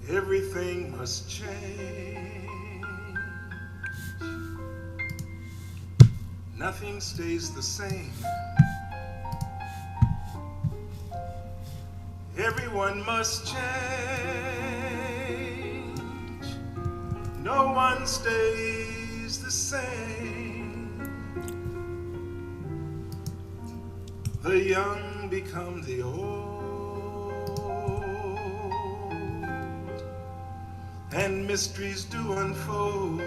Everything must change. Nothing stays the same. Everyone must change. No one stays the same. The young become the old, and mysteries do unfold.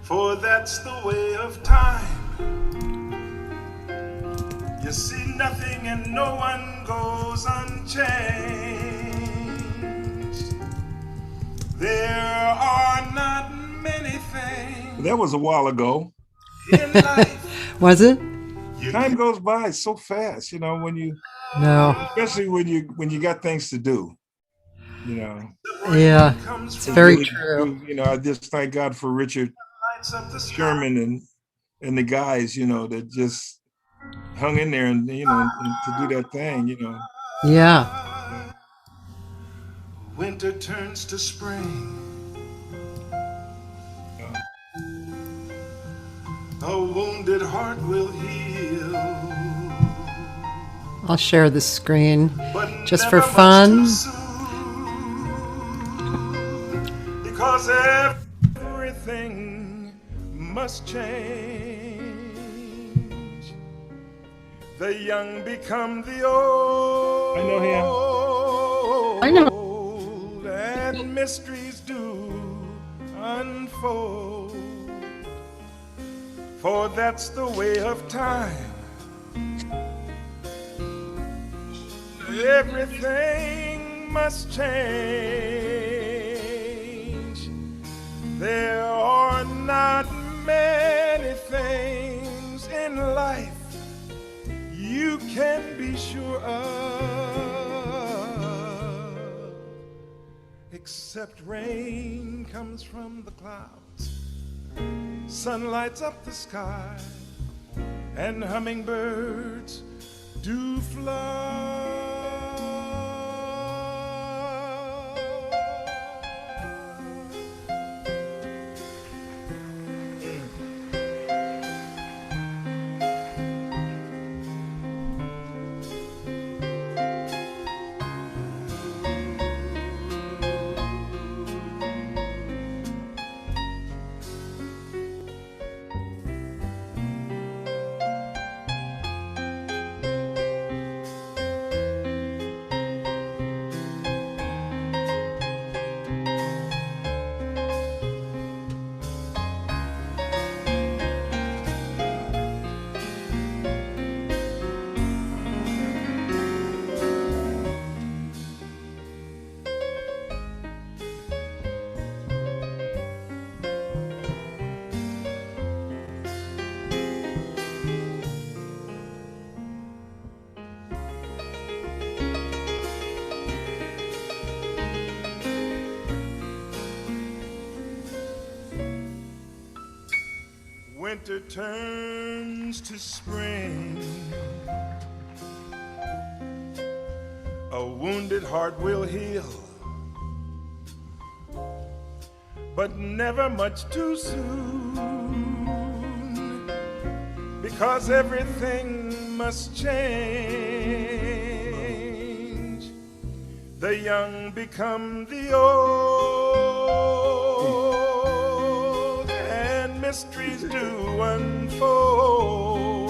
For that's the way of time. You see nothing and no one goes unchanged. There are not many things. That was a while ago. In life. Was it? Time goes by so fast, you know, when you, No. especially when you got things to do, you know. Yeah, it's very true. You know, I just thank God for Richard Sherman and the guys, you know, that just hung in there and, you know, and to do that thing, you know. Yeah. Winter turns to spring. A wounded heart will heal. I'll share the screen But just never for much fun. too soon, because everything must change. The young become the old. I know him. I know. And mysteries do unfold. For that's the way of time. Everything must change. There are not many things in life you can be sure of, except rain comes from the clouds, sun lights up the sky, and hummingbirds do fly. Winter turns to spring. A wounded heart will heal, but never much too soon, because everything must change. The young become the old, and mysteries do unfold.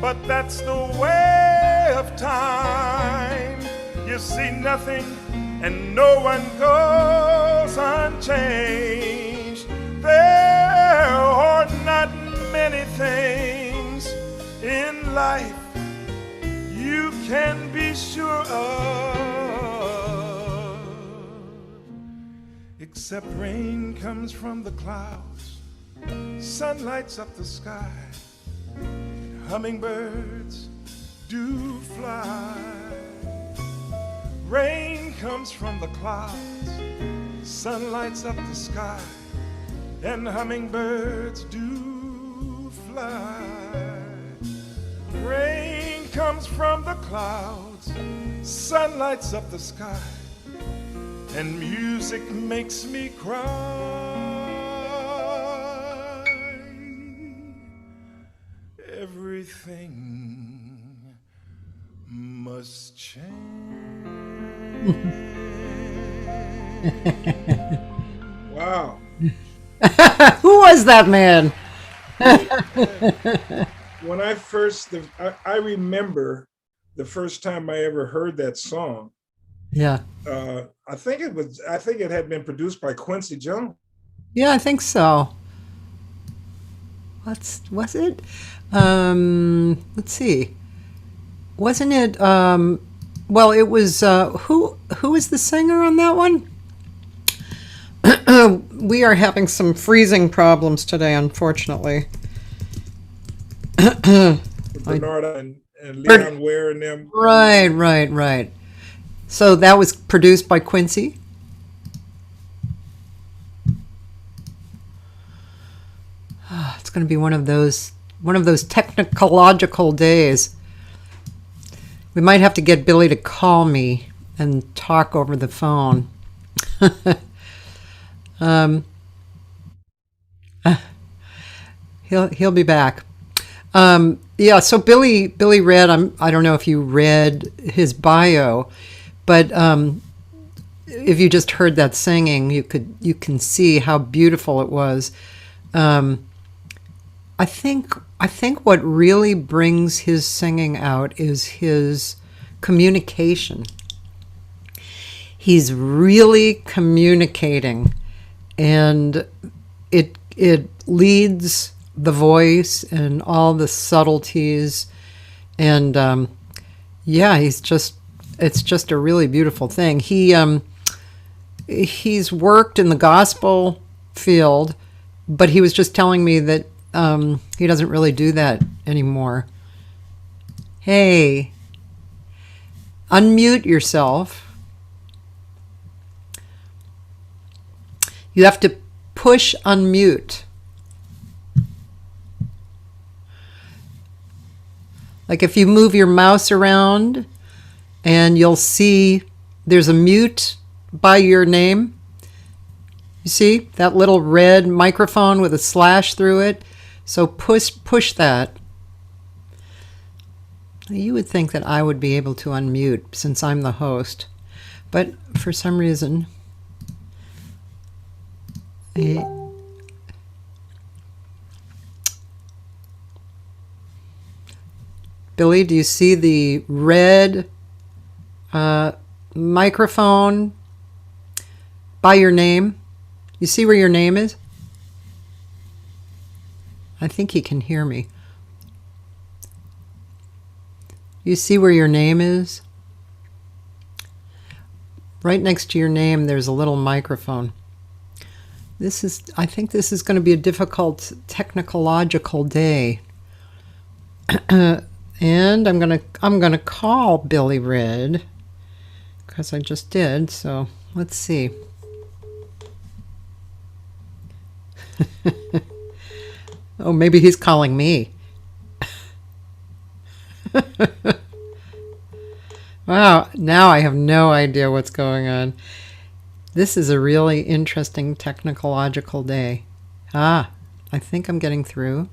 But that's the way of time. You see nothing and no one goes unchanged. There are not many things in life you can be sure of, except rain comes from the clouds, sun lights up the sky, and hummingbirds do fly. Rain comes from the clouds, sun lights up the sky, and hummingbirds do fly. Rain comes from the clouds, sun lights up the sky, and music makes me cry. Everything must change. Wow. Who was that man? When I remember the first time I ever heard that song. Yeah. I think it had been produced by Quincy Jones. Yeah, I think so. Was it? Let's see. Wasn't it? Well, it was. Who was the singer on that one? We are having some freezing problems today, unfortunately. Bernard and Leon Ware and them. Right. So that was produced by Quincy. It's going to be one of those technological days. We might have to get Billy to call me and talk over the phone. He'll be back. Yeah. So Billy Redd. I don't know if you read his bio, but if you just heard that singing, you can see how beautiful it was. I think what really brings his singing out is his communication. He's really communicating, and it leads the voice and all the subtleties, and yeah, it's just a really beautiful thing. He's worked in the gospel field, but he was just telling me that he doesn't really do that anymore. Hey, unmute yourself. You have to push unmute. Like if you move your mouse around and you'll see there's a mute by your name. You see that little red microphone with a slash through it? So push that. You would think that I would be able to unmute since I'm the host, but for some reason... Billy, do you see the red microphone by your name? You see where your name is? I think he can hear me. You see where your name is? Right next to your name, there's a little microphone. I think this is going to be a difficult technological day. And I'm gonna call Billy Redd because I just did. So let's see. Oh, maybe he's calling me. Wow, now I have no idea what's going on. This is a really interesting technological day. I think I'm getting through.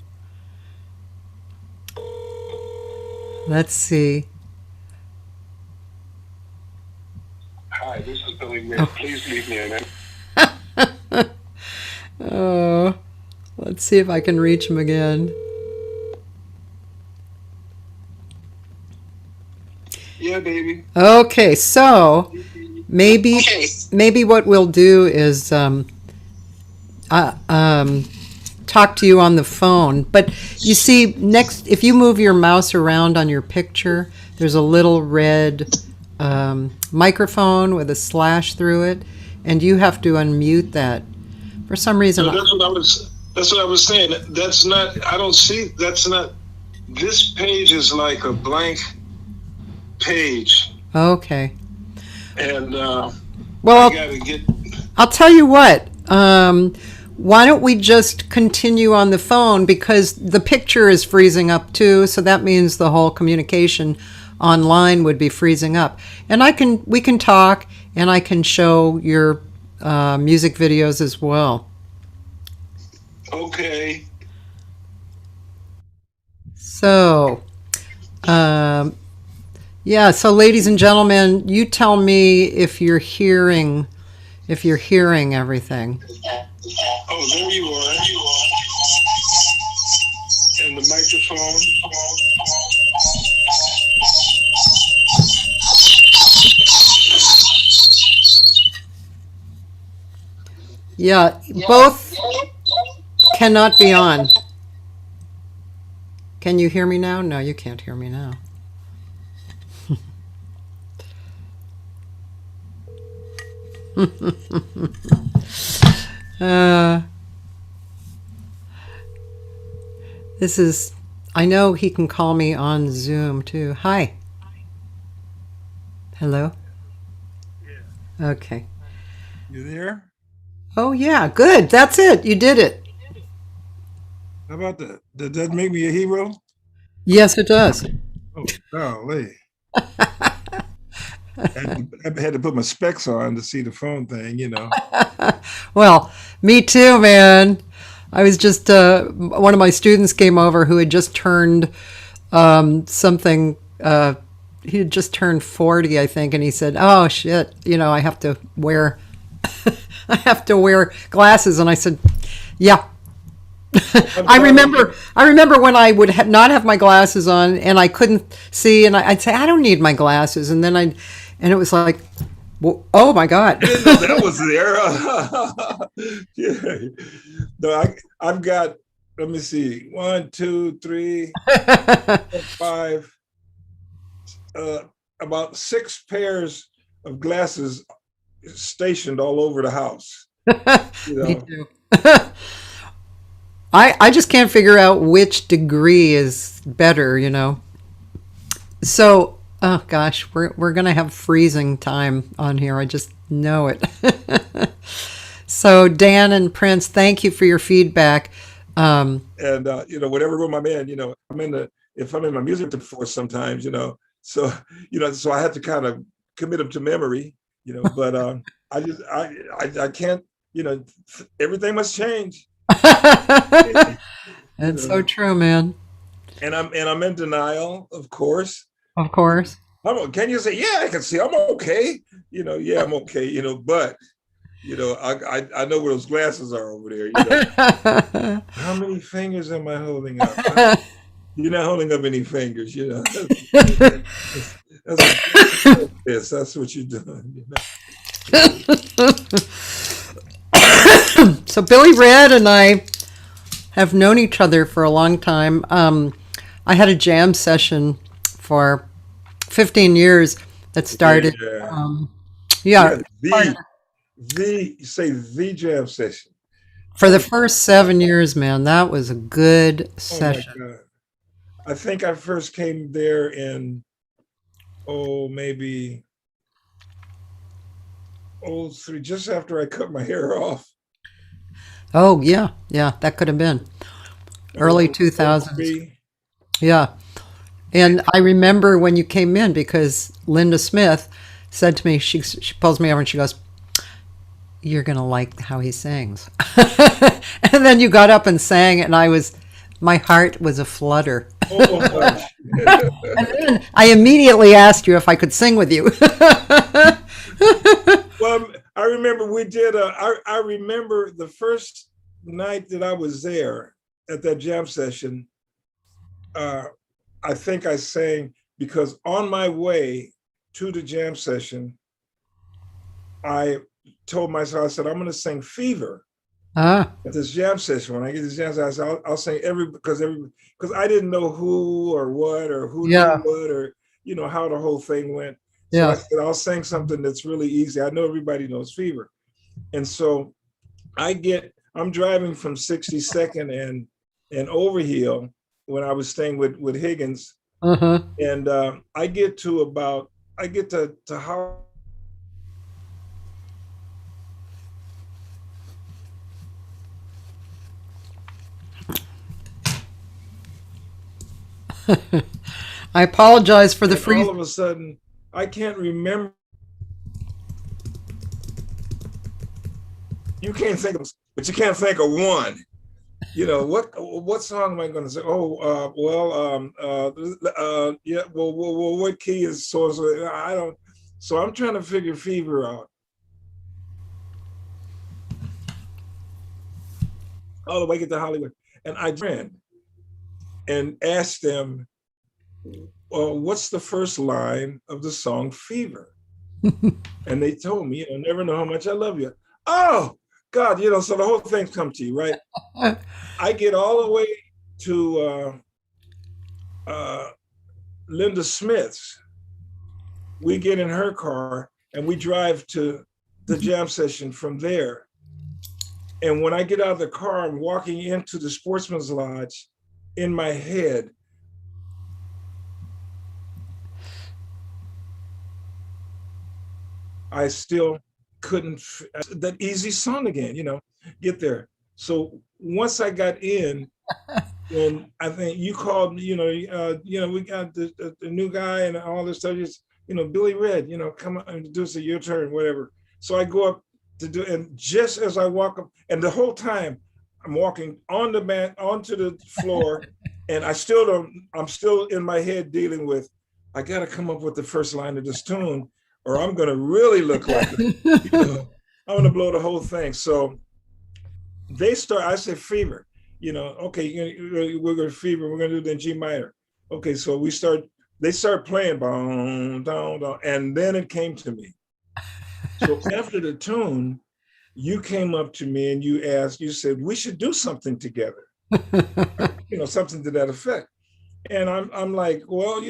Let's see. Hi, this is Billy Redd. Please leave me a minute. Oh, let's see if I can reach him again. Yeah, baby. Okay, so maybe what we'll do is talk to you on the phone. But you see, next, if you move your mouse around on your picture, there's a little red microphone with a slash through it, and you have to unmute that. For some reason, So that's what I was saying. That's not. I don't see. That's not. This page is like a blank page, okay. and Well, I gotta get. I'll tell you what. why don't we just continue on the phone, because the picture is freezing up too, so that means the whole communication online would be freezing up. And we can talk, and I can show your music videos as well. Okay. So, yeah. So, ladies and gentlemen, you tell me if you're hearing everything. Oh, there you are. And the microphone. Yeah, both cannot be on. Can you hear me now? No, you can't hear me now. This is, I know he can call me on Zoom too. Hi. Hello? Yeah. Okay. You there? Oh, yeah, good. That's it. You did it. How about that? Does that make me a hero? Yes, it does. Oh, golly. I had to put my specs on to see the phone thing, you know. Well, me too, man. I was just, one of my students came over who had just turned something, he had just turned 40, I think, and he said, oh, shit, you know, I have to wear glasses. And I said, yeah. I remember when I would not have my glasses on and I couldn't see, and I'd say, I don't need my glasses. And then and it was like, well, oh my God. I didn't know that was there. Yeah. No, I've got, let me see, 1, 2, 3, 4, 5, about 6 pairs of glasses stationed all over the house. You know? Me too. I just can't figure out which degree is better, you know. So, oh gosh, we're gonna have freezing time on here. I just know it. So, Dan and Prince, thank you for your feedback. And you know, whatever room I'm in, you know, if I'm in my music force sometimes, you know, so I have to kind of commit them to memory, you know. But I can't, you know, everything must change. That's so true, man. And I'm in denial, of course. Of course. Can you say, yeah, I can see I'm okay? You know, yeah, I'm okay, you know, but you know, I know where those glasses are over there. You know? How many fingers am I holding up? You're not holding up any fingers, you know. That's what you're doing, you know. So Bili Redd and I have known each other for a long time. I had a jam session for 15 years that started. The jam session. For the first 7 years, man, that was a good session. Oh my God. I think I first came there in, maybe 03, just after I cut my hair off. Oh, yeah, that could have been early 2000s. Yeah. And I remember when you came in, because Linda Smith said to me, she pulls me over and she goes, you're going to like how he sings. And then you got up and sang, and my heart was aflutter. Oh my gosh. And then I immediately asked you if I could sing with you. Well, I remember we did I remember the first night that I was there at that jam session, I think I sang, because on my way to the jam session, I told myself, I said, I'm going to sing Fever at this jam session. When I get this jam session, I said, I'll sing because I didn't know who or what or who knew what, or, you know, how the whole thing went. So I said, I'll sing something that's really easy. I know everybody knows Fever. And so I'm driving from 62nd and Overhill when I was staying with Higgins. And I get to how. I apologize for the freeze. All of a sudden, I can't remember. You can't think of, but you can't think of one. You know, what song am I going to say? Oh, yeah, well, what key is soar? I don't, so I'm trying to figure Fever out. All the way get to Hollywood. And I ran and asked them, what's the first line of the song Fever? And they told me, never know how much I love you. Oh, God, so the whole thing's come to you, right? I get all the way to Linda Smith's. We get in her car and we drive to the jam session from there. And when I get out of the car, I'm walking into the Sportsman's Lodge. In my head, I still couldn't, that easy song again, get there. So once I got in, and I think you called, we got the new guy and all this stuff, Bili Redd, come on and do your turn, whatever. So I go up to do, and just as I walk up, and the whole time I'm walking on the mat, onto the floor, and I'm still in my head dealing with, I got to come up with the first line of this tune, or I'm going to really look like I'm going to blow the whole thing. So I said Fever, okay, we're going to Fever, we're going to do it in G minor. Okay, so they start playing, boom, down, down, and then it came to me. So after the tune, you came up to me and you said, we should do something together, something to that effect. And I'm like, well,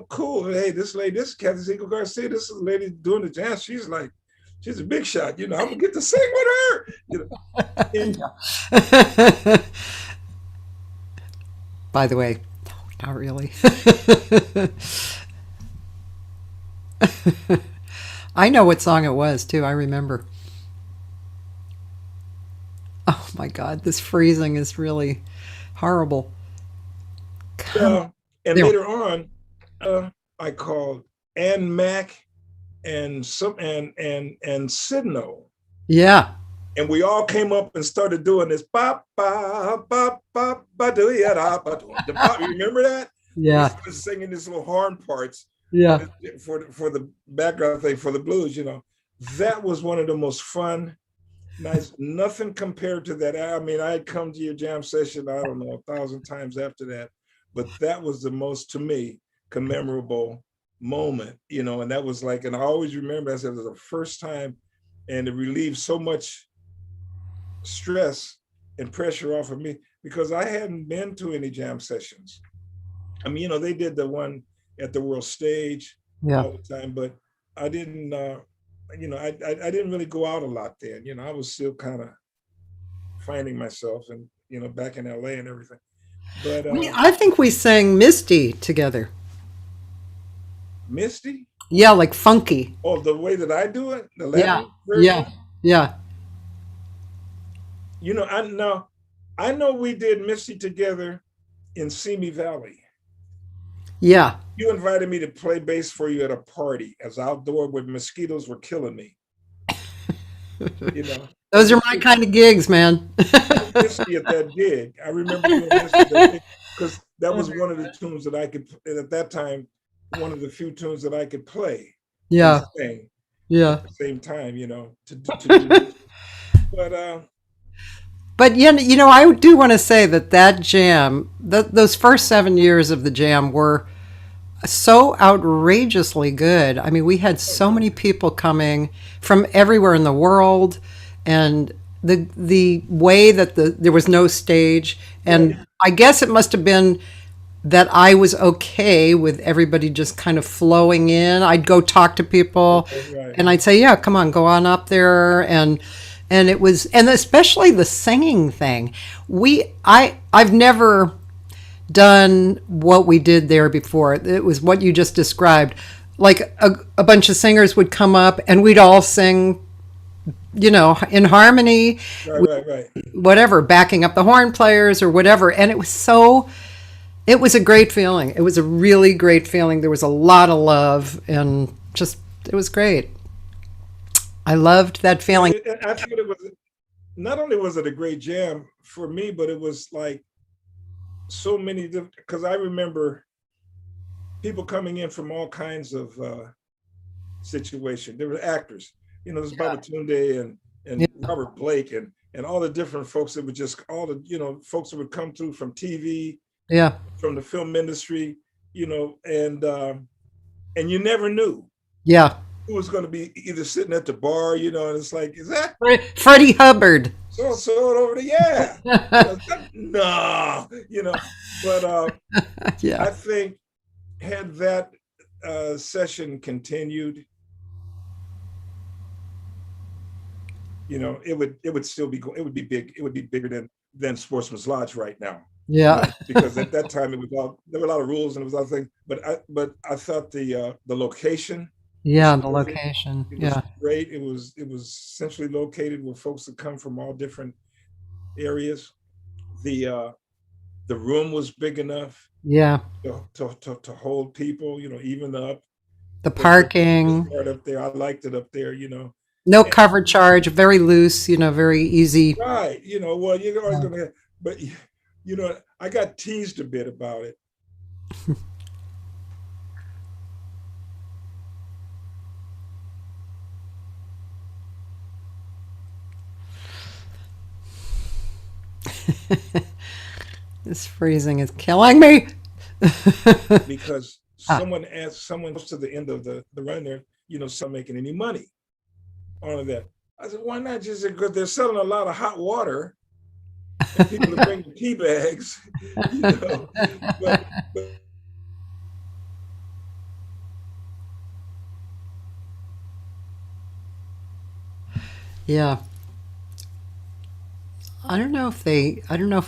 cool. Hey, this is Cathy Segal-Garcia. This is a lady doing the jazz. She's a big shot. I'm gonna get to sing with her. By the way, no, not really. I know what song it was too. I remember. Oh my God, this freezing is really horrible. And later on, I called Ann Mack and Sidno. Yeah. And we all came up and started doing this. Ba ba ba ba ba do ya da ba. You remember that? Yeah. We started singing these little horn parts. Yeah. For the background thing for the blues, that was one of the most fun. Nice, nothing compared to that. I mean, I had come to your jam session, I don't know, 1,000 times after that, but that was the most, to me, commemorable moment, and that was like, and I always remember, I said it was the first time, and it relieved so much stress and pressure off of me because I hadn't been to any jam sessions. I mean, they did the one at the World Stage all the time, but I didn't, I didn't really go out a lot then. I was still kind of finding myself and, back in LA and everything. But I think we sang Misty together. Misty? Yeah, like funky. Oh, the way that I do it? The Latin version? Yeah. I know we did Misty together in Simi Valley. Yeah. You invited me to play bass for you at a party as outdoor where mosquitoes were killing me. Those are my kind of gigs, man. Misty at that gig. I remember doing Misty because that was one of the tunes that I could, at that time, one of the few tunes that I could play. Yeah. Sing yeah. At the same time, to do But I do want to say that jam, those first 7 years of the jam were so outrageously good. I mean, we had so many people coming from everywhere in the world, and the way that there was no stage, and I guess it must have been that I was okay with everybody just kind of flowing in. I'd go talk to people, and I'd say, "Yeah, come on, go on up there," and it was, and especially the singing thing. I've never done what we did there before. It was what you just described. Like a bunch of singers would come up and we'd all sing, in harmony, right. whatever, backing up the horn players or whatever. And it It was a great feeling. It was a really great feeling. There was a lot of love, and just, it was great. I loved that feeling. I thought it was, not only was it a great jam for me, but it was like so many, because I remember people coming in from all kinds of situations. There were actors, you know, there's Babatunde and Robert Blake and all the different folks that would just, all the, you know, folks that would come through from TV, from the film industry, you know, and you never knew who was going to be either sitting at the bar, you know, and it's like, is that Freddie Hubbard? So over there, no, you know, but I think had that session continued, you know, it would still be, it would be big, it would be bigger than Sportsman's Lodge right now. Yeah, you know, because at that time it was there were a lot of rules and it was other things, but I thought the location. Yeah, the location. It was great. It was centrally located where folks would come from all different areas. The room was big enough. Yeah. To hold people, you know, even up. The parking. Part up there, I liked it up there, you know. No cover charge, very loose, you know, very easy. Right, you know. Well, you're always gonna have, but you know, I got teased a bit about it. This freezing is killing me. Because someone asked, someone close to the end of the run there, you know, some making any money on that. I said, why not just, because they're selling a lot of hot water and people are bringing tea bags, you know. But yeah. I don't know if a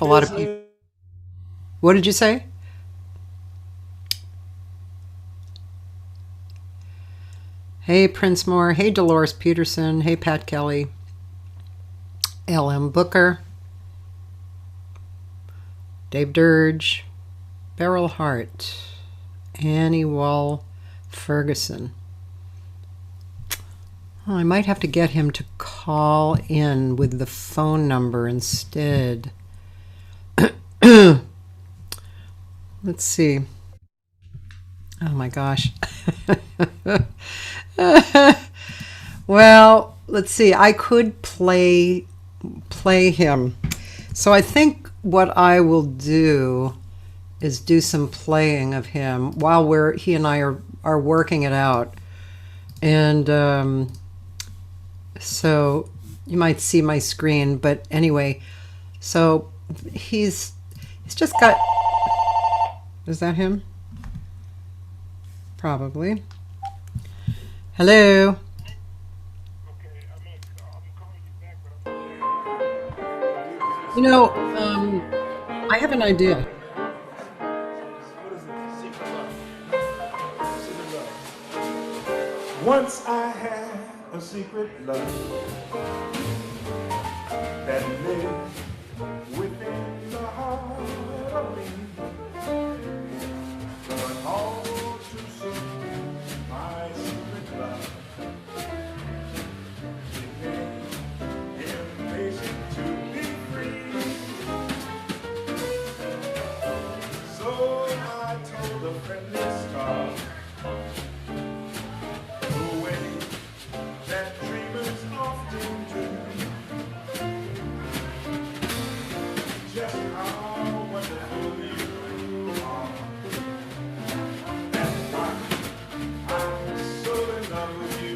lot of people. What did you say? Hey, Prince Moore. Hey, Dolores Peterson. Hey, Pat Kelly. L.M. Booker. Dave Dirge. Beryl Hart. Annie Wall Ferguson. Oh, I might have to get him to call in with the phone number instead. Let's see. Oh my gosh. Well, let's see. I could play him. So I think what I will do is do some playing of him while he and I are working it out. And so you might see my screen, but anyway, so he's just got, is that him? Probably. Hello. okay, I'm calling you back, but You know, I have an idea. what is it? Secret love. Once I had a secret love that lived within the heart of me. But all too soon, my secret love became impatient to be free. So I told a friendly star the way that dreamers often do, just how wonderful you are. That's why I'm so in love with you.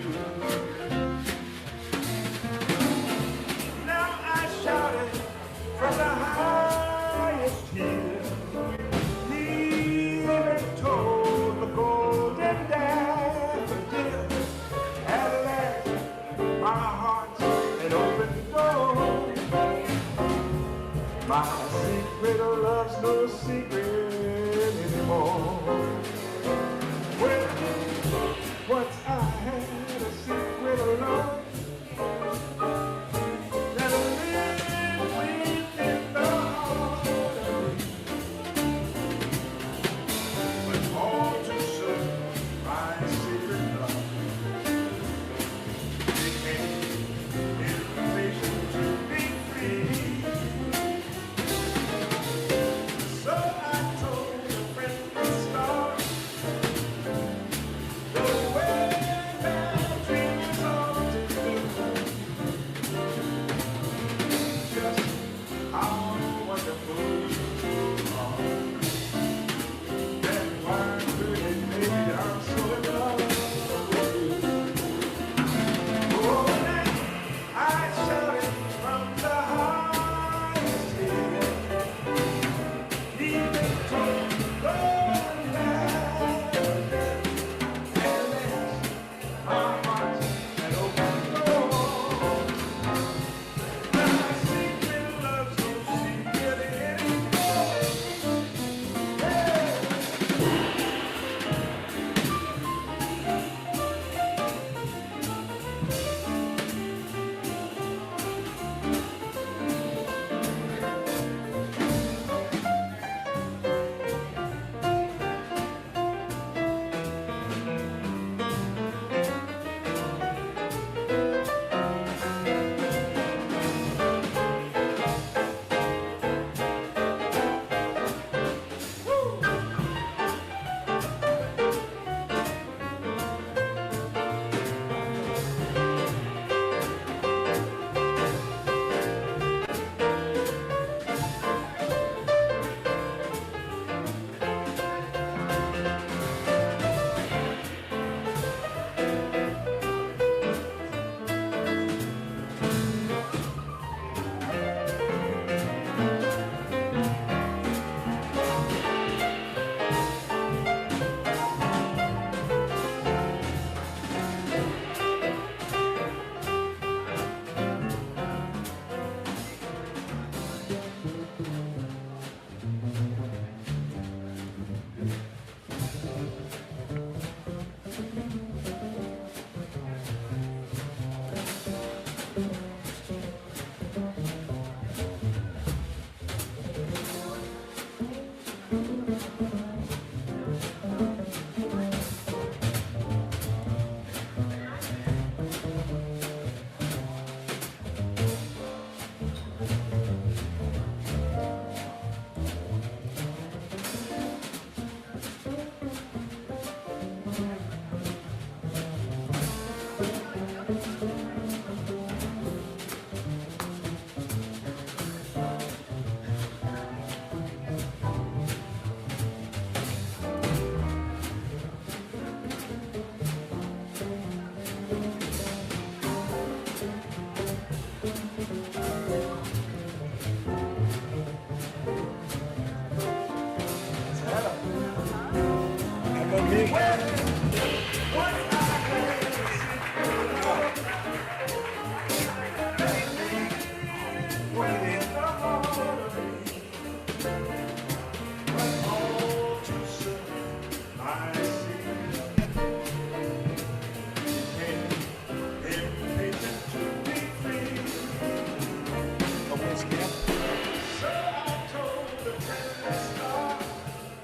Now I shout it from the highest hill, even told the golden daffodil, at last my heart's an open door. My secret love's no secret anymore. Well, once I had a secret love that lived within the heart of me.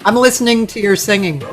I'm listening to your singing.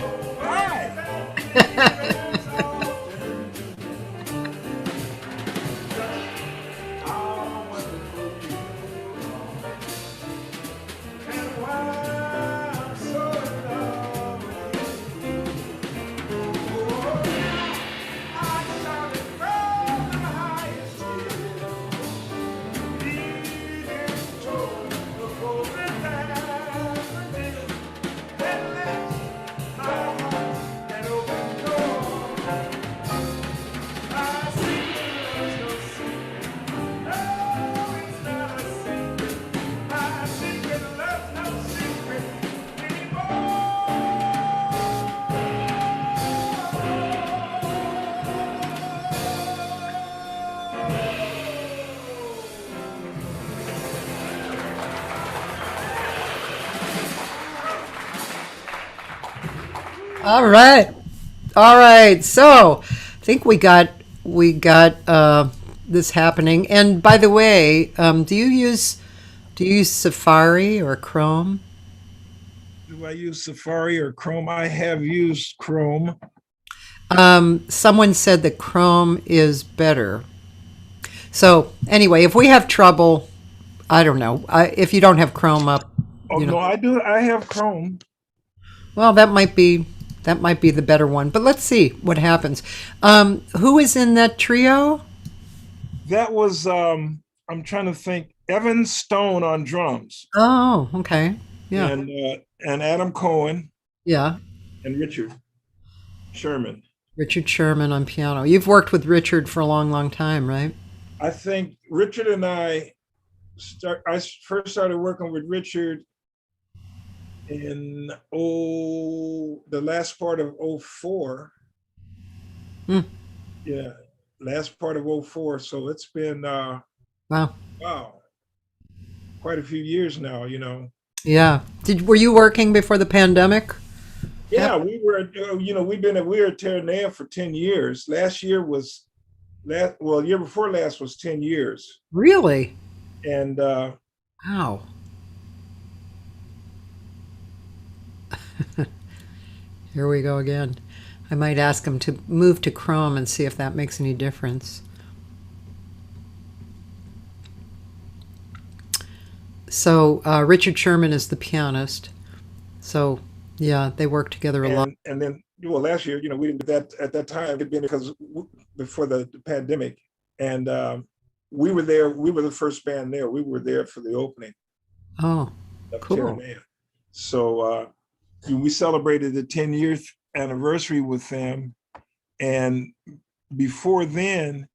All right. So I think we got this happening. And by the way, do you use Safari or Chrome? Do I use Safari or Chrome? I have used Chrome. Someone said that Chrome is better. So anyway, if we have trouble, I don't know. If you don't have Chrome up, no, I do. I have Chrome. Well, that might be the better one. But let's see what happens. Who is in that trio? That was I'm trying to think. Evan Stone on drums. Oh, okay. Yeah. And Adam Cohen. Yeah. And Richard Sherman. Richard Sherman on piano. You've worked with Richard for a long, long time, right? I think Richard and I first started working with Richard in the last part of 04. Yeah, last part of 04. So it's been wow, quite a few years now, Yeah. Were you working before the pandemic? Yeah, we were. We were at Terranea for 10 years. Year before last was 10 years. Really? And wow. Here we go again. I might ask him to move to Chrome and see if that makes any difference. So Richard Sherman is the pianist. So yeah, they work together a lot. And then, last year, we didn't do that at that time. It'd been because before the pandemic, and we were there. We were the first band there. We were there for the opening. Oh, cool. Terranea. So we celebrated the 10-year anniversary with them, and before then,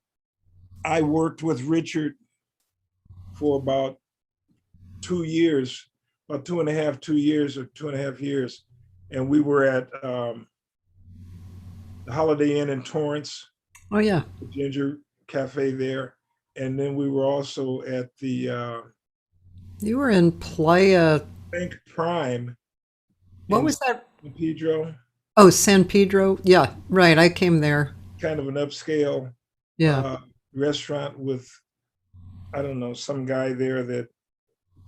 I worked with Richard for about 2 years, about 2.5 years, and we were at the Holiday Inn in Torrance. Oh yeah, the Ginger Cafe there, and then we were also at the. You were in Playa. Bank Prime. What was that? San Pedro. Oh, San Pedro. Yeah, right. I came there. Kind of an upscale. Yeah. Restaurant with, I don't know, some guy there that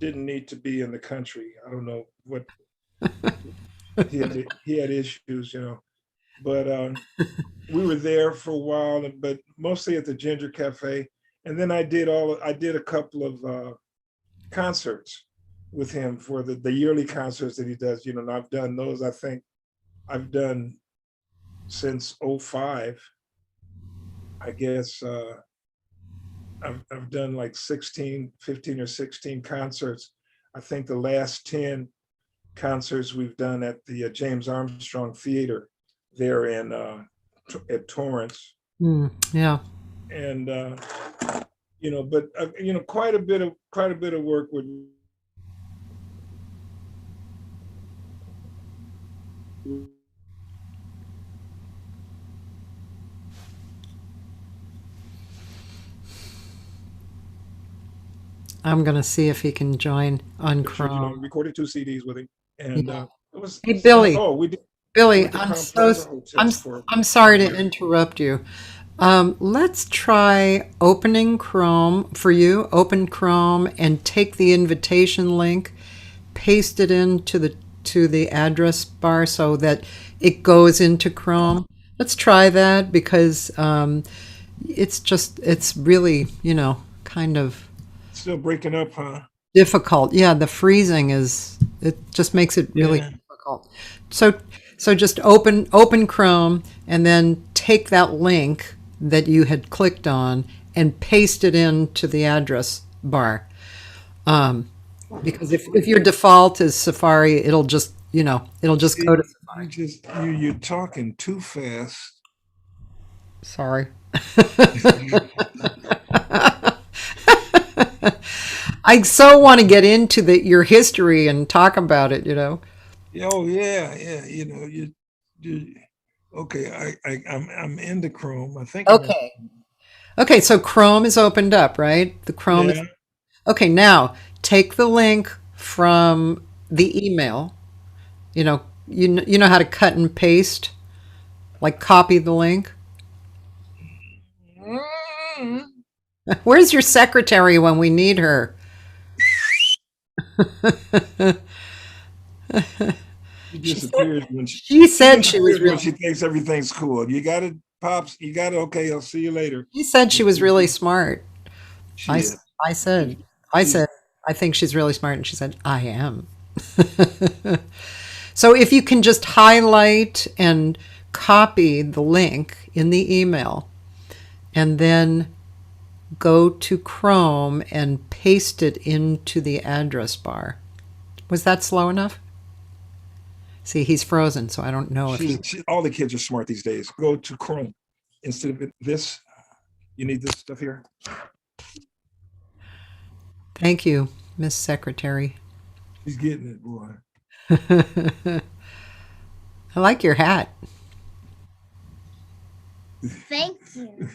didn't need to be in the country. I don't know what. he had issues, but we were there for a while, but mostly at the Ginger Cafe. And then I did a couple of concerts with him for the yearly concerts that he does, and I've done those. I think I've done since 05. I guess I've done like 15 or 16 concerts. I think the last 10 concerts we've done at the James Armstrong Theater there at Torrance. Yeah. And but quite a bit of work with. I'm gonna see if he can join on Chrome. Recorded 2 CDs with him, and it was. Hey Billy. We did. Billy, I'm sorry to interrupt you. Let's try opening Chrome for you. Open Chrome and take the invitation link, paste it into the to the address bar so that it goes into Chrome? Let's try that because it's really, kind of Still breaking up, huh? difficult. Yeah, the freezing it just makes it really difficult. So just open Chrome and then take that link that you had clicked on and paste it into the address bar. Because if your default is Safari, it'll just go to Safari. You're talking too fast. Sorry. I so want to get into your history and talk about it, Oh yeah. You okay. I'm into Chrome. I think. Okay, so Chrome is opened up, right? The Chrome is okay. Now take the link from the email. You know how to cut and paste, like copy the link. Where's your secretary when we need her? She disappears when she said she was when she thinks everything's cool. You got it, pops. You got it. Okay, I'll see you later. She said she was really smart. I said I think she's really smart, and she said I am. So if you can just highlight and copy the link in the email, and then go to Chrome and paste it into the address bar. Was that slow enough? See, he's frozen, so I don't know if all the kids are smart these days. Go to Chrome instead of this. You need this stuff here. Thank you, Miss Secretary. He's getting it, boy. I like your hat. Thank you.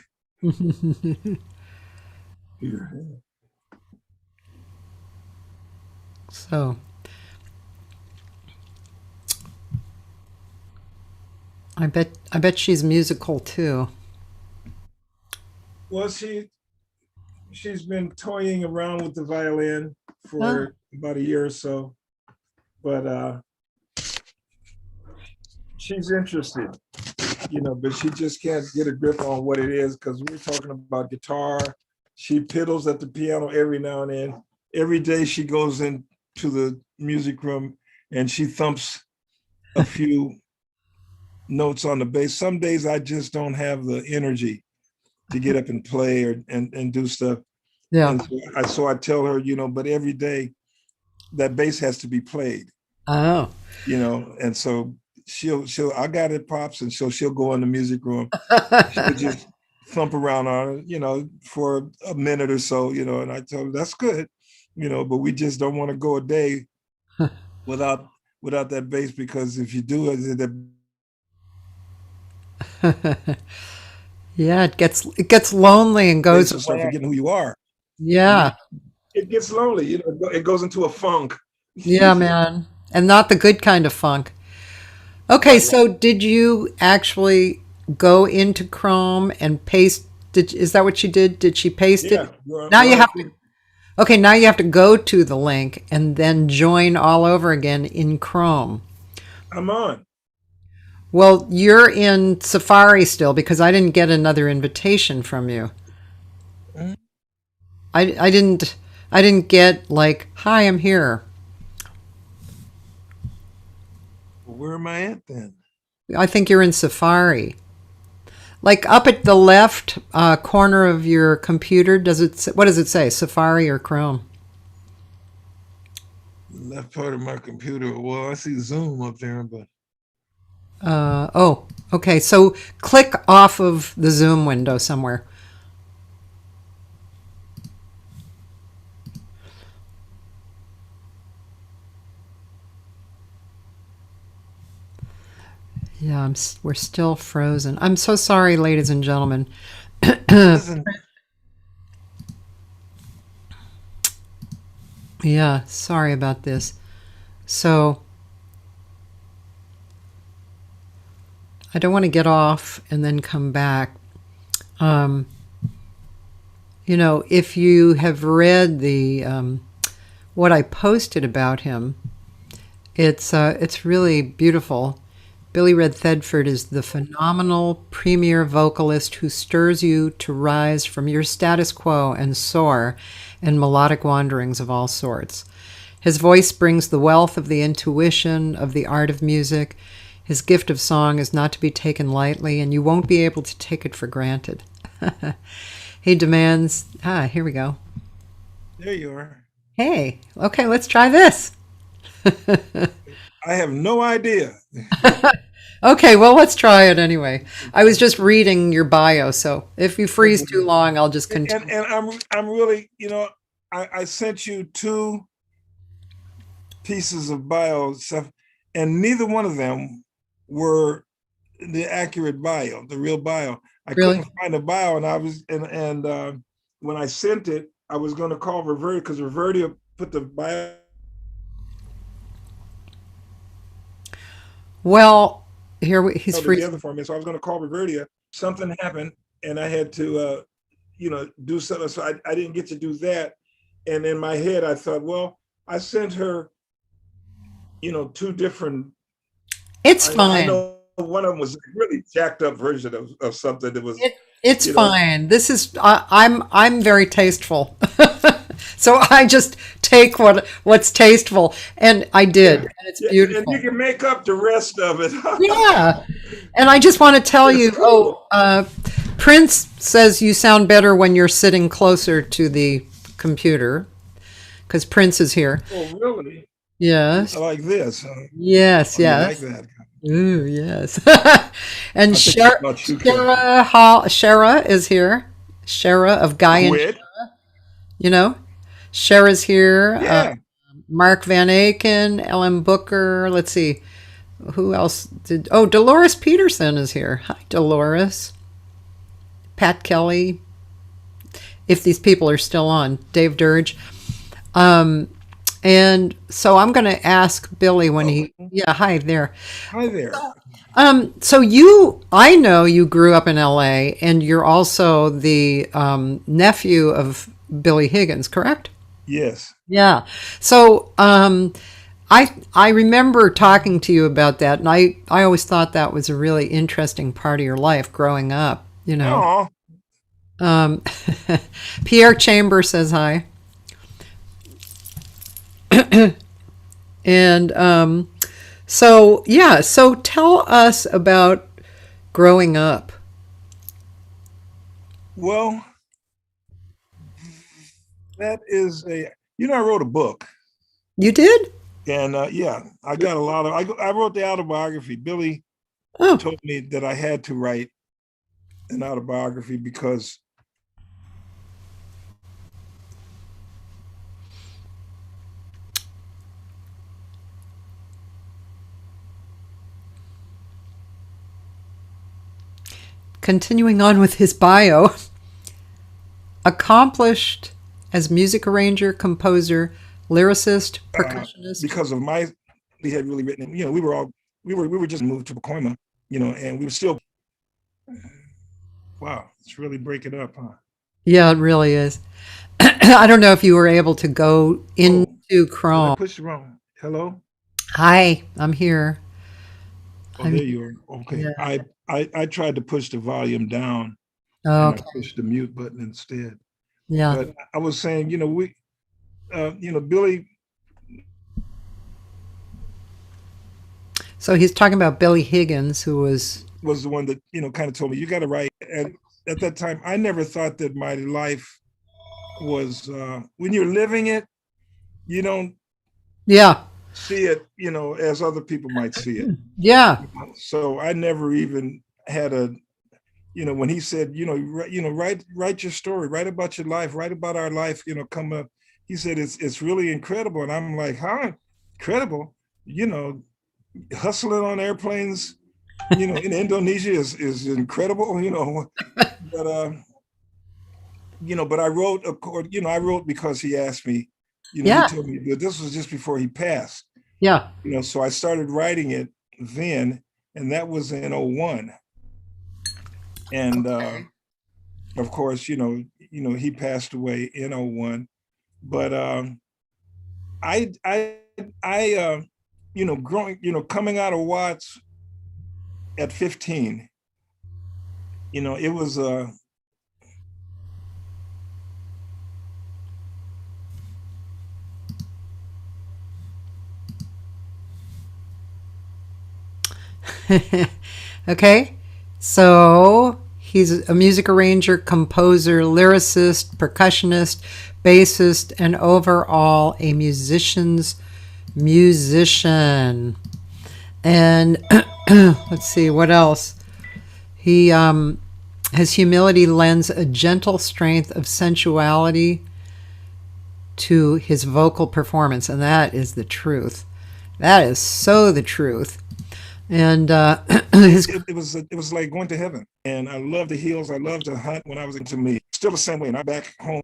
So, I bet she's musical too. Well, she's been toying around with the violin for about a year or so, but she's interested, but she just can't get a grip on what it is because we're talking about guitar. She piddles at the piano every now and then. Every day she goes into the music room and she thumps a few notes on the bass. Some days I just don't have the energy to get up and play and do stuff. Yeah. And so I tell her, but every day that bass has to be played. Oh. And so she'll I got it, pops, and she'll go in the music room. She'll just thump around on it, for a minute or so, and I tell her that's good, but we just don't want to go a day without that bass, because if you do it, yeah, it gets lonely and goes start forgetting who you are. Yeah. It gets lonely, it goes into a funk. Yeah, man. And not the good kind of funk. Okay, so did you actually go into Chrome and paste? Is that what you did? Did she paste it? Now you have to. Okay, now you have to go to the link and then join all over again in Chrome. I'm on. Well, you're in Safari still because I didn't get another invitation from you. I didn't get like, hi, I'm here. Where am I at then? I think you're in Safari. Like up at the left corner of your computer, what does it say, Safari or Chrome? The left part of my computer. Well, I see Zoom up there, but. Oh, okay. So click off of the Zoom window somewhere. Yeah, we're still frozen. I'm so sorry, ladies and gentlemen. Yeah, sorry about this. So I don't want to get off and then come back. If you have read the what I posted about him, It's really beautiful. Bili Redd Thedford is the phenomenal premier vocalist who stirs you to rise from your status quo and soar in melodic wanderings of all sorts. His voice brings the wealth of the intuition of the art of music. His gift of song is not to be taken lightly, and you won't be able to take it for granted. He demands, here we go. There you are. Hey, okay, let's try this. I have no idea. Okay, well, let's try it anyway. I was just reading your bio, so if you freeze too long, I'll just continue. And I'm really, I sent you 2 pieces of bio stuff, and neither one of them were the accurate bio, the real bio. I couldn't find a bio, and I was and when I sent it, I was going to call Reverdia because Reverdia put the bio. Well, he's free together for me, so I was going to call Reverdia. Something happened, and I had to, do something. So I didn't get to do that. And in my head, I thought, well, I sent her, 2 different. It's fine. I know one of them was a really jacked up version of something that was. It's fine. This is I'm very tasteful, so I just take what's tasteful, and I did, and it's beautiful. And you can make up the rest of it. Yeah, and I just want to tell you, Prince says you sound better when you're sitting closer to the computer, because Prince is here. Oh, really? Yes. Like this. Yes. Like that. Ooh, yes. And Shara is here. Shara of Guy and Shara. Shara's here. Yeah. Mark Van Aken, Ellen Booker. Let's see. Who else did? Oh, Dolores Peterson is here. Hi, Dolores. Pat Kelly. If these people are still on. Dave Dirge. And so I'm going to ask Billy when hi there. Hi there. So I know you grew up in LA, and you're also the nephew of Billy Higgins, correct? Yes. Yeah. So I remember talking to you about that, and I always thought that was a really interesting part of your life growing up, Pierre Chamber says hi. And so tell us about growing up. Well, that is I wrote a book. You did? And I got a lot of, I wrote the autobiography. Billy told me that I had to write an autobiography because continuing on with his bio, accomplished as music arranger, composer, lyricist, percussionist. Because of we had really written, we were just moved to Pacoima, and we were still, wow, it's really breaking up, huh? Yeah, it really is. I don't know if you were able to go into Chrome. I pushed it wrong. Hello? Hi, I'm here. There you are. Okay. Yeah. I tried to push the volume down. Oh, okay. And I pushed the mute button instead. Yeah. But I was saying, Billy. So he's talking about Billy Higgins, who was the one that, kind of told me, you got to write. And at that time, I never thought that my life was, when you're living it, you don't see it, as other people might see it. Yeah. So I never even had when he said, write your story, write about your life, write about our life, come up. He said, it's really incredible. And I'm like, huh? Incredible? Hustling on airplanes, in Indonesia is incredible, but, but I wrote, of course, I wrote because he asked me, he told me, but this was just before he passed. Yeah. So I started writing it then, and that was in 2001. And of course, he passed away in 2001. But coming out of Watts at 15, it was okay, so he's a music arranger, composer, lyricist, percussionist, bassist, and overall a musician's musician. And let's see, what else? He his humility lends a gentle strength of sensuality to his vocal performance, and that is the truth. That is so the truth. And it was like going to heaven. And I love the hills. I loved to hunt when I was into me. Still the same way. And I'm back home.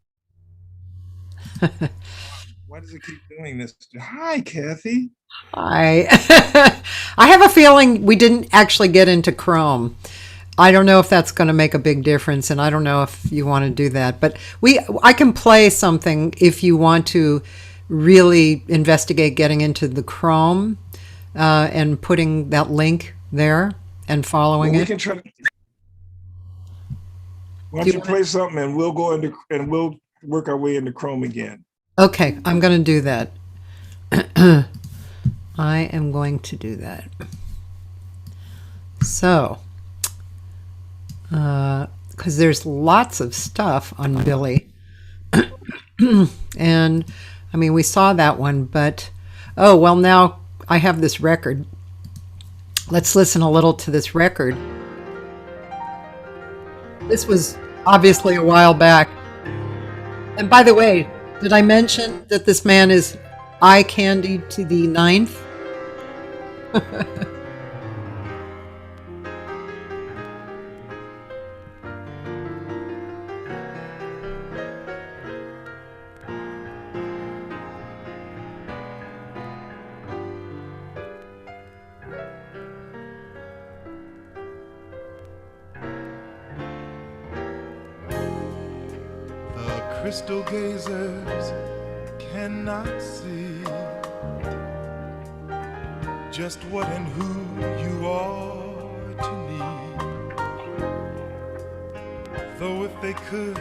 Why does it keep doing this? Hi, Cathy. Hi. I have a feeling we didn't actually get into Chrome. I don't know if that's going to make a big difference, and I don't know if you want to do that. But I can play something if you want to really investigate getting into the Chrome. And putting that link there and following it. We can try. Why don't you play something and we'll go into and we'll work our way into Chrome again. Okay, I'm going to do that. I am going to do that. So, because there's lots of stuff on Bili, and I mean we saw that one, but now I have this record. Let's listen a little to this record. This was obviously a while back. And by the way, did I mention that this man is eye candy to the 9th? Crystal gazers cannot see just what and who you are to me. Though if they could,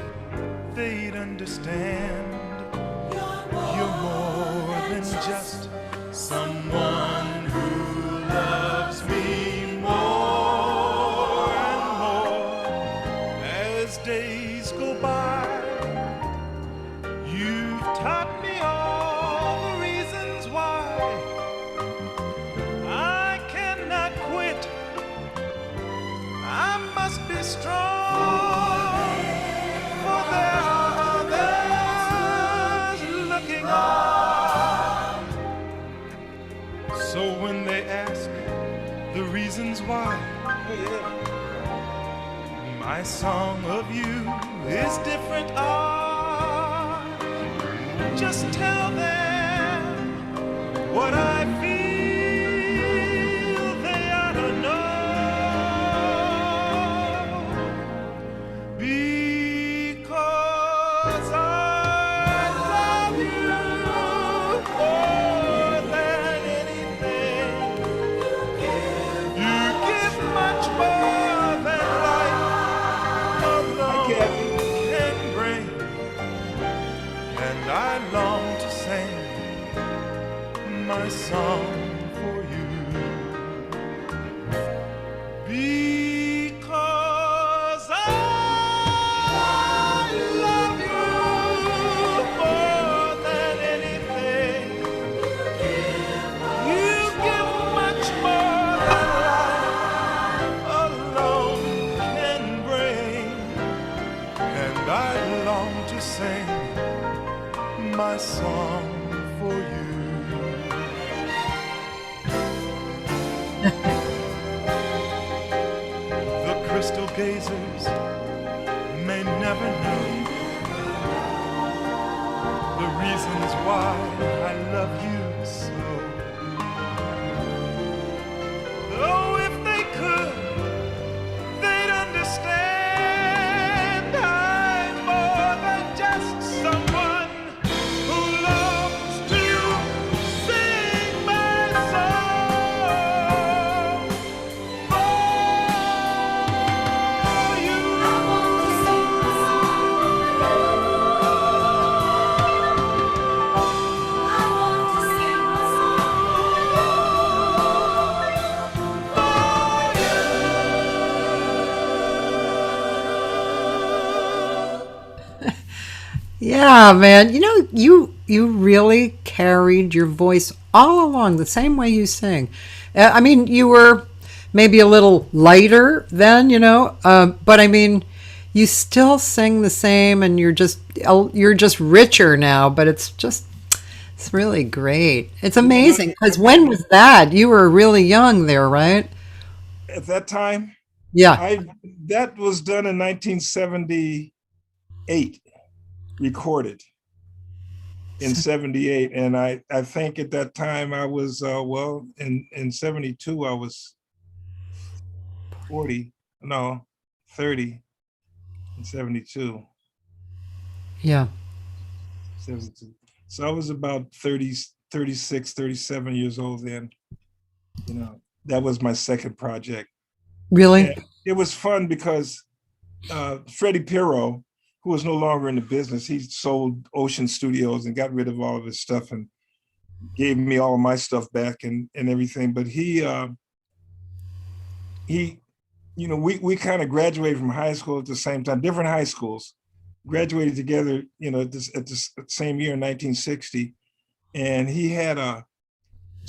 they'd understand you're more than just someone who loves me more and more as days go by. Taught me all the reasons why I cannot quit. I must be strong, for there are others looking on. So when they ask the reasons why, my song of you is different. Just tell them what I feel, they ought to know. Because I love you more than anything. You give much more than life alone can bring. And I long to sing my song for you, because I love you more than anything. You give much more than life alone can bring, and I long to sing my song for you. The crystal gazers may never know the reasons why I love you so. Though if they could, they'd understand I'm more than just someone who loves to sing my song. Yeah, man. You know, you really carried your voice all along the same way you sing. I mean, you were maybe a little lighter then, but I mean, you still sing the same, and you're just richer now. But it's really great. It's amazing because when was that? You were really young there, right? At that time, Yeah. that was done in 1978, recorded in 78. And I think at that time I was, in 72, I was 30 in 72. Yeah. 72. So I was about 30, 36, 37 years old then. That was my second project. Really? And it was fun because Freddie Pirro, who was no longer in the business, he sold Ocean Studios and got rid of all of his stuff and gave me all of my stuff back and everything. But we kind of graduated from high school at the same time, different high schools, graduated together, at the same year in 1960. And he had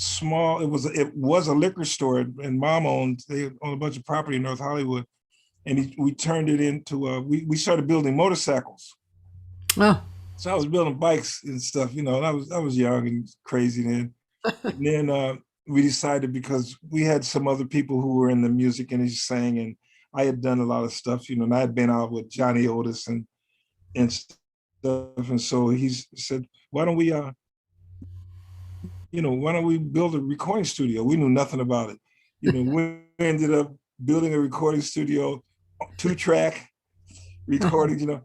it was a liquor store, and Mom they owned a bunch of property in North Hollywood. And we turned it into we started building motorcycles. Oh. So I was building bikes and stuff, and I was young and crazy then. And then we decided, because we had some other people who were in the music and he sang, and I had done a lot of stuff, and I had been out with Johnny Otis and stuff. And so he said, why don't we build a recording studio? We knew nothing about it. We ended up building a recording studio, 2-track recording, and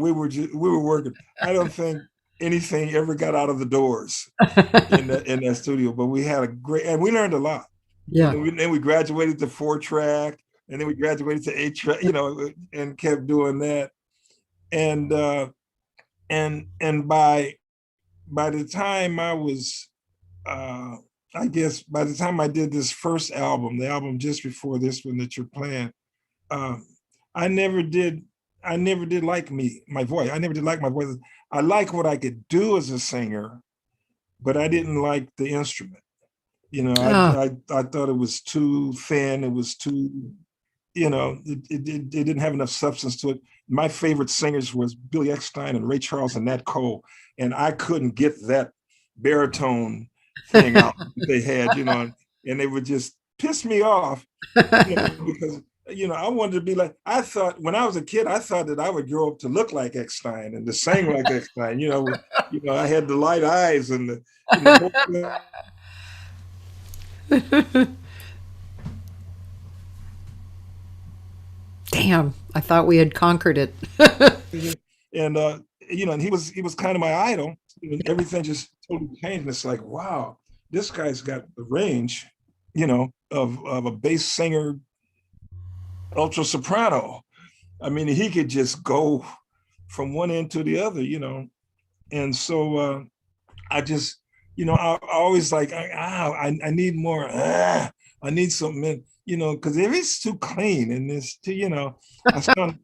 we were working. I don't think anything ever got out of the doors in that studio, but we had and we learned a lot. Yeah. And then we graduated to 4-track, and then we graduated to 8-track, and kept doing that. And by the time I was, I guess by the time I did this first album, the album just before this one that you're playing, I never did like my voice. I never did like my voice. I like what I could do as a singer, but I didn't like the instrument. I thought it was too thin. It was too, it didn't have enough substance to it. My favorite singers was Billy Eckstine and Ray Charles and Nat Cole, and I couldn't get that baritone thing out that they had, and they would just piss me off, because I wanted to be like, I thought when I was a kid, I thought that I would grow up to look like Eckstine and to sing like Eckstine. I had the light eyes and the Damn, I thought we had conquered it. and and he was kind of my idol. Everything just totally changed. And it's like, wow, this guy's got the range, of a bass singer, ultra soprano. I mean, he could just go from one end to the other, And so I just, I always like, I need more. I need something, because if it's too clean and it's too, I sound,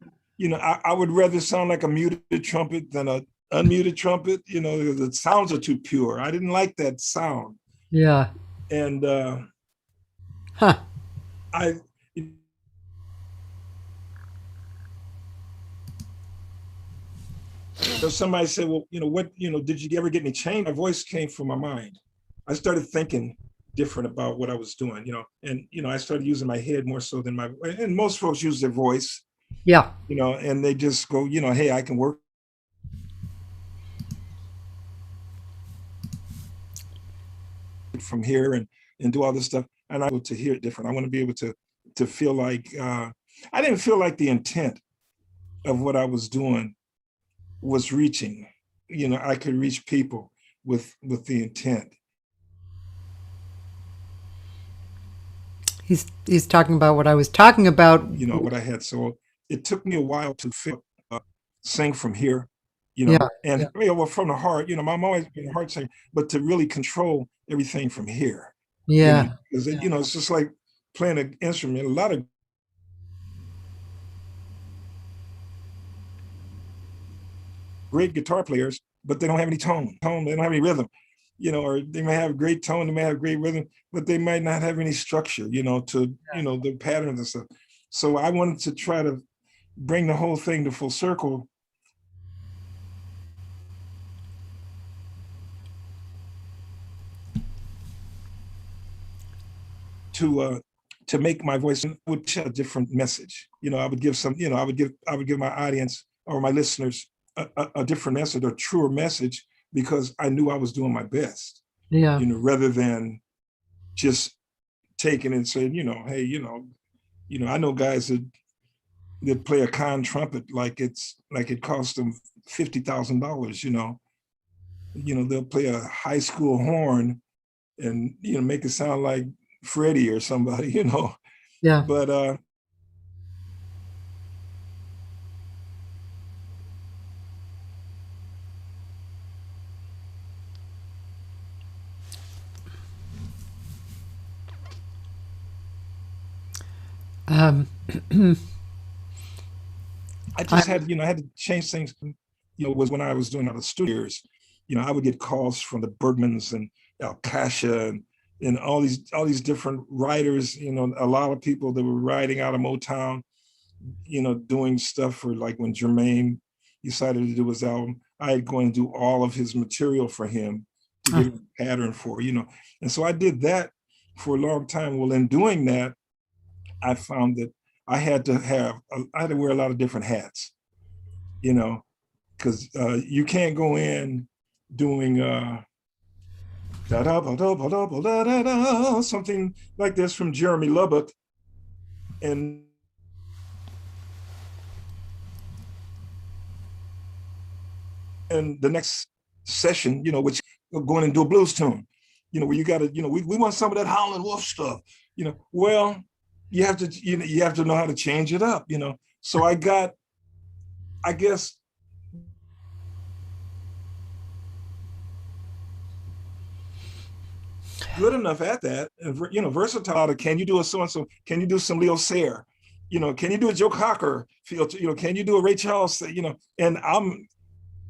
I would rather sound like a muted trumpet than a unmuted trumpet, the sounds are too pure. I didn't like that sound. Yeah. And so somebody said, well, what, did you ever get any change? My voice came from my mind. I started thinking different about what I was doing, and, I started using my head more so than and most folks use their voice. Yeah. And they just go, hey, I can work from here and do all this stuff. And I want to hear it different. I want to be able to feel like, I didn't feel like the intent of what I was doing was reaching, I could reach people with the intent. He's talking about what I was talking about. What I had. So it took me a while to sing from here, and from the heart, I'm always been a heart singer, but to really control everything from here. Yeah. Because it's just like playing an instrument. A lot of great guitar players, but they don't have any tone. They don't have any rhythm, or they may have great tone, they may have great rhythm, but they might not have any structure, to, the patterns and stuff. So I wanted to try to bring the whole thing to full circle. To make my voice would tell a different message. I would give I would give my audience or my listeners a different message, a truer message, because I knew I was doing my best. Yeah. Rather than just taking and saying, hey, I know guys that play a con trumpet like it cost them $50,000. They'll play a high school horn and make it sound like Freddie or somebody, Yeah. But I just had to change things. Was when I was doing the studios. I would get calls from the Bergmans and Alcasha and all these different writers. A lot of people that were writing out of Motown. Doing stuff for, like, when Jermaine decided to do his album, I had gone and do all of his material for him to give him a pattern for. And so I did that for a long time. Well, in doing that, I found that I had to wear a lot of different hats, because you can't go in doing something like this from Jeromy Lubbock and the next session, which going and do a blues tune, where you got to, we want some of that Howlin' Wolf stuff, well, you have to know how to change it up, So I guess, good enough at that, and versatile. Can you do a so-and-so? Can you do some Leo Sayer? Can you do a Joe Cocker feel? Can you do a Ray Charles? And I'm,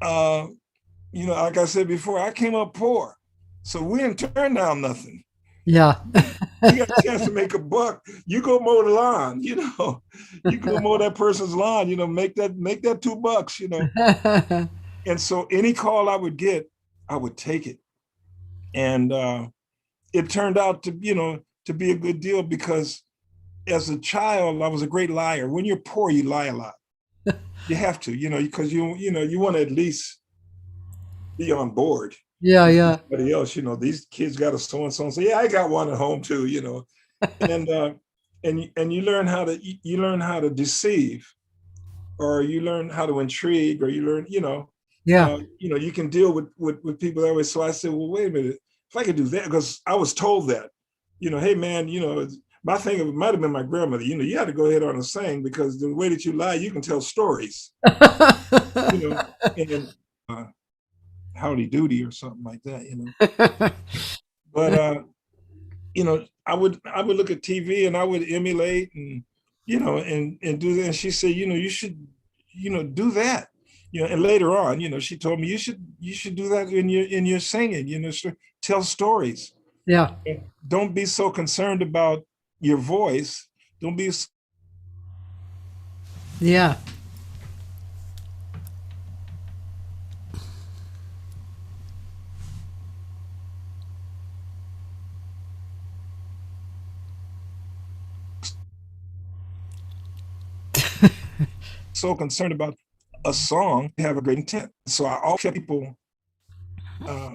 like I said before, I came up poor, so we didn't turn down nothing. Yeah. You got a chance to make a buck, you go mow the lawn, you go mow that person's lawn, make that $2, And so any call I would get, I would take it. And it turned out to be a good deal, because as a child, I was a great liar. When you're poor, you lie a lot. You have to, because you want to at least be on board. Yeah. Everybody else, these kids got a so-and-so and say, yeah, I got one at home too, and you learn how to deceive, or you learn how to intrigue, or you learn, you can deal with people that way. So I said, well, wait a minute, if I could do that, because I was told that, hey man, my thing, it might have been my grandmother, you had to go ahead on and sing, because the way that you lie, you can tell stories, and howdy doody or something like that, But I would look at TV and I would emulate and and do that. And she said, you should do that. And later on, she told me you should do that in your singing. Tell stories. Yeah. Don't be so concerned about your voice. Don't be. Yeah. So concerned about a song, have a great intent. So I always tell people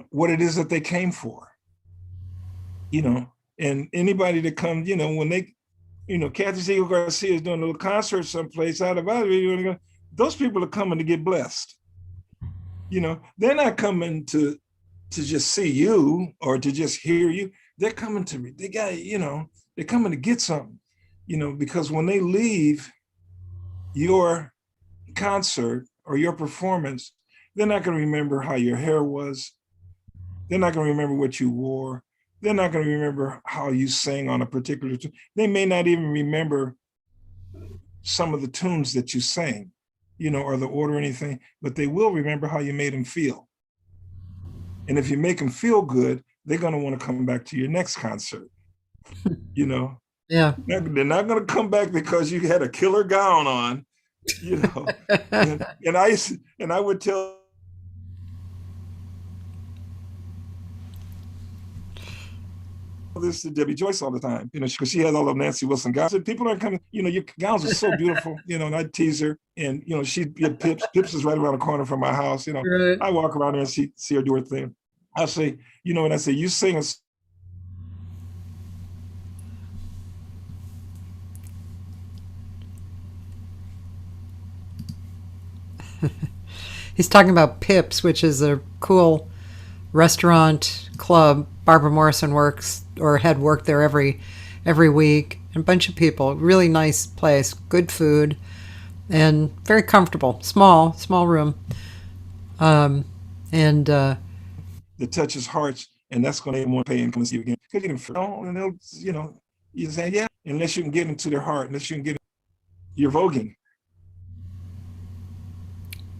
what it is that they came for, and anybody that comes, when they, Cathy Segal-Garcia is doing a little concert someplace out of Iowa, those people are coming to get blessed. They're not coming to just see you or to just hear you. They're coming to, they're coming to get something, because when they leave your concert or your performance, they're not going to remember how your hair was. They're not going to remember what you wore. They're not going to remember how you sang on a particular tune. They may not even remember some of the tunes that you sang. or the order or anything, but they will remember how you made them feel. And if you make them feel good, they're going to want to come back to your next concert. Yeah. They're not going to come back because you had a killer gown on, and I would tell this to Debbie Joyce all the time, because she has all of Nancy Wilson gowns. I said, people aren't coming, your gowns are so beautiful, and I'd tease her, and she'd get Pips. Pips is right around the corner from my house. Right. I walk around there and see her do her thing. I say, and I say, you sing a He's talking about Pips, which is a cool restaurant club. Barbara Morrison works or had worked there every week, and a bunch of people. Really nice place, good food, and very comfortable. Small room. That touches hearts, and that's going to make them want to pay and come and see you again. And they'll, you say, yeah, unless you can get into their heart, unless you can get your voguing.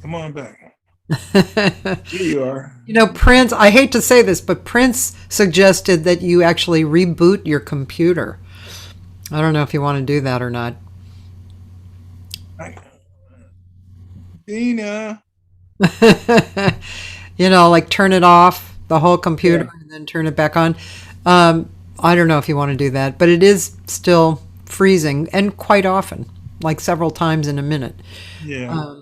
Come on back. Here you are. Prince, I hate to say this, but Prince suggested that you actually reboot your computer. I don't know if you want to do that or not. Dina. Like turn it off, the whole computer, and then turn it back on. I don't know if you want to do that, but it is still freezing, and quite often, like several times in a minute. Yeah.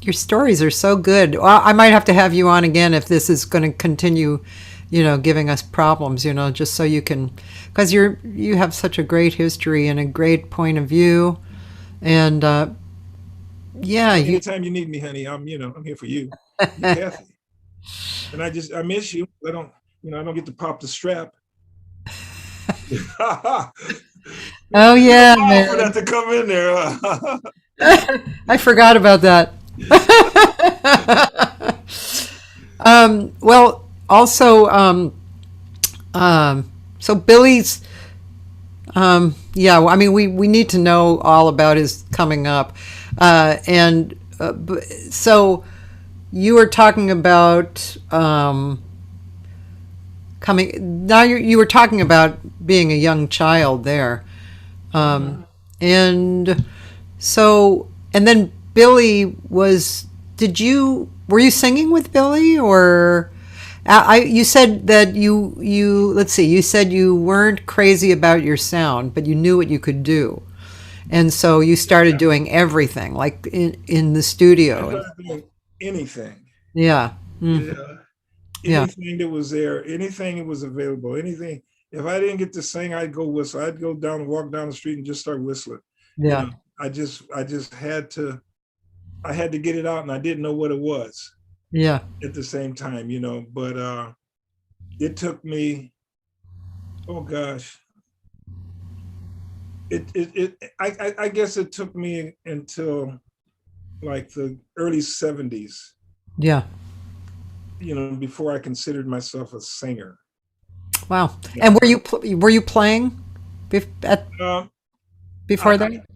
Your stories are so good. Well, I might have to have you on again if this is going to continue, giving us problems, just so you can, because you have such a great history and a great point of view. And anytime you need me, honey, I'm here for you. You're Cathy. And I miss you. I don't get to pop the strap. Oh yeah, man. For that to come in there. I forgot about that. Well, also, so Billy's, we need to know all about his coming up, so you were talking about you were talking about being a young child there. And then Billy were you singing with Billy, or you said that you said you weren't crazy about your sound, but you knew what you could do. And so you started doing everything, like in the studio. Anything. Yeah. Anything that was there, anything that was available, anything. If I didn't get to sing, I'd go whistle. I'd go down and walk down the street and just start whistling. Yeah. I just had to get it out, and I didn't know what it was. Yeah. At the same time, but it took me, oh gosh. I guess it took me until like the early 70s. Yeah. Before I considered myself a singer. Wow. And were you playing before that?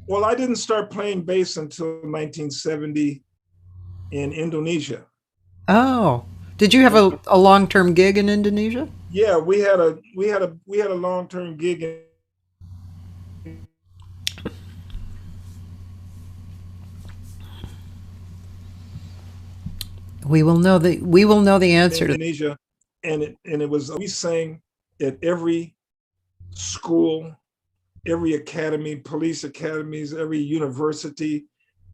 Well, I didn't start playing bass until 1970 in Indonesia. Oh, did you have a long-term gig in Indonesia? Yeah, we had a long-term gig We will know the answer in Indonesia, and it was, we sang at every school, every academy, police academies, every university,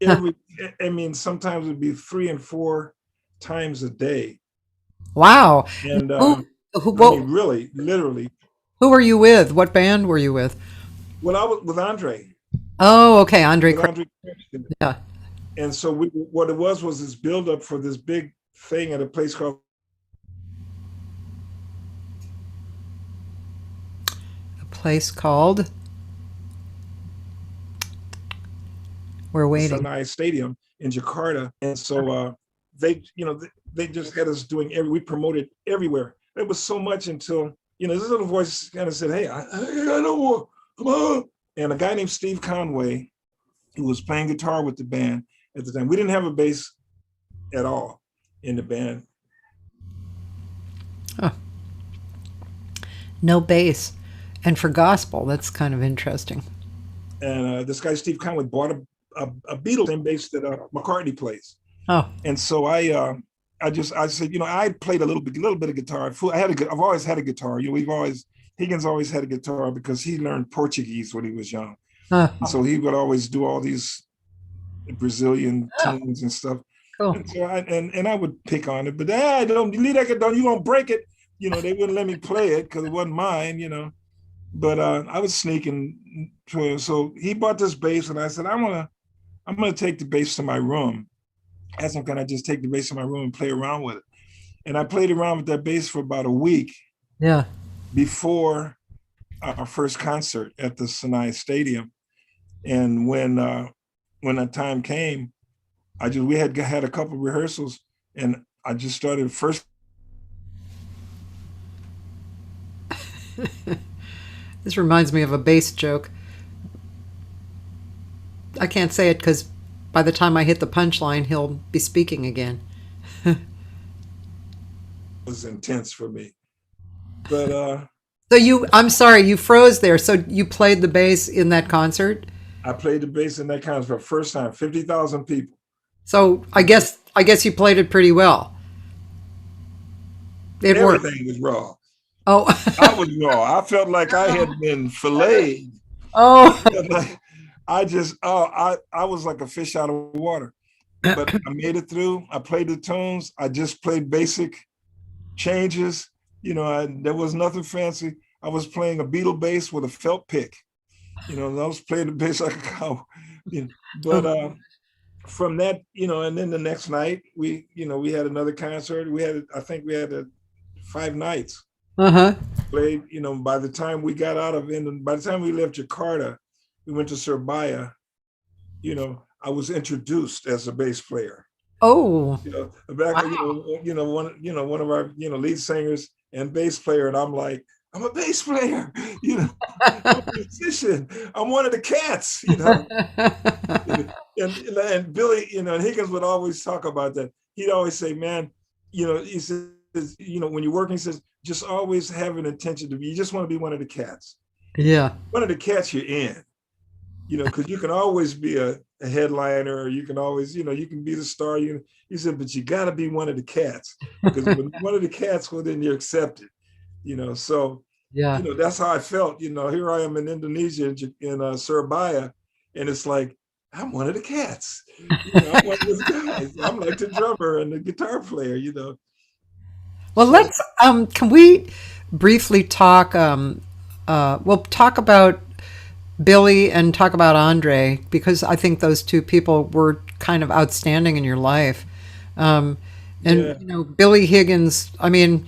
sometimes it'd be 3 and 4 times a day. Wow. And really, literally. Who were you with? What band were you with? Well, I was with Andre. Oh, okay, Andre. Yeah. And so what it was this build-up for this big thing at a place called We're waiting. Sanai Stadium in Jakarta. And so they just had us doing we promoted everywhere. It was so much until, this little voice kind of said, hey, I know more. Come on. and a guy named Steve Conway, who was playing guitar with the band at the time. We didn't have a bass at all in the band. Huh. No bass. And for gospel, that's kind of interesting. And this guy, Steve Conway, bought a Beatles bass that McCartney plays. Oh. And so I said, you know, I played a little bit of guitar. I've always had a guitar. You know, Higgins always had a guitar because he learned Portuguese when he was young. So he would always do all these Brazilian tunes and stuff. Cool. And so I would pick on it, but don't leave that guitar, you won't break it. You know, they wouldn't let me play it because it wasn't mine, you know. But I was sneaking. So he bought this bass, and I said, I'm gonna take the bass to my room. I asked him, can I just take the bass to my room and play around with it? And I played around with that bass for about a week. Yeah. Before our first concert at the Sinai Stadium. And when that time came, we had a couple of rehearsals, and I just started first. This reminds me of a bass joke. I can't say it because by the time I hit the punchline, he'll be speaking again. It was intense for me. But I'm sorry, you froze there. So you played the bass in that concert? I played the bass in that concert for the first time, 50,000 people. So I guess you played it pretty well. Everything was raw. Oh. I was raw. I felt like I had been filleted. Oh. I was like a fish out of water. But I made it through. I played the tunes. I just played basic changes. You know, there was nothing fancy. I was playing a Beatle bass with a felt pick. You know, I was playing the bass like a cow. You know, but from that, you know, and then the next night we had another concert. I think we had 5 nights. Played, you know, by the time we got out of India, by the time we left Jakarta, we went to Surabaya. You know, I was introduced as a bass player. Oh. You know, back, wow. One of our, lead singers and bass player, and I'm like, I'm a bass player, you know, I'm a musician. I'm one of the cats, you know. and Billy, you know, and Higgins would always talk about that. He'd always say, man, you know, he says, you know, when you're working, he says, just always have an intention to be, you just want to be one of the cats. Yeah. One of the cats you're in, you know, because you can always be a headliner, or you can always, you know, you can be the star. He said, but you got to be one of the cats, because when one of the cats, well, then you're accepted, you know. So, yeah, you know, that's how I felt. You know, here I am in Indonesia, in Surabaya, and it's like, I'm one of the cats. You know, I'm one of those guys. I'm like the drummer and the guitar player, you know. Well, let's, can we briefly talk, we'll talk about Billy and talk about Andre, because I think those two people were kind of outstanding in your life. You know, Billy Higgins, I mean,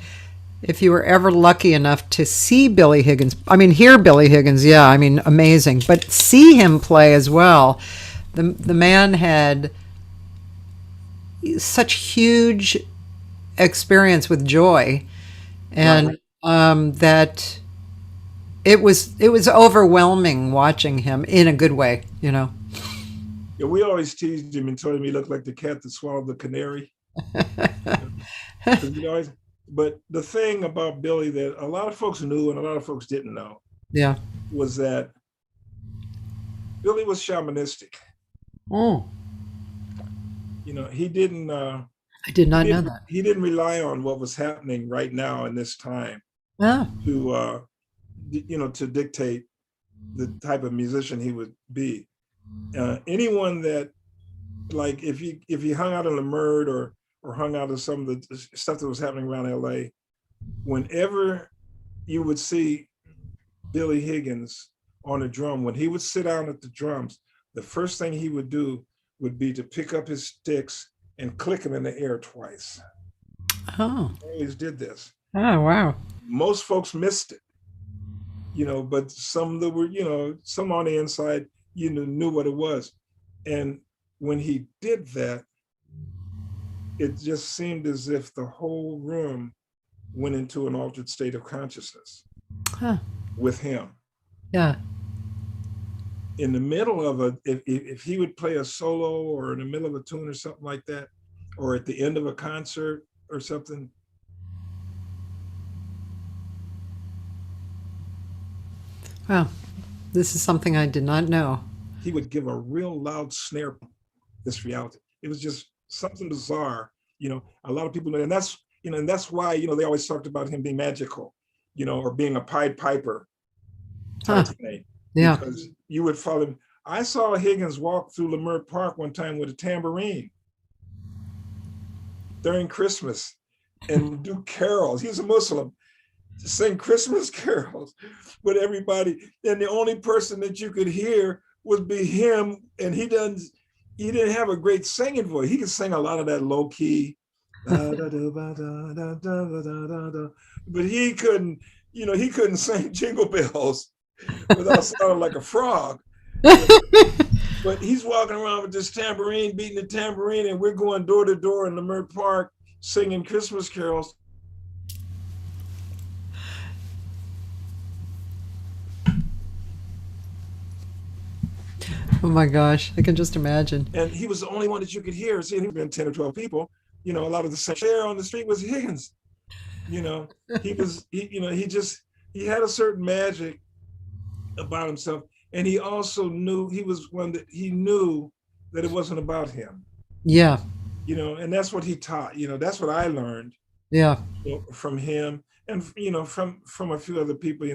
if you were ever lucky enough to see Billy Higgins, I mean, hear Billy Higgins, yeah, I mean, amazing, but see him play as well. The man had such huge experience with joy, and that it was overwhelming watching him in a good way, you know. Yeah, we always teased him and told him he looked like the cat that swallowed the canary. You know, but the thing about Billy that a lot of folks knew and a lot of folks didn't know, yeah, was that Billy was shamanistic. Oh. You know, he didn't. I did not know that. He didn't rely on what was happening right now in this time to, you know, to dictate the type of musician he would be. Anyone that, like, if you hung out in Lemert or hung out in some of the stuff that was happening around LA, whenever you would see Billy Higgins on a drum, when he would sit down at the drums, the first thing he would do would be to pick up his sticks and click them in the air twice. Oh. He always did this. Oh, wow. Most folks missed it, you know, but some that were, you know, some on the inside, you know, knew what it was. And when he did that, it just seemed as if the whole room went into an altered state of consciousness with him. Yeah. in the middle of if he would play a solo or in the middle of a tune or something like that, or at the end of a concert or something. Wow, this is something I did not know. He would give a real loud snare. This reality, it was just something bizarre. A lot of people know, and that's why they always talked about him being magical, or being a Pied Piper type thing. Yeah, because you would follow him. I saw Higgins walk through Leimert Park one time with a tambourine during Christmas and do carols. He's a Muslim, sing Christmas carols with everybody, and the only person that you could hear would be him. And he didn't have a great singing voice. He could sing a lot of that low key, but he couldn't. He couldn't sing Jingle Bells without sounding like a frog. But he's walking around with this tambourine, beating the tambourine, and we're going door to door in Leimert Park singing Christmas carols. Oh my gosh, I can just imagine. And he was the only one that you could hear. See, he'd been 10 or 12 people. A lot of the same share on the street was Higgins. He was, he had a certain magic about himself. And he also knew he was one that he knew that it wasn't about him. Yeah. And that's what he taught. That's what I learned. Yeah. From him and from a few other people.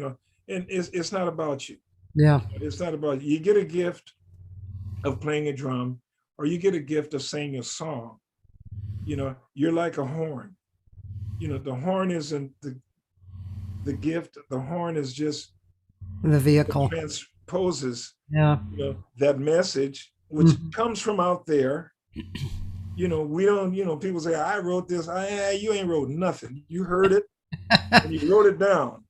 And it's not about you. Yeah. It's not about you. You get a gift of playing a drum, or you get a gift of singing a song. You're like a horn. The horn isn't the gift. The horn is just the vehicle. Transposes, that message, which comes from out there. We don't, people say, I wrote this. You ain't wrote nothing. You heard it and you wrote it down.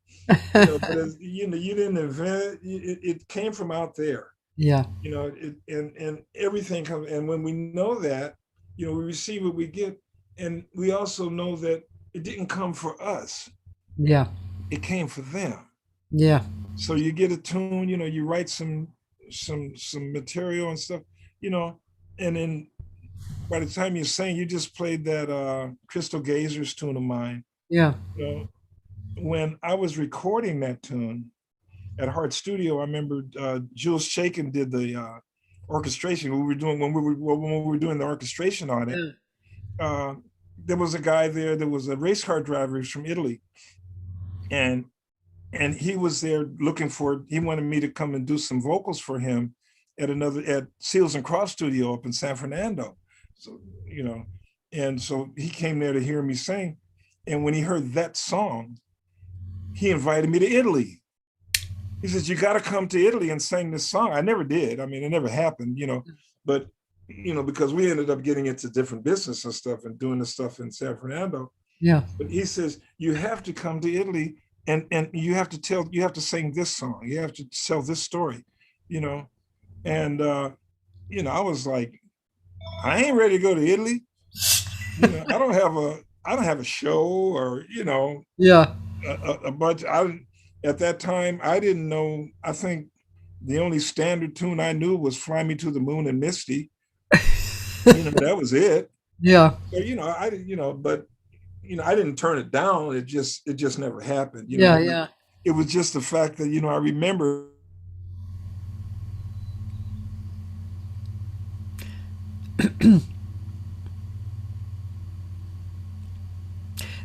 But you didn't invent it. It came from out there. Yeah. And everything comes. And when we know that, we receive what we get. And we also know that it didn't come for us. Yeah. It came for them. Yeah. So you get a tune, you write some material and stuff, and then by the time you sing, you just played that Crystal Gazer's tune of mine. Yeah. When I was recording that tune at Heart Studio, I remember Jules Chaikin did the orchestration. When we were doing the orchestration on it, there was a guy there that was a race car driver. He was from Italy, and he was there he wanted me to come and do some vocals for him at Seals and Cross Studio up in San Fernando. So, and so he came there to hear me sing. And when he heard that song, he invited me to Italy. He says, you got to come to Italy and sing this song. I never did. I mean, it never happened, but, because we ended up getting into different business and stuff and doing this stuff in San Fernando. Yeah. But he says, you have to come to Italy and you have to sing this song. You have to tell this story, and, I was like, I ain't ready to go to Italy. I don't have a show or, a bunch. At that time, I didn't know. I think the only standard tune I knew was "Fly Me to the Moon" and "Misty." That was it. Yeah. So, but I didn't turn it down. It just never happened. Yeah. It was just the fact that I remember.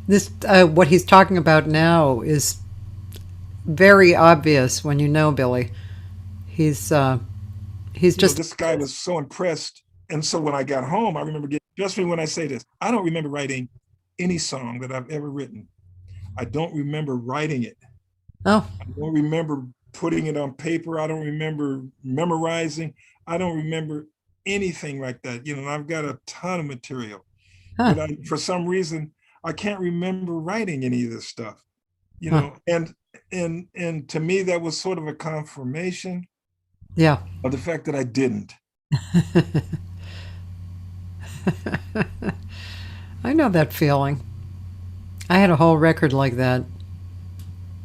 This what he's talking about now is very obvious when you know Billy. He's just this guy was so impressed, and so when I got home, I remember trust me when I say this, I don't remember writing any song that I've ever written. I don't remember writing it. Oh. I don't remember putting it on paper. I don't remember memorizing. I don't remember anything like that. I've got a ton of material, but for some reason I can't remember writing any of this stuff. And to me that was sort of a confirmation. Yeah. Of the fact that I didn't. I know that feeling. I had a whole record like that.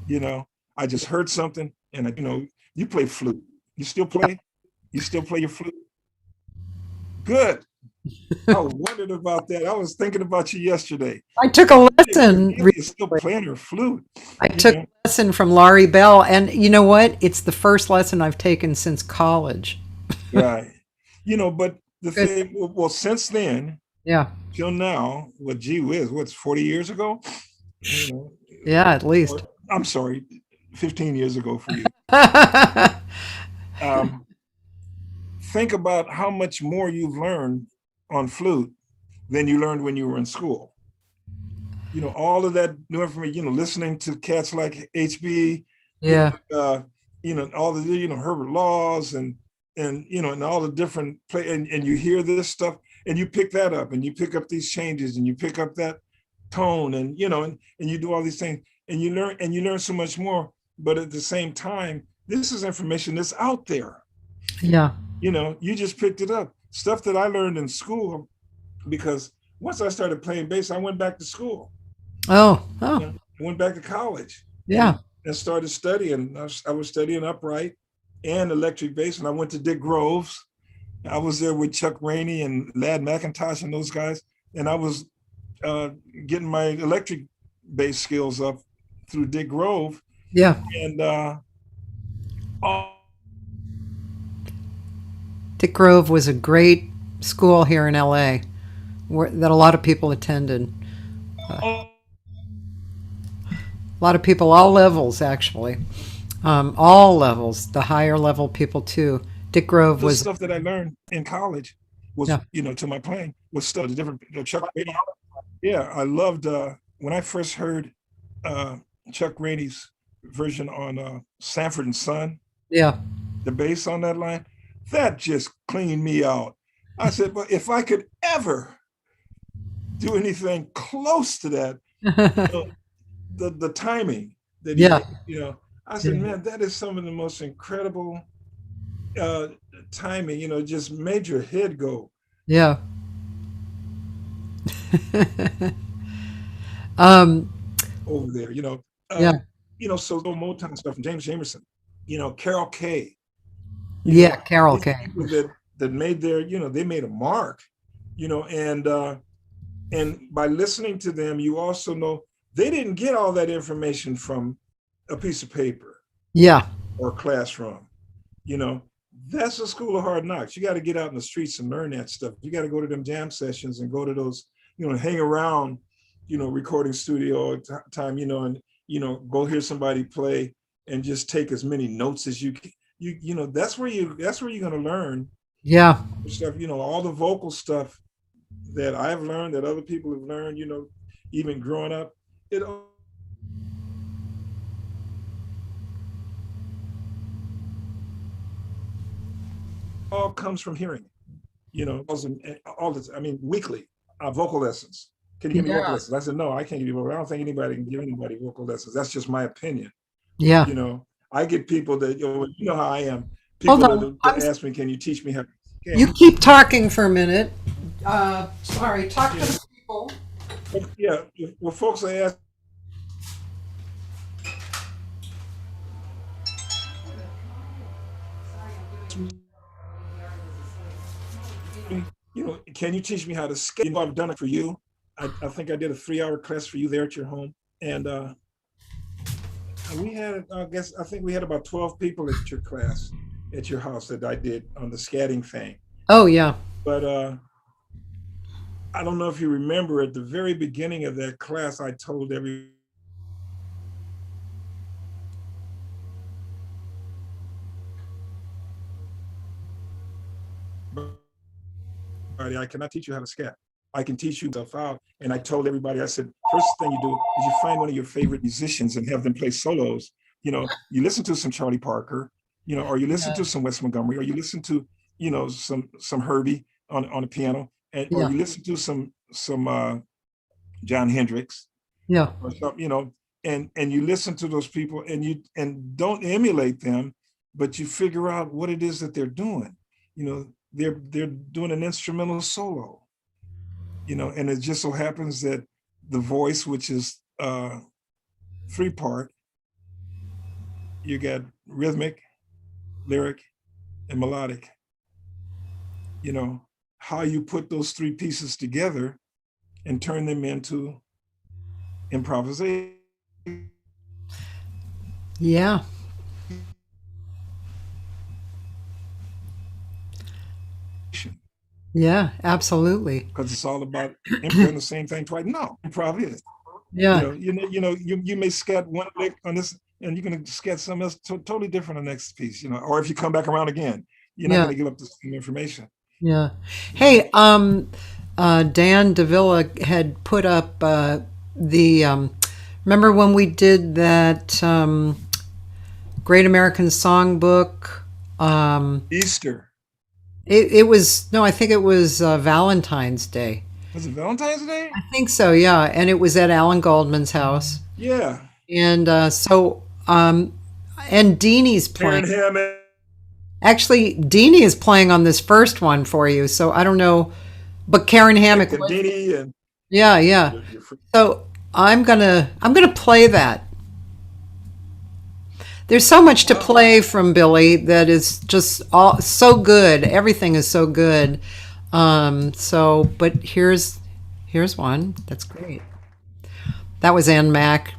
I just heard something, and you play flute. You still play? You still play your flute? Good. I wondered about that. I was thinking about you yesterday. I took a lesson. You're still playing her flute. I took a lesson from Laurie Bell, and you know what? It's the first lesson I've taken since college. Right. But the thing, well, since then, yeah, till now, what gee whiz, what's 40 years ago? Yeah, at least. I'm sorry, 15 years ago for you. Think about how much more you've learned on flute than you learned when you were in school. All of that new information, listening to cats like HB, all the, Herbert Laws and all the different play, and you hear this stuff and you pick that up and you pick up these changes and you pick up that tone and, and you do all these things and you learn so much more. But at the same time, this is information that's out there. Yeah. You just picked it up. Stuff that I learned in school, because once I started playing bass, I went back to school. Oh. I went back to college. Yeah. And started studying. I was studying upright and electric bass, and I went to Dick Grove's. I was there with Chuck Rainey and Ladd McIntosh and those guys, and I was getting my electric bass skills up through Dick Grove. Yeah. And Dick Grove was a great school here in LA that a lot of people attended. A lot of people, all levels actually. All levels, the higher level people too. Dick Grove was stuff that I learned in college was, to my playing was stuff, the different Chuck Rainey. Yeah, I loved when I first heard Chuck Rainey's version on Sanford and Son. Yeah. The bass on that line, that just cleaned me out. I said, well, if I could ever do anything close to that, the timing that I said, man, that is some of the most incredible timing, just made your head go. Yeah. Over there, so the Motown stuff from James Jamerson, Carol Kay. Carol Kay. That made they made a mark, and by listening to them, you also know they didn't get all that information from a piece of paper. Yeah. Or a classroom. That's a school of hard knocks. You got to get out in the streets and learn that stuff. You got to go to them jam sessions and go to those, hang around, recording studio time, and, go hear somebody play and just take as many notes as you can. That's where you're going to learn. Yeah. Stuff, all the vocal stuff that I've learned, that other people have learned, even growing up, it all comes from hearing, all this. I mean, weekly vocal lessons. Can you give me vocal lessons? I said, no, I can't give you vocal. I don't think anybody can give anybody vocal lessons. That's just my opinion. Yeah. I get people that, you know how I am. People that ask me, can you teach me how? You keep talking for a minute. Sorry, talk to the people. Yeah, well, folks, I ask. Can you teach me how to skate? I've done it for you. I think I did a 3-hour class for you there at your home. And we had, I think we had about 12 people at your class, at your house that I did on the scatting thing. Oh, yeah. But I don't know if you remember, at the very beginning of that class, I told everybody, I cannot teach you how to scat. I can teach you stuff out. And I told everybody, I said, first thing you do is you find one of your favorite musicians and have them play solos. You listen to some Charlie Parker, or you listen to some Wes Montgomery, or you listen to, some Herbie on the piano, or you listen to some John Hendricks. Yeah. Or something, and you listen to those people and don't emulate them, but you figure out what it is that they're doing. They're doing an instrumental solo, and it just so happens that the voice, which is 3-part, you got rhythmic, lyric, and melodic. you know, how you put those three pieces together and turn them into improvisation. Yeah. Yeah, absolutely. Because it's all about doing the same thing twice. No, improv is. Yeah. You may scat one lick on this, and you're going to scat something else totally different on the next piece. Or if you come back around again, you're not going to give up the same information. Yeah. Hey, Dan Davila had put up remember when we did that Great American Songbook? Easter. It was, no, I think it was Valentine's Day. Was it Valentine's Day? I think so, yeah. And it was at Alan Goldman's house. Yeah. And and Deanie's playing. Actually, Deanie is playing on this first one for you, so I don't know. But Karen Hammock. And Deanie and yeah. So I'm gonna play that. There's so much to play from Billy that is just all so good. Everything is so good. But here's one that's great. That was Ann Mack.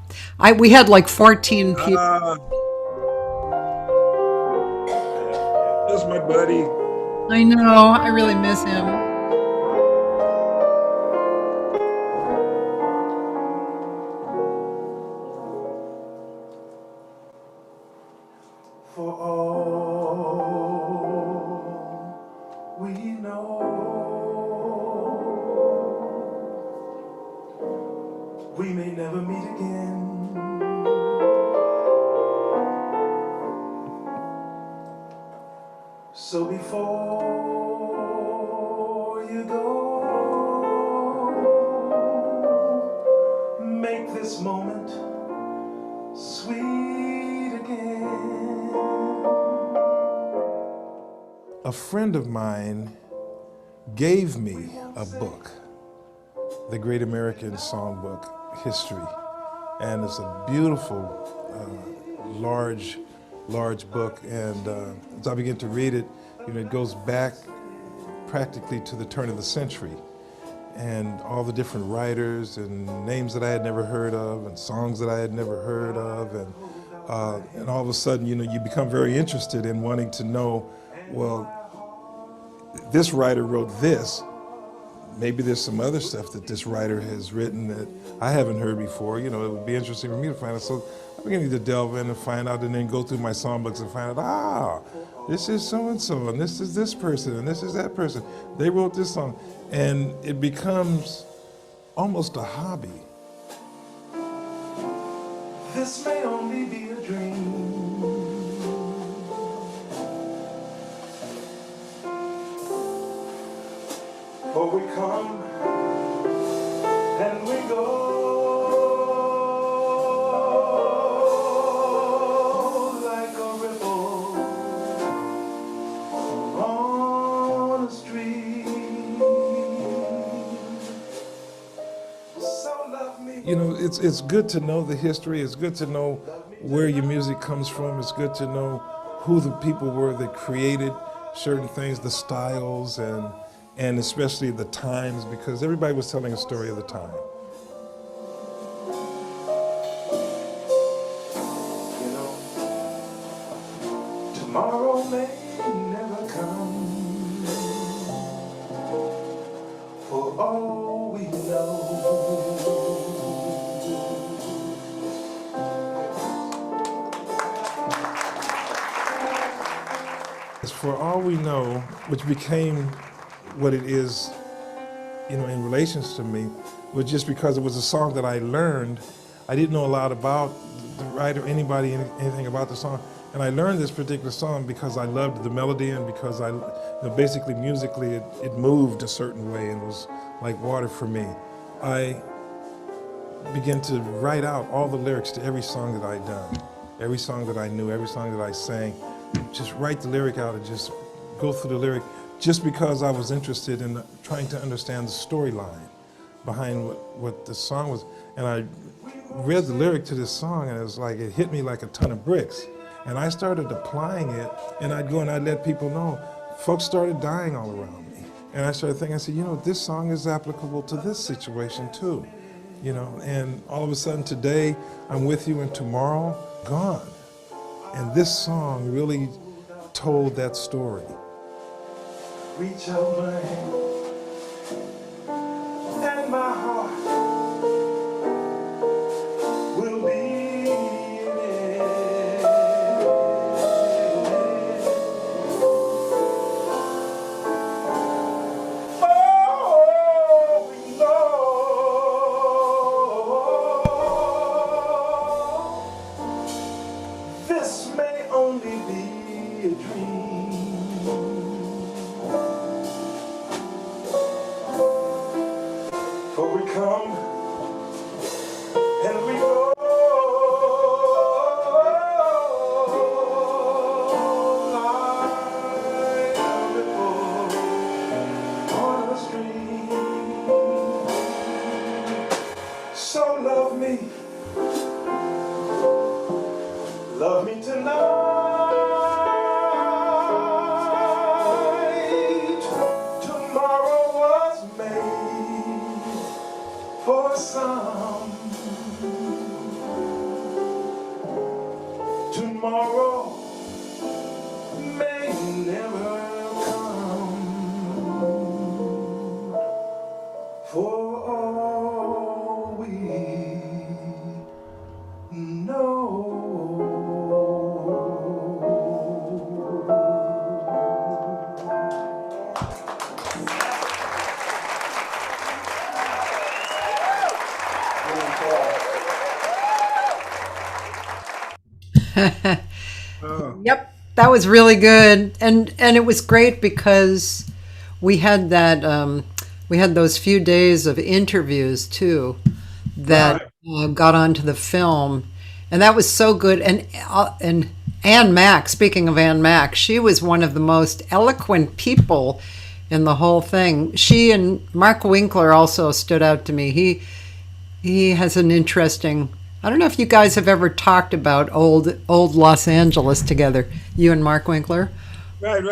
We had like 14 people. That's my buddy. I know. I really miss him. For all we know, we may never meet again. So before you go, make this moment sweet again. A friend of mine gave me a book, The Great American Songbook History, and it's a beautiful, large book, and as I began to read it, it goes back practically to the turn of the century, and all the different writers and names that I had never heard of, and songs that I had never heard of, and all of a sudden, you become very interested in wanting to know, well, this writer wrote this. Maybe there's some other stuff that this writer has written that I haven't heard before. It would be interesting for me to find out. So I'm beginning to delve in and find out, and then go through my songbooks and find out, this is so-and-so, and this is this person, and this is that person. They wrote this song. And it becomes almost a hobby. This may only be a dream, for we come and we go like a ripple on a stream. So love me. It's good to know the history. It's good to know where your music comes from. It's good to know who the people were that created certain things, the styles, and especially the times, because everybody was telling a story of the time. Tomorrow may never come, for all we know. For all we know, which became what it is, in relations to me, was just because it was a song that I learned. I didn't know a lot about the writer, anything about the song, and I learned this particular song because I loved the melody, and because basically musically it moved a certain way and was like water for me. I began to write out all the lyrics to every song that I'd done, every song that I knew, every song that I sang. Just write the lyric out and just go through the lyric, just because I was interested in trying to understand the storyline behind what the song was. And I read the lyric to this song, and it hit me like a ton of bricks. And I started applying it, and I'd go and I'd let people know. Folks started dying all around me. And I started thinking, I said, this song is applicable to this situation too. And all of a sudden today, I'm with you and tomorrow, gone. And this song really told that story. Reach out my hand and my heart will be there. Oh, Lord, this may only be a dream. For we come and we go like a ripple on the stream. So love me tonight. Tomorrow was made for some. Tomorrow may never come. For all we know. Yep, that was really good, and it was great because we had that we had those few days of interviews too that got onto the film, and that was so good. And Ann Mack, speaking of Ann Mack, she was one of the most eloquent people in the whole thing. She and Mark Winkler also stood out to me. He has an interesting. I don't know if you guys have ever talked about old Los Angeles together, you and Mark Winkler. Right.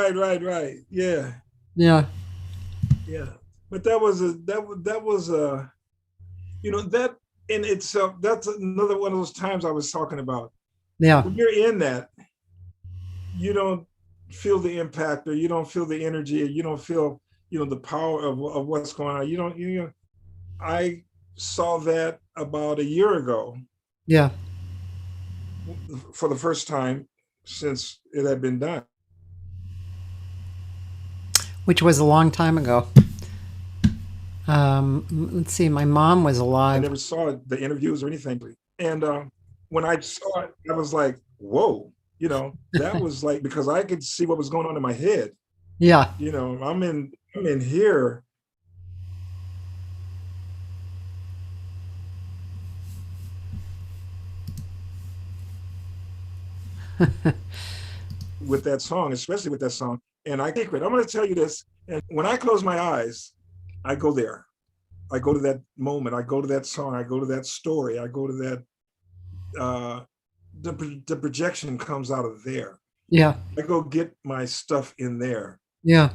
Yeah. Yeah. But that was that in itself. That's another one of those times I was talking about. Yeah. When you're in that, you don't feel the impact, or you don't feel the energy, or you don't feel the power of what's going on. I saw that about a year ago. Yeah. For the first time since it had been done. Which was a long time ago. Let's see, my mom was I alive. never saw the interviews or anything. And when I saw it, I was like, whoa, that was like, because I could see what was going on in my head. Yeah. I'm in here. With that song, especially with that song. And I'm going to tell you this. And when I close my eyes, I go there. I go to that moment. I go to that song. I go to that story. I go to that. The projection comes out of there. Yeah. I go get my stuff in there. Yeah.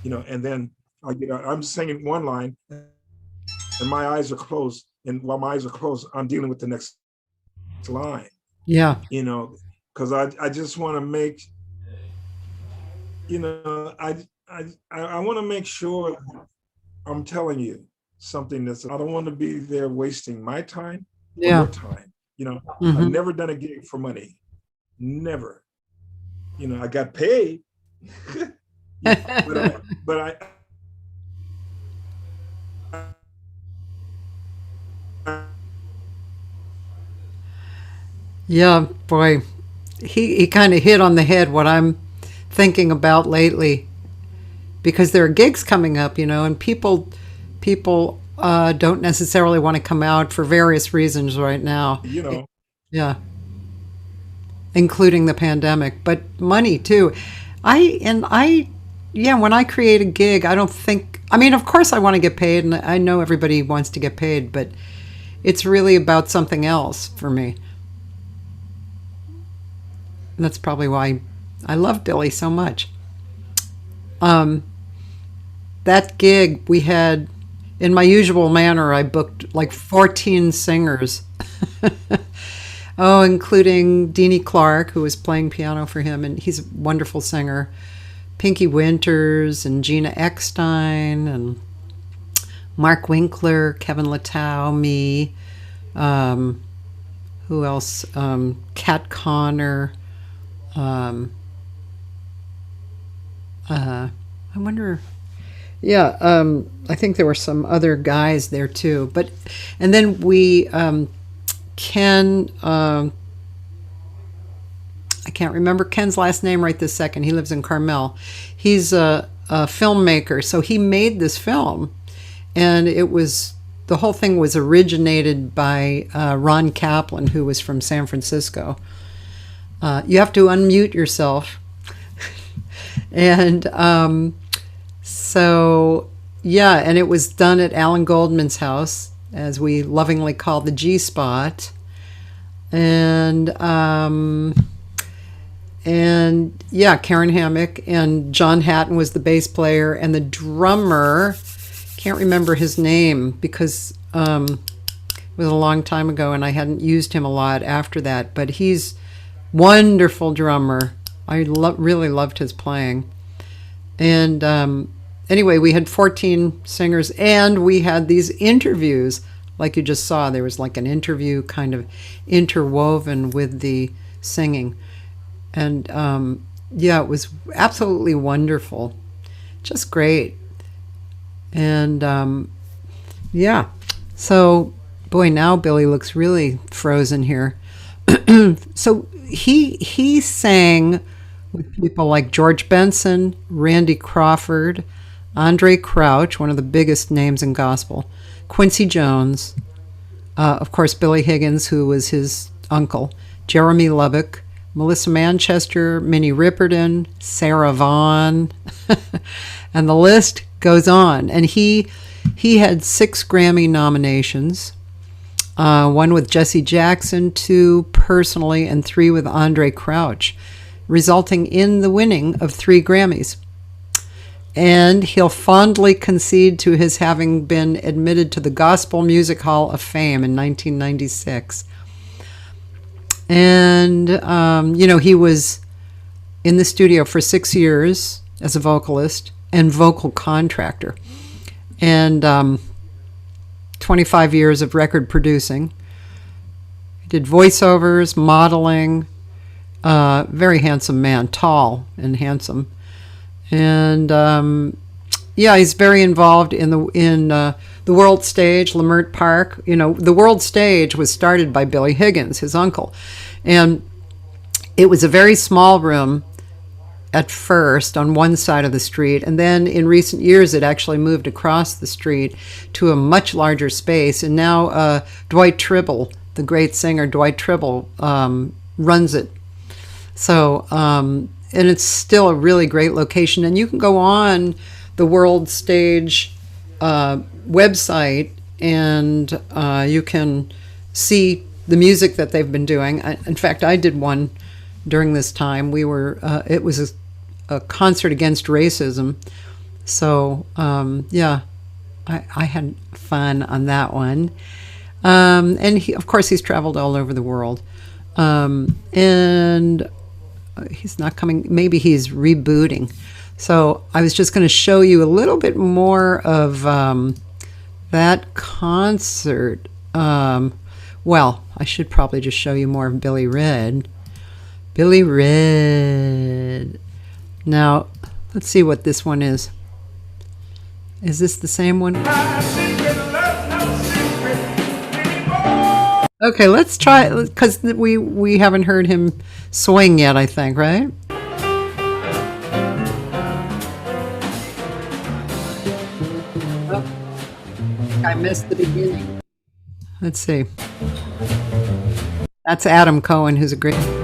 And then I'm singing one line and my eyes are closed. And while my eyes are closed, I'm dealing with the next line. Yeah. Because I just want to make, I want to make sure I'm telling you something I don't want to be there wasting my time or your time. I've never done a gig for money. Never. I got paid. but I Yeah, boy, he kind of hit on the head what I'm thinking about lately, because there are gigs coming up, and people don't necessarily want to come out for various reasons right now. Yeah, including the pandemic, but money too. When I create a gig, I don't think. I mean, of course, I want to get paid, and I know everybody wants to get paid, but it's really about something else for me. And that's probably why I love Billy so much. That gig we had, in my usual manner, I booked like 14 singers. Oh, including Deanie Clark, who was playing piano for him, and he's a wonderful singer. Pinky Winters and Gina Eckstein and Mark Winkler, Kevin Latow, me. Who else? Kat Connor. I wonder. Yeah, I think there were some other guys there too. And then we, Ken, I can't remember Ken's last name right this second. He lives in Carmel. He's a filmmaker, so he made this film, and the whole thing was originated by Ron Kaplan, who was from San Francisco. You have to unmute yourself. And so, yeah, and it was done at Alan Goldman's house, as we lovingly call the G-Spot. And yeah, Karen Hammock and John Hatton was the bass player, and the drummer, can't remember his name because it was a long time ago and I hadn't used him a lot after that, but he's wonderful drummer. I really loved his playing. And anyway, we had 14 singers, and we had these interviews, like you just saw. There was like an interview kind of interwoven with the singing. And yeah, it was absolutely wonderful. Just great. And yeah, so boy, now Billy looks really frozen here. So he sang with people like George Benson, Randy Crawford, Andre Crouch, one of the biggest names in gospel, Quincy Jones, of course Billy Higgins, who was his uncle, Jeromy Lubbock, Melissa Manchester, Minnie Ripperton, Sarah Vaughan, and the list goes on. And he had 6 Grammy nominations, 1 with Jessie Jackson, 2 personally, and 3 with Andre Crouch, resulting in the winning of 3 Grammys. And he'll fondly concede to his having been admitted to the Gospel Music Hall of Fame in 1996. And, you know, he was in the studio for 6 years as a vocalist and vocal contractor, and 25 years of record producing. He did voiceovers, modeling, very handsome man, tall and handsome. And yeah, he's very involved in the world stage, Lamert Park. You know, the world stage was started by Billy Higgins, his uncle. And it was a very small room at first on one side of the street. And then in recent years, it actually moved across the street to a much larger space. And now Dwight Tribble, the great singer Dwight Tribble, runs it. So, and it's still a really great location. And you can go on the World Stage website, and you can see the music that they've been doing. In fact, I did one during this time. We were, it was a concert against racism. So, yeah, I had fun on that one. And he, of course, he's traveled all over the world. And he's not coming, maybe he's rebooting. So I was just going to show you a little bit more of that concert. Well, I should probably just show you more of Bili Redd. Bili Redd. Now, let's see what this one is. Is this the same one? Okay, let's try it, because we haven't heard him swing yet, I think, right? Oh, I missed the beginning. Let's see. That's Adam Cohen, who's a great player.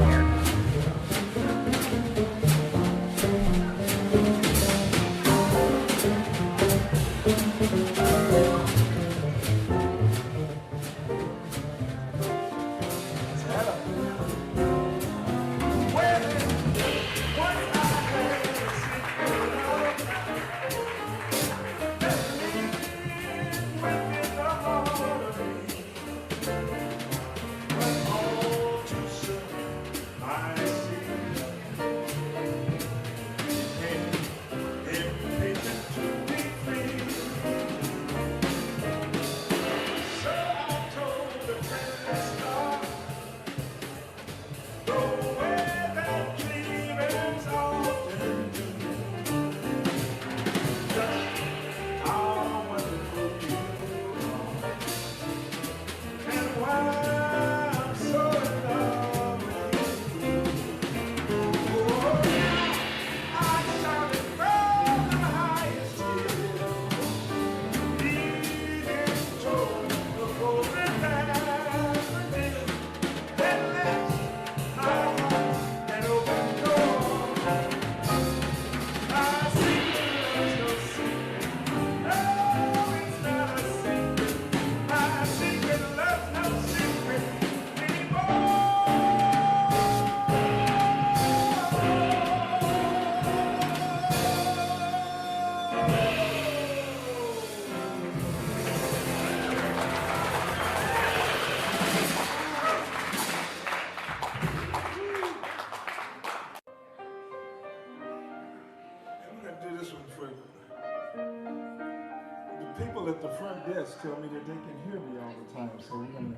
guests tell me that they can hear me all the time, so we're going to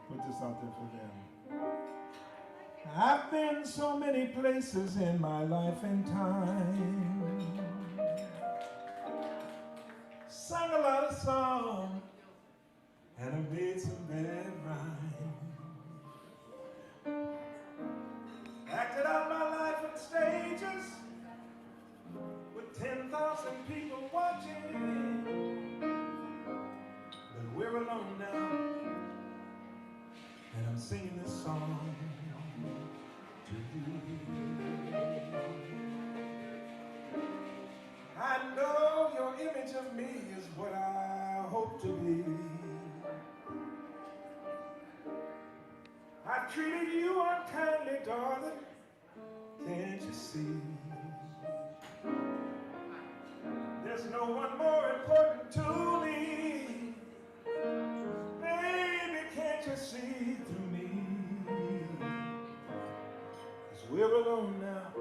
put this out there for them. I've been so many places in my life and time, sang a lot of songs, and I made some bad rhymes. Acted out my life on stages with 10,000 people watching. But we're alone now, and I'm singing this song to you. I know your image of me is what I hope to be. I treated you unkindly, darling, can't you see? There's no one more important to me. Baby, can't you see through me? 'Cause we're alone now,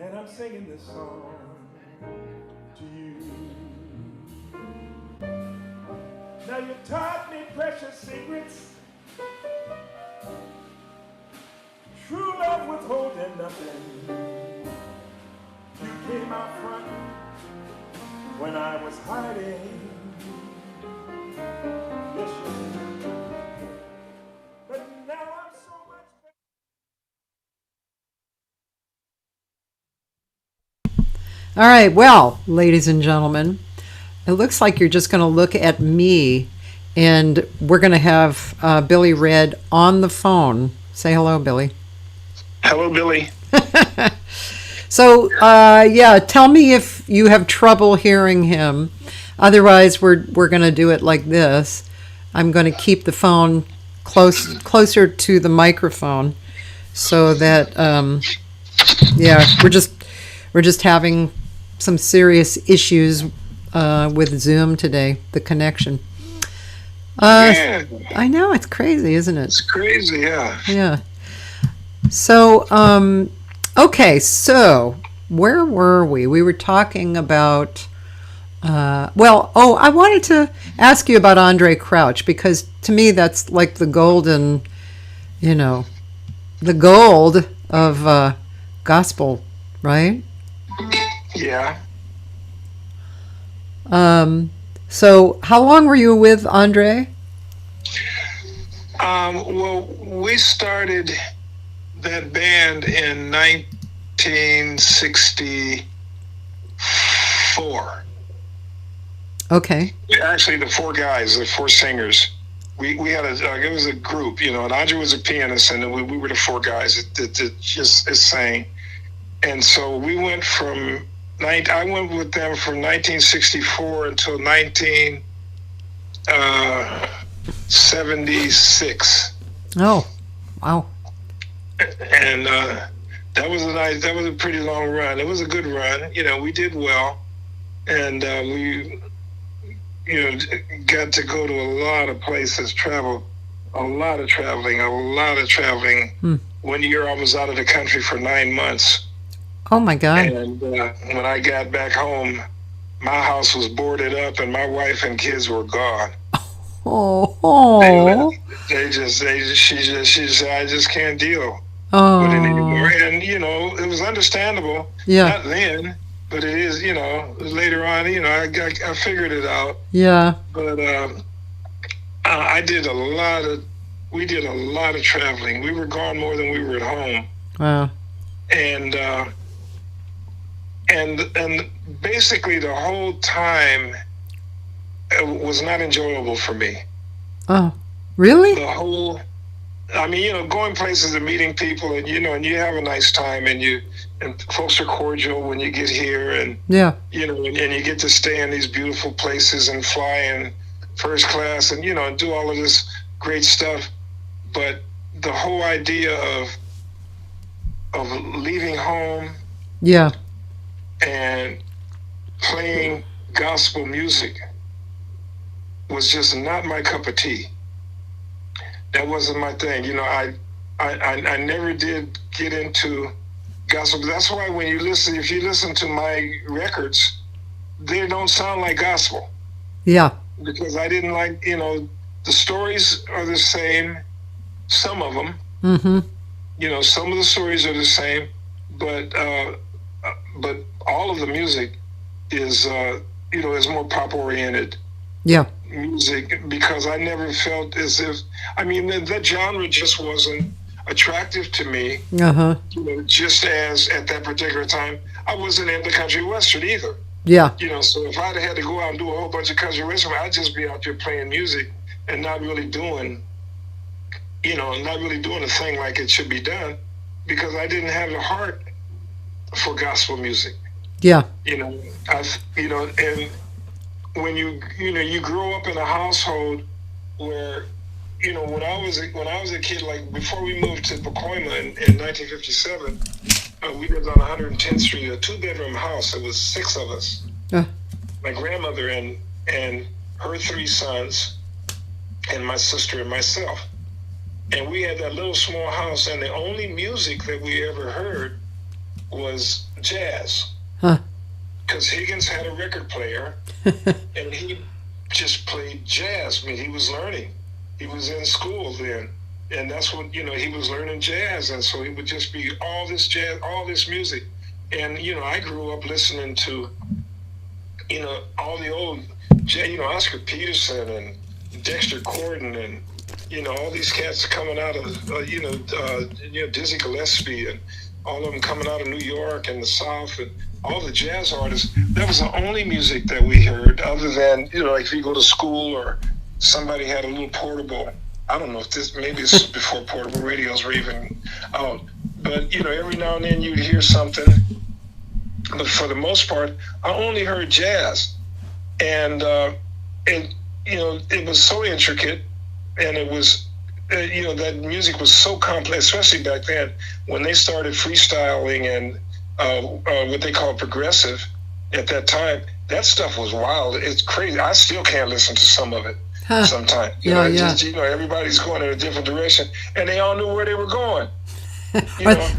and I'm singing this song to you. Now you taught me precious secrets, true love withholding nothing. You came out front when I was hiding. Yes, you did. But now I'm so much better. All right, well, ladies and gentlemen, it looks like you're just going to look at me, and we're going to have Bili Redd on the phone. Say hello, Billy. Hello, Billy. So, yeah, tell me if you have trouble hearing him. Otherwise, we're going to do it like this. I'm going to keep the phone closer to the microphone, so that yeah, we're just having some serious issues with Zoom today, the connection. Man, I know, it's crazy, isn't it? it's crazy, yeah. Yeah. So, okay, so where were we? We were talking about, I wanted to ask you about Andre Crouch, because to me that's like the golden, the gold of gospel, right? Yeah. So how long were you with Andre? Well, we started that band in 1964. Okay. Actually, the four guys, the four singers, we had it was a group, and Andre was a pianist, and we were the four guys that just sang. And so we went I went with them from 1964 until 1976. Oh, wow. And that was a pretty long run. It was a good run. We did well, and we got to go to a lot of places, travel, a lot of traveling. One year I was out of the country for 9 months. Oh my God. And when I got back home, my house was boarded up and my wife and kids were gone. Oh. She just said, I just can't deal Oh. with it anymore. And, it was understandable. Yeah. Not then, but it is, later on, I figured it out. Yeah. But we did a lot of traveling. We were gone more than we were at home. Wow. And basically the whole time was not enjoyable for me. Oh, really? Going places and meeting people, and and you have a nice time, and folks are cordial when you get here, and Yeah. and you get to stay in these beautiful places and fly in first class, and and do all of this great stuff. But the whole idea of leaving home, Yeah. and playing gospel music was just not my cup of tea. That wasn't my thing. I never did get into gospel. That's why if you listen to my records, they don't sound like gospel. Yeah. because I didn't like, the stories are the same, some of them. Some of the stories are the same, but all of the music is is more pop oriented. Yeah. Music, because I never felt as if, that genre just wasn't attractive to me. Just as at that particular time, I wasn't into country western either. Yeah. So if I'd had to go out and do a whole bunch of country western, I'd just be out there playing music and not really doing the thing like it should be done, because I didn't have the heart for gospel music. Yeah. And when you grow up in a household where, when I was a kid, like before we moved to Pacoima in 1957, we lived on 110th Street, a 2-bedroom house. It was 6 of us. My grandmother and her 3 sons, and my sister and myself. And we had that little small house, and the only music that we ever heard was jazz. Because Higgins had a record player, and he just played jazz. He was learning. He was in school then, and that's what, he was learning jazz, and so he would just be all this jazz, all this music. And, I grew up listening to, all the old, Oscar Peterson and Dexter Gordon and, all these cats coming out of, Dizzy Gillespie and all of them coming out of New York and the South, and all the jazz artists. That was the only music that we heard, other than, like if you go to school or somebody had a little portable, I don't know if maybe this is before portable radios were even out, but, every now and then you'd hear something. But for the most part, I only heard jazz. And it was so intricate, and it was, that music was so complex, especially back then when they started freestyling and what they call progressive at that time. That stuff was wild. It's crazy. I still can't listen to some of it sometimes. Everybody's going in a different direction, and they all knew where they were going.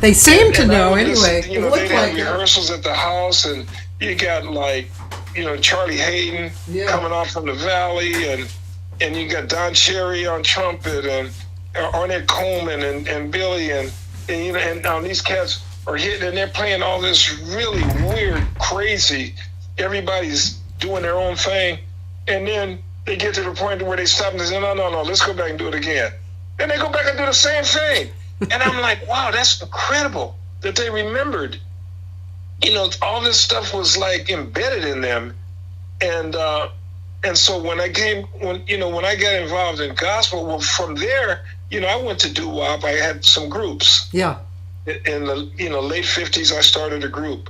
They seem to know anyway. They'd have rehearsals at the house, and you got like, Charlie Hayden coming off from the Valley, and you got Don Cherry on trumpet, and Ornette Coleman and Billy, and these cats are hitting, and they're playing all this really weird, crazy. Everybody's doing their own thing, and then they get to the point where they stop and they say, no, let's go back and do it again. And they go back and do the same thing. And I'm like, wow, that's incredible that they remembered. All this stuff was like embedded in them. And so when I got involved in gospel, well, from there, I went to doo-wop. I had some groups. Yeah. In the late 50s, I started a group,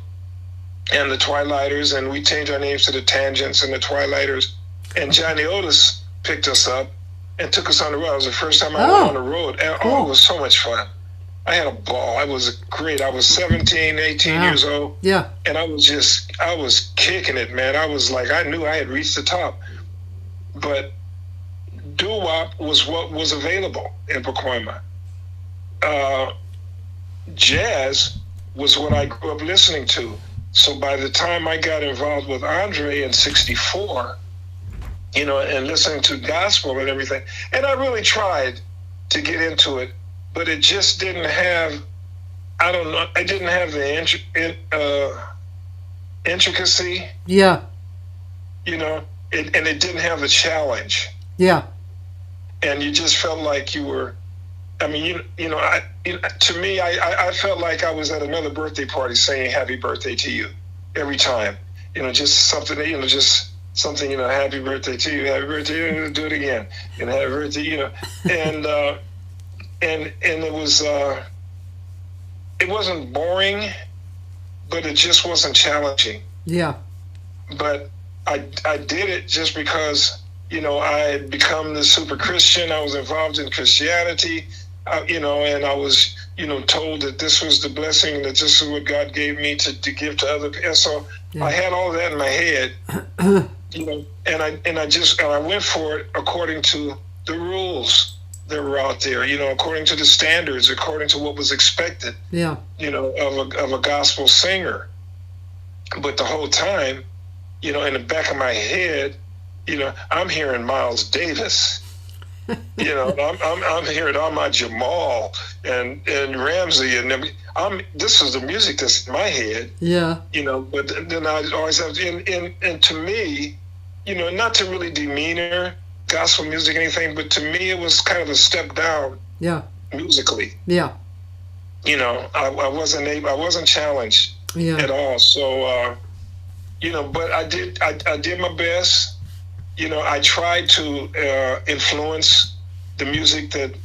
and the Twilighters, and we changed our names to the Tangents and the Twilighters. And Johnny Otis picked us up and took us on the road. It was the first time I went on the road, and it was so much fun. I had a ball. It was great. I was 17, 18 years old. Yeah. And I was kicking it, man. I was like, I knew I had reached the top. But doo-wop was what was available in Pacoima. Jazz was what I grew up listening to. So by the time I got involved with Andre in '64, and listening to gospel and everything, and I really tried to get into it, but it just didn't have, I don't know, I didn't have the intricacy. Yeah. And it didn't have the challenge. Yeah. And you just felt like you were, to me, I felt like I was at another birthday party saying happy birthday to you every time. Just something, something, happy birthday to you, happy birthday, do it again, and happy birthday, and it was, it wasn't boring, but it just wasn't challenging. Yeah. But I did it just because, I had become the super Christian. I was involved in Christianity, and I was, told that this was the blessing, that this is what God gave me to give to other people. And so I had all that in my head, and I went for it according to the rules that were out there, according to the standards, according to what was expected, of a gospel singer. But the whole time, in the back of my head, I'm hearing Miles Davis. I'm hearing all my Jamal and Ramsey, and this is the music that's in my head. Yeah. But then I always have, and to me, not to really demeanor gospel music or anything, but to me it was kind of a step down. Yeah. Musically. Yeah. I wasn't challenged at all. So, but I did my best. I tried to influence the music that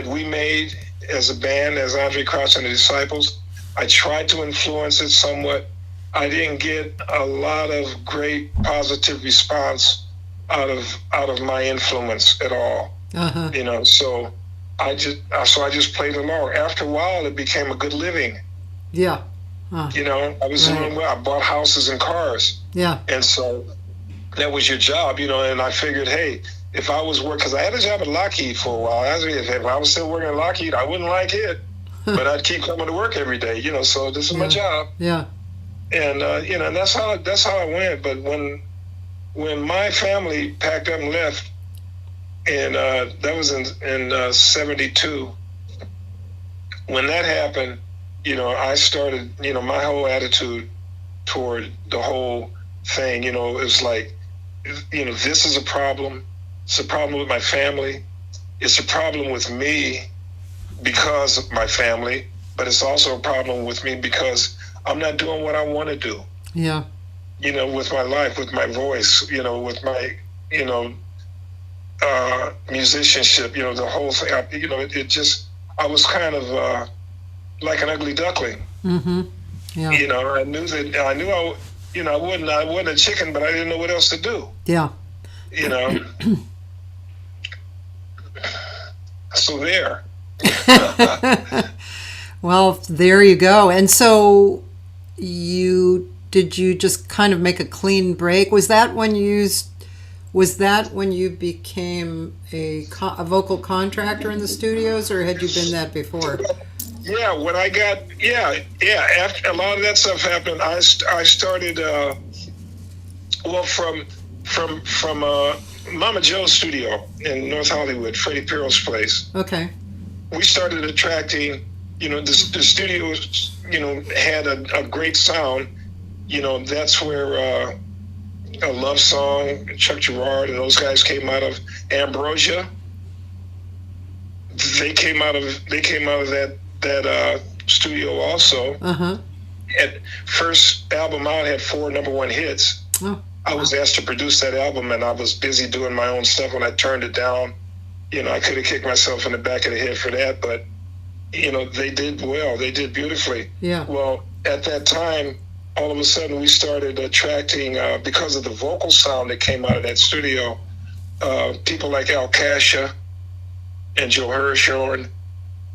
we made as a band, as Andre Crouch and the Disciples. I tried to influence it somewhat. I didn't get a lot of great positive response out of my influence at all. Uh-huh. So I just played along. After a while, it became a good living. Yeah. I was doing well. I bought houses and cars. Yeah. And so that was your job, and I figured, hey, if I was working, because I had a job at Lockheed for a while. If I was still working at Lockheed, I wouldn't like it, but I'd keep coming to work every day, so this is my job. Yeah. And, and that's how I went. But when my family packed up and left, and that was in 72, when that happened, I started, my whole attitude toward the whole thing, it was like, this is a problem. It's a problem with my family. It's a problem with me because of my family, but it's also a problem with me because I'm not doing what I want to do. Yeah. With my life, with my voice, with my, musicianship, the whole thing, I was kind of like an ugly duckling. Mm-hmm. Yeah. I wasn't a chicken, but I didn't know what else to do. Yeah. So there. Well, there you go. And so did you just kind of make a clean break? Was that when you became a vocal contractor in the studios, or had you been that before? Yeah, when I got after a lot of that stuff happened, I started from Mama Joe's studio in North Hollywood, Freddie Pirro's place. Okay. We started attracting, the studio, had a great sound. That's where A Love Song, Chuck Girard, and those guys came out of. Ambrosia. They came out of that studio also. Uh-huh. At first album out had 4 #1 hits. Oh. I was asked to produce that album, and I was busy doing my own stuff when I turned it down. I could have kicked myself in the back of the head for that, but they did well. They did beautifully. Yeah. Well, at that time, all of a sudden we started attracting, because of the vocal sound that came out of that studio, people like Al Kasha and Joe Hirshhorn,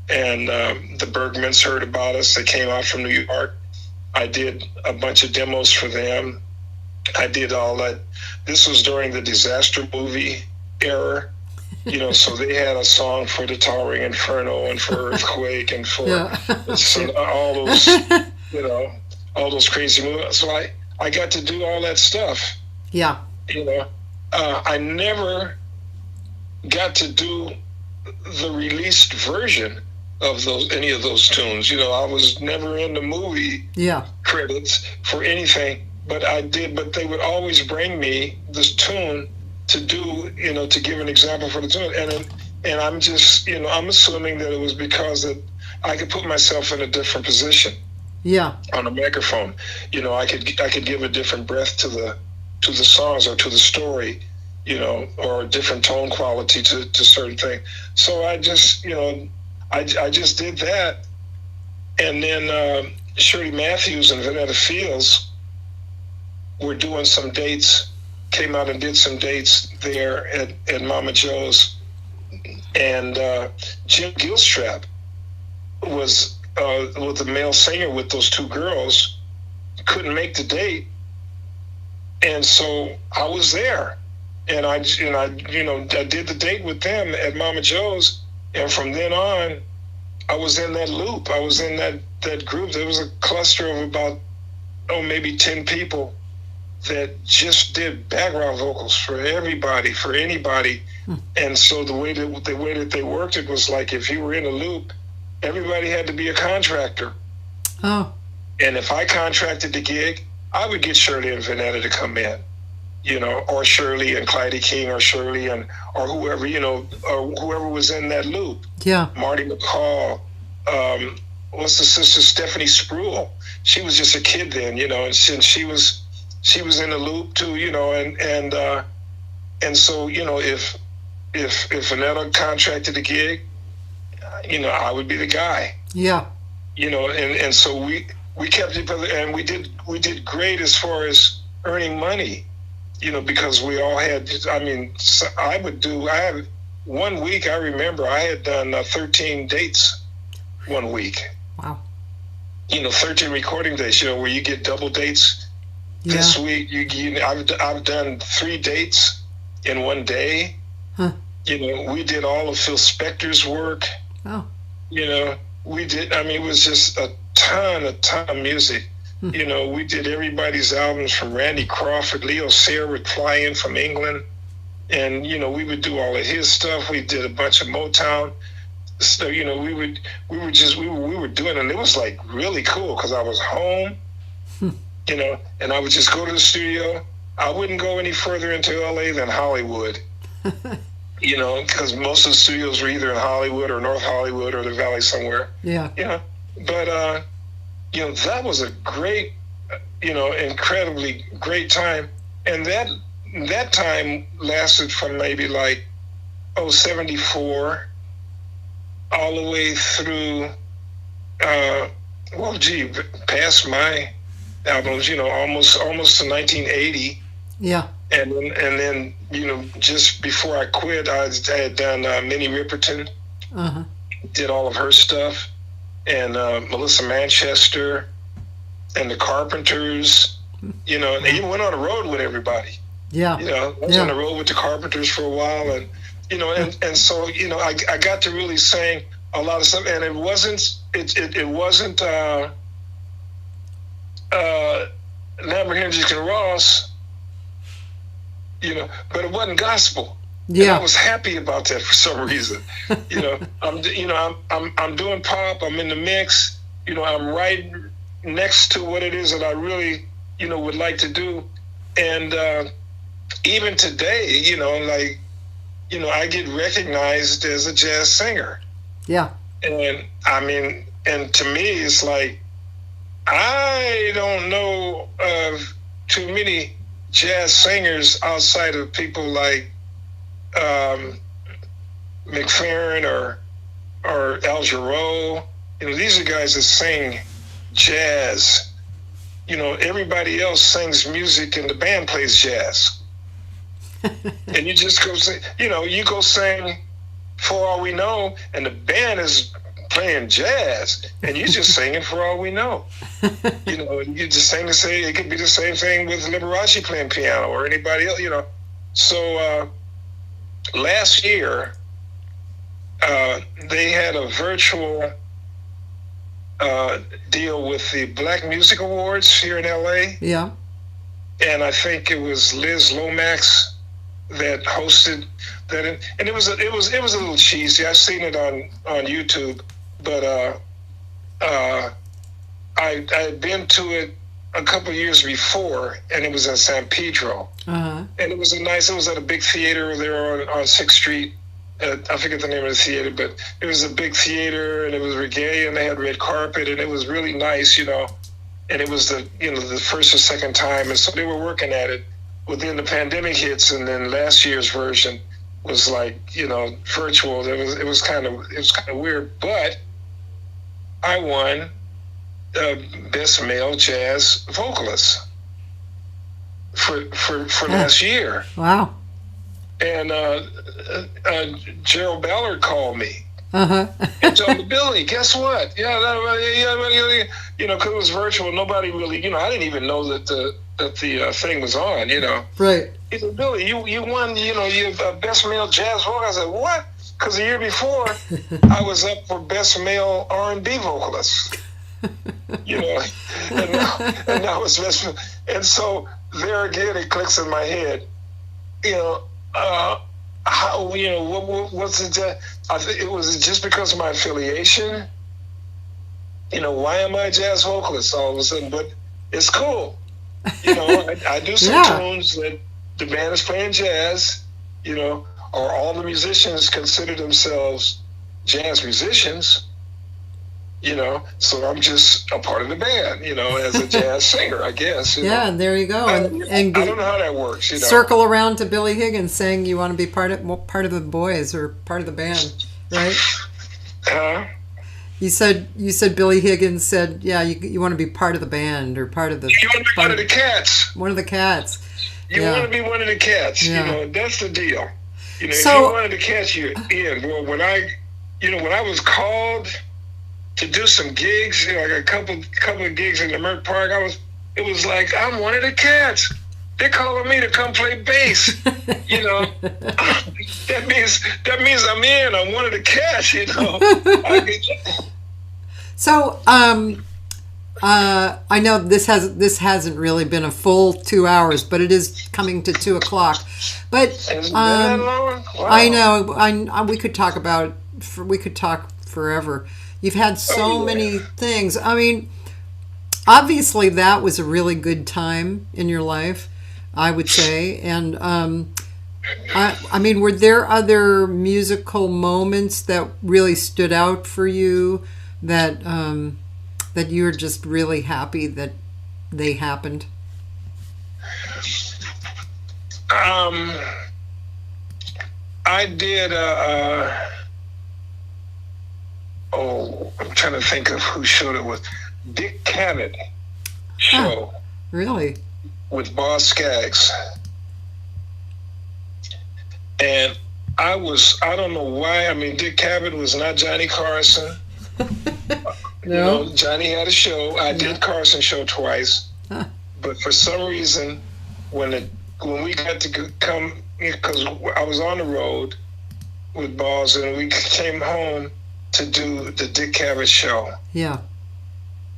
and the Bergmans heard about us. They came out from New York. I did a bunch of demos for them. I did all that. This was during the disaster movie era, so they had a song for the Towering Inferno and for Earthquake and for all those, all those crazy movies. So I got to do all that stuff. Yeah. I never got to do the released version of any of those tunes. I was never in the movie credits for anything, but I did. But they would always bring me this tune to do, to give an example for the tune, and I'm just, I'm assuming that it was because that I could put myself in a different position. Yeah. On a microphone, I could give a different breath to the songs or to the story, or a different tone quality to certain things. So I just, I just did that. And then Shirley Matthews and Vanetta Fields were doing some dates, came out and did some dates there at Mama Joe's. And Jim Gilstrap was the male singer with those 2 girls, couldn't make the date. And so I was there. And I did the date with them at Mama Joe's, and from then on, I was in that loop. I was in that group. There was a cluster of about maybe 10 people that just did background vocals for everybody, for anybody. And so the way that they worked it was like, if you were in a loop, everybody had to be a contractor. Oh. And if I contracted the gig, I would get Shirley and Vanetta to come in, you know, or Shirley and Clyde King, or Shirley and, or whoever, you know, or whoever was in that loop. Yeah. Marty McCall, what's the sister, Stephanie Spruill. She was just a kid then, you know, and since she was in the loop too, you know, and so, you know, if Vanetta contracted the gig, you know, I would be the guy. Yeah. You know, and so we kept it, and we did great as far as earning money, you know, because we all had, I mean, I had 1 week, I remember I had done 13 dates 1 week. Wow. You know, 13 recording dates, you know, where you get double dates. Yeah. This week, I've done 3 dates in 1 day. Huh. You know, we did all of Phil Spector's work. Oh. You know, we did, I mean, it was just a ton of music. You know, we did everybody's albums from Randy Crawford. Leo Sayer would fly in from England, and, you know, we would do all of his stuff. We did a bunch of Motown. So, you know, we were doing it, and it was like really cool because I was home, you know, and I would just go to the studio. I wouldn't go any further into LA than Hollywood, you know, because most of the studios were either in Hollywood or North Hollywood or the Valley somewhere. Yeah. You know, but, you know, that was a great, you know, incredibly great time. And that time lasted from maybe like, 74 all the way through, past my albums, you know, almost to 1980. Yeah. And then, you know, just before I quit, I had done Minnie Ripperton, did all of her stuff, and Melissa Manchester, and the Carpenters, you know, and they even went on the road with everybody. Yeah. You know, I was on the road with the Carpenters for a while, and, you know, and so, you know, I got to really sing a lot of stuff, and it wasn't Lambert, Hendricks and Ross, you know, but it wasn't gospel. Yeah. And I was happy about that for some reason. You know, I'm doing pop, I'm in the mix, you know, I'm right next to what it is that I really, you know, would like to do. And even today, you know, like, you know, I get recognized as a jazz singer. Yeah. And I mean, and to me, it's like, I don't know of too many jazz singers outside of people like McFerrin or Al Jarreau. You know, these are guys that sing jazz. You know, everybody else sings music and the band plays jazz. And you just go sing, you know, you go sing For All We Know, and the band is playing jazz, and you're just singing For All We Know. You know, you just sing it could be the same thing with Liberace playing piano or anybody else, you know. So last year, they had a virtual deal with the Black Music Awards here in LA. Yeah. And I think it was Liz Lomax that hosted that, and it was a little cheesy. I've seen it on YouTube, but I had been to it a couple of years before, and it was in San Pedro, and it was at a big theater there on 6th Street. I forget the name of the theater, but it was a big theater, and it was reggae, and they had red carpet, and it was really nice, you know. And it was the first or second time, and so they were working at it. Well, then the pandemic hits, and then last year's version was like, you know, virtual. It was kind of weird, but I won Best Male Jazz Vocalist for last year. Wow. And Gerald Ballard called me. And told me, Billy, guess what? You know, because it was virtual, nobody really, you know, I didn't even know that the thing was on, you know. Right. He said, Billy, you won, you know, you Best Male Jazz Vocalist. I said, what? Because the year before, I was up for Best Male R&B Vocalist. You know, and now it's Best Male. And so there again, it clicks in my head. How, what's it? I think it was just because of my affiliation. Why am I a jazz vocalist all of a sudden? But it's cool. I do some tunes that the band is playing jazz, or all the musicians consider themselves jazz musicians, so I'm just a part of the band, as a jazz singer, I guess. Yeah, there you go. And I don't know how that works. Circle around to Billy Higgins saying you want to be part of the boys or part of the band, right? You said Billy Higgins said, yeah, you want to be part of the band or part of the. You want to be one of the cats. One of the cats. You want to be one of the cats. Yeah. That's the deal. If you're one of the cats, you're in. Well, when I was called to do some gigs, like a couple of gigs in the Merck Park, it was like, I'm one of the cats. They're calling me to come play bass. That means I'm in. I'm one of the cats. So I know this hasn't really been a full 2 hours, but it is coming to 2:00. But wow. I know we could talk forever. You've had so many things. I mean, obviously that was a really good time in your life, I would say. And I mean, were there other musical moments that really stood out for you that that you're just really happy that they happened? I did. I'm trying to think of who showed it with. Dick Cavett show. Really? With Boss Skaggs. And I don't know why. I mean, Dick Cavett was not Johnny Carson. No. Johnny had a show. I did Carson show twice. But for some reason, when we got to come, because I was on the road with Boss, and we came home to do the Dick Cavett show. Yeah.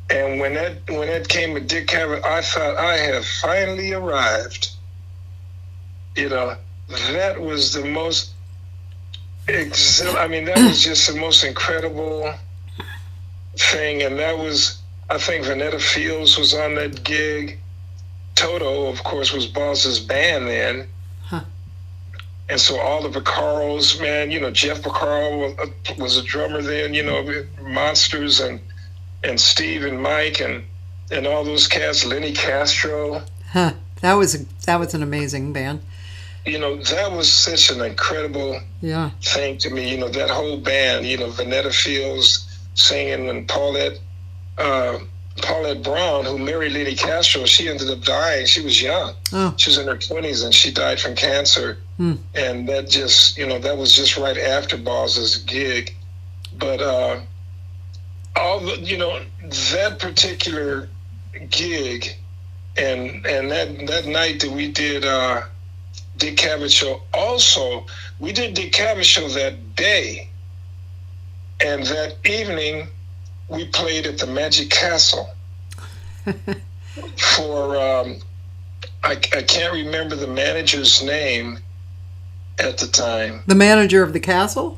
And when that came with Dick Cavett, I thought I have finally arrived. That was the most. That was just the most incredible thing, and that was. I think Vanetta Fields was on that gig. Toto, of course, was Boss's band then. And so all the Vacaros, man, Jeff Vaccaro was a drummer then, Monsters and Steve and Mike and all those cats, Lenny Castro. That was an amazing band. That was such an incredible thing to me. That whole band, Vanetta Fields singing, and Paulette Brown, who married Lenny Castro, she ended up dying. She was young. Oh. She was in her 20s and she died from cancer. And that just, that was just right after Boss's gig. But that particular gig and that night that we did Dick Cavett show, also, we did Dick Cavett show that day. And that evening, we played at the Magic Castle for, I can't remember the manager's name at the time. The manager of the castle?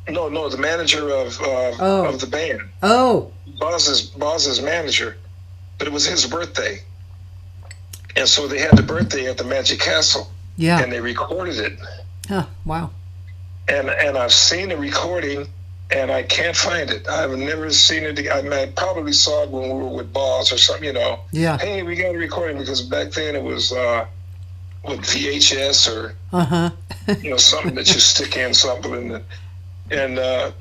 No, the manager of the band. Oh. Boss's manager. But it was his birthday. And so they had the birthday at the Magic Castle. Yeah. And they recorded it. Oh, wow. And I've seen the recording, and I can't find it. I've never seen it. I probably saw it when we were with Boss or something, Yeah. Hey, we got a recording, because back then it was with VHS or something that you stick in something, and I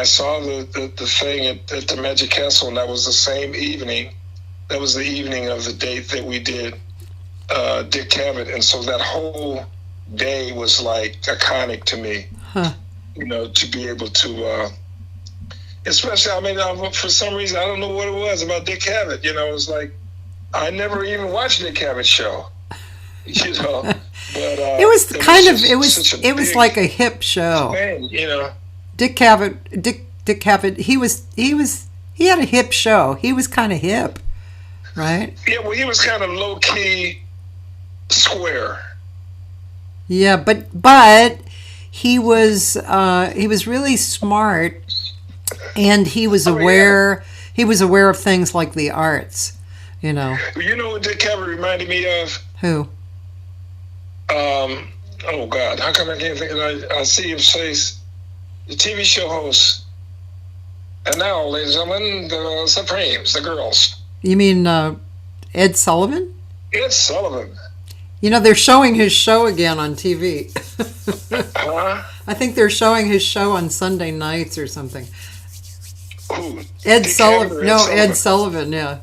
saw the thing at the Magic Castle, and that was the same evening. That was the evening of the date that we did Dick Cavett, and so that whole day was like iconic to me. To be able to, especially, for some reason, I don't know what it was about Dick Cavett. It was like, I never even watched Dick Cavett's show. But it was like a hip show. Band, Dick Cavett, he had a hip show. He was kind of hip. right? Yeah, well, he was kind of low key, square. Yeah, but he was really smart, and he was aware. He was aware of things like the arts, You know what Dick Cavett reminded me of? who? Oh God, how come I can't think of it? I see him say the TV show host. And now, ladies and gentlemen, the Supremes, the girls. You mean Ed Sullivan? Ed Sullivan. You know, they're showing his show again on TV. Huh? I think they're showing his show on Sunday nights or something. Who? Ed Dick Sullivan. Cavett or No, Ed Sullivan, yeah.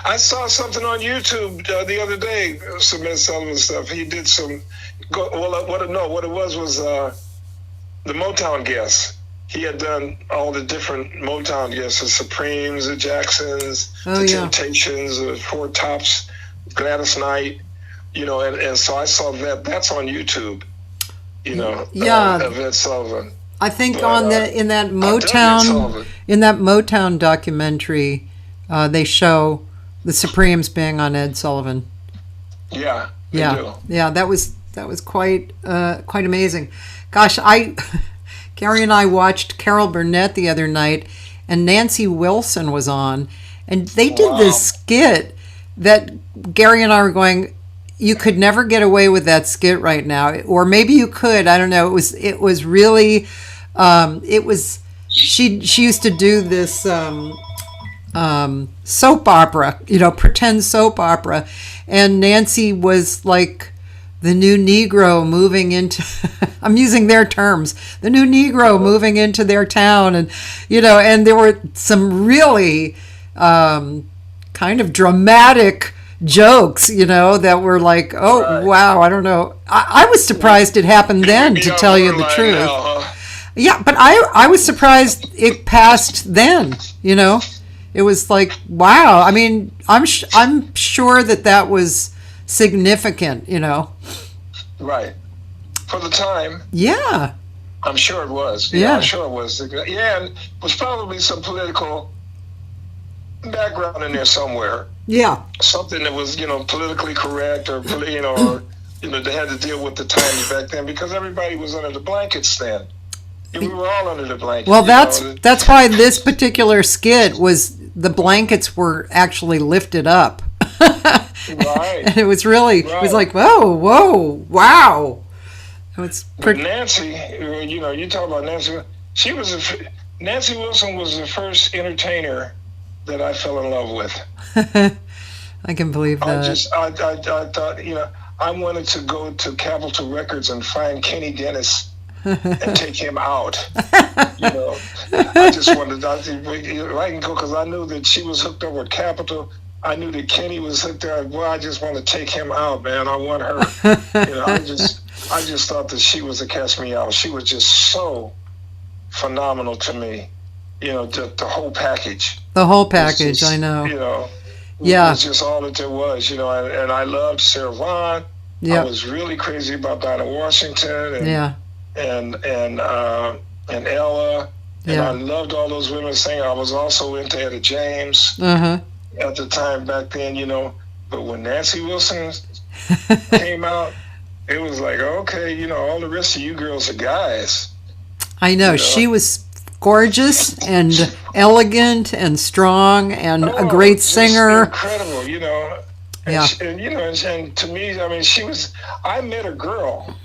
I saw something on YouTube the other day, some Ed Sullivan stuff. He did some. What it was the Motown guests. He had done all the different Motown guests, the Supremes, the Jacksons, the Temptations, the Four Tops, Gladys Knight. And so I saw that. That's on YouTube. Of Ed Sullivan. I think in that Motown documentary, they show the Supremes being on Ed Sullivan. Yeah. Yeah. That was quite amazing. Gosh, Gary and I watched Carol Burnett the other night, and Nancy Wilson was on, and they did this skit that Gary and I were going, you could never get away with that skit right now, or maybe you could. I don't know. It was really. She used to do this soap opera, pretend soap opera, and Nancy was like the new Negro moving into. I'm using their terms. The new Negro moving into their town, and and there were some really kind of dramatic jokes, that were like, wow, I don't know. I was surprised it happened then, to tell you the truth. Now, huh? Yeah, but I was surprised it passed then. It was like, wow. I mean, I'm sure that was significant. Right. For the time. Yeah. I'm sure it was. I'm sure it was. Yeah, and was probably some political background in there somewhere. Yeah. Something that was, politically correct, or they had to deal with the times back then, because everybody was under the blankets then. We were all under the blankets. Well, that's why this particular skit was, the blankets were actually lifted up. Right. And it was really, it was like, whoa, wow. It's pretty. But Nancy, you talk about Nancy. Nancy Wilson was the first entertainer that I fell in love with. I can believe that. I thought, I wanted to go to Capitol Records and find Kenny Dennis and take him out. I just wanted I can go, because I knew that she was hooked up with Capitol. I knew that Kenny was hooked up. Well, I just want to take him out, man. I want her. I just thought that she was a catch me out. She was just so phenomenal to me. The whole package. The whole package, I know. It was just all that there was, and I loved Sarah Vaughan. Yeah. I was really crazy about Dinah Washington and Ella. And I loved all those women singing. I was also into Etta James at the time back then, But when Nancy Wilson came out, it was like, okay, all the rest of you girls are guys. I know. She was gorgeous and elegant and strong and a great singer. Incredible, And to me, I mean, I met a girl,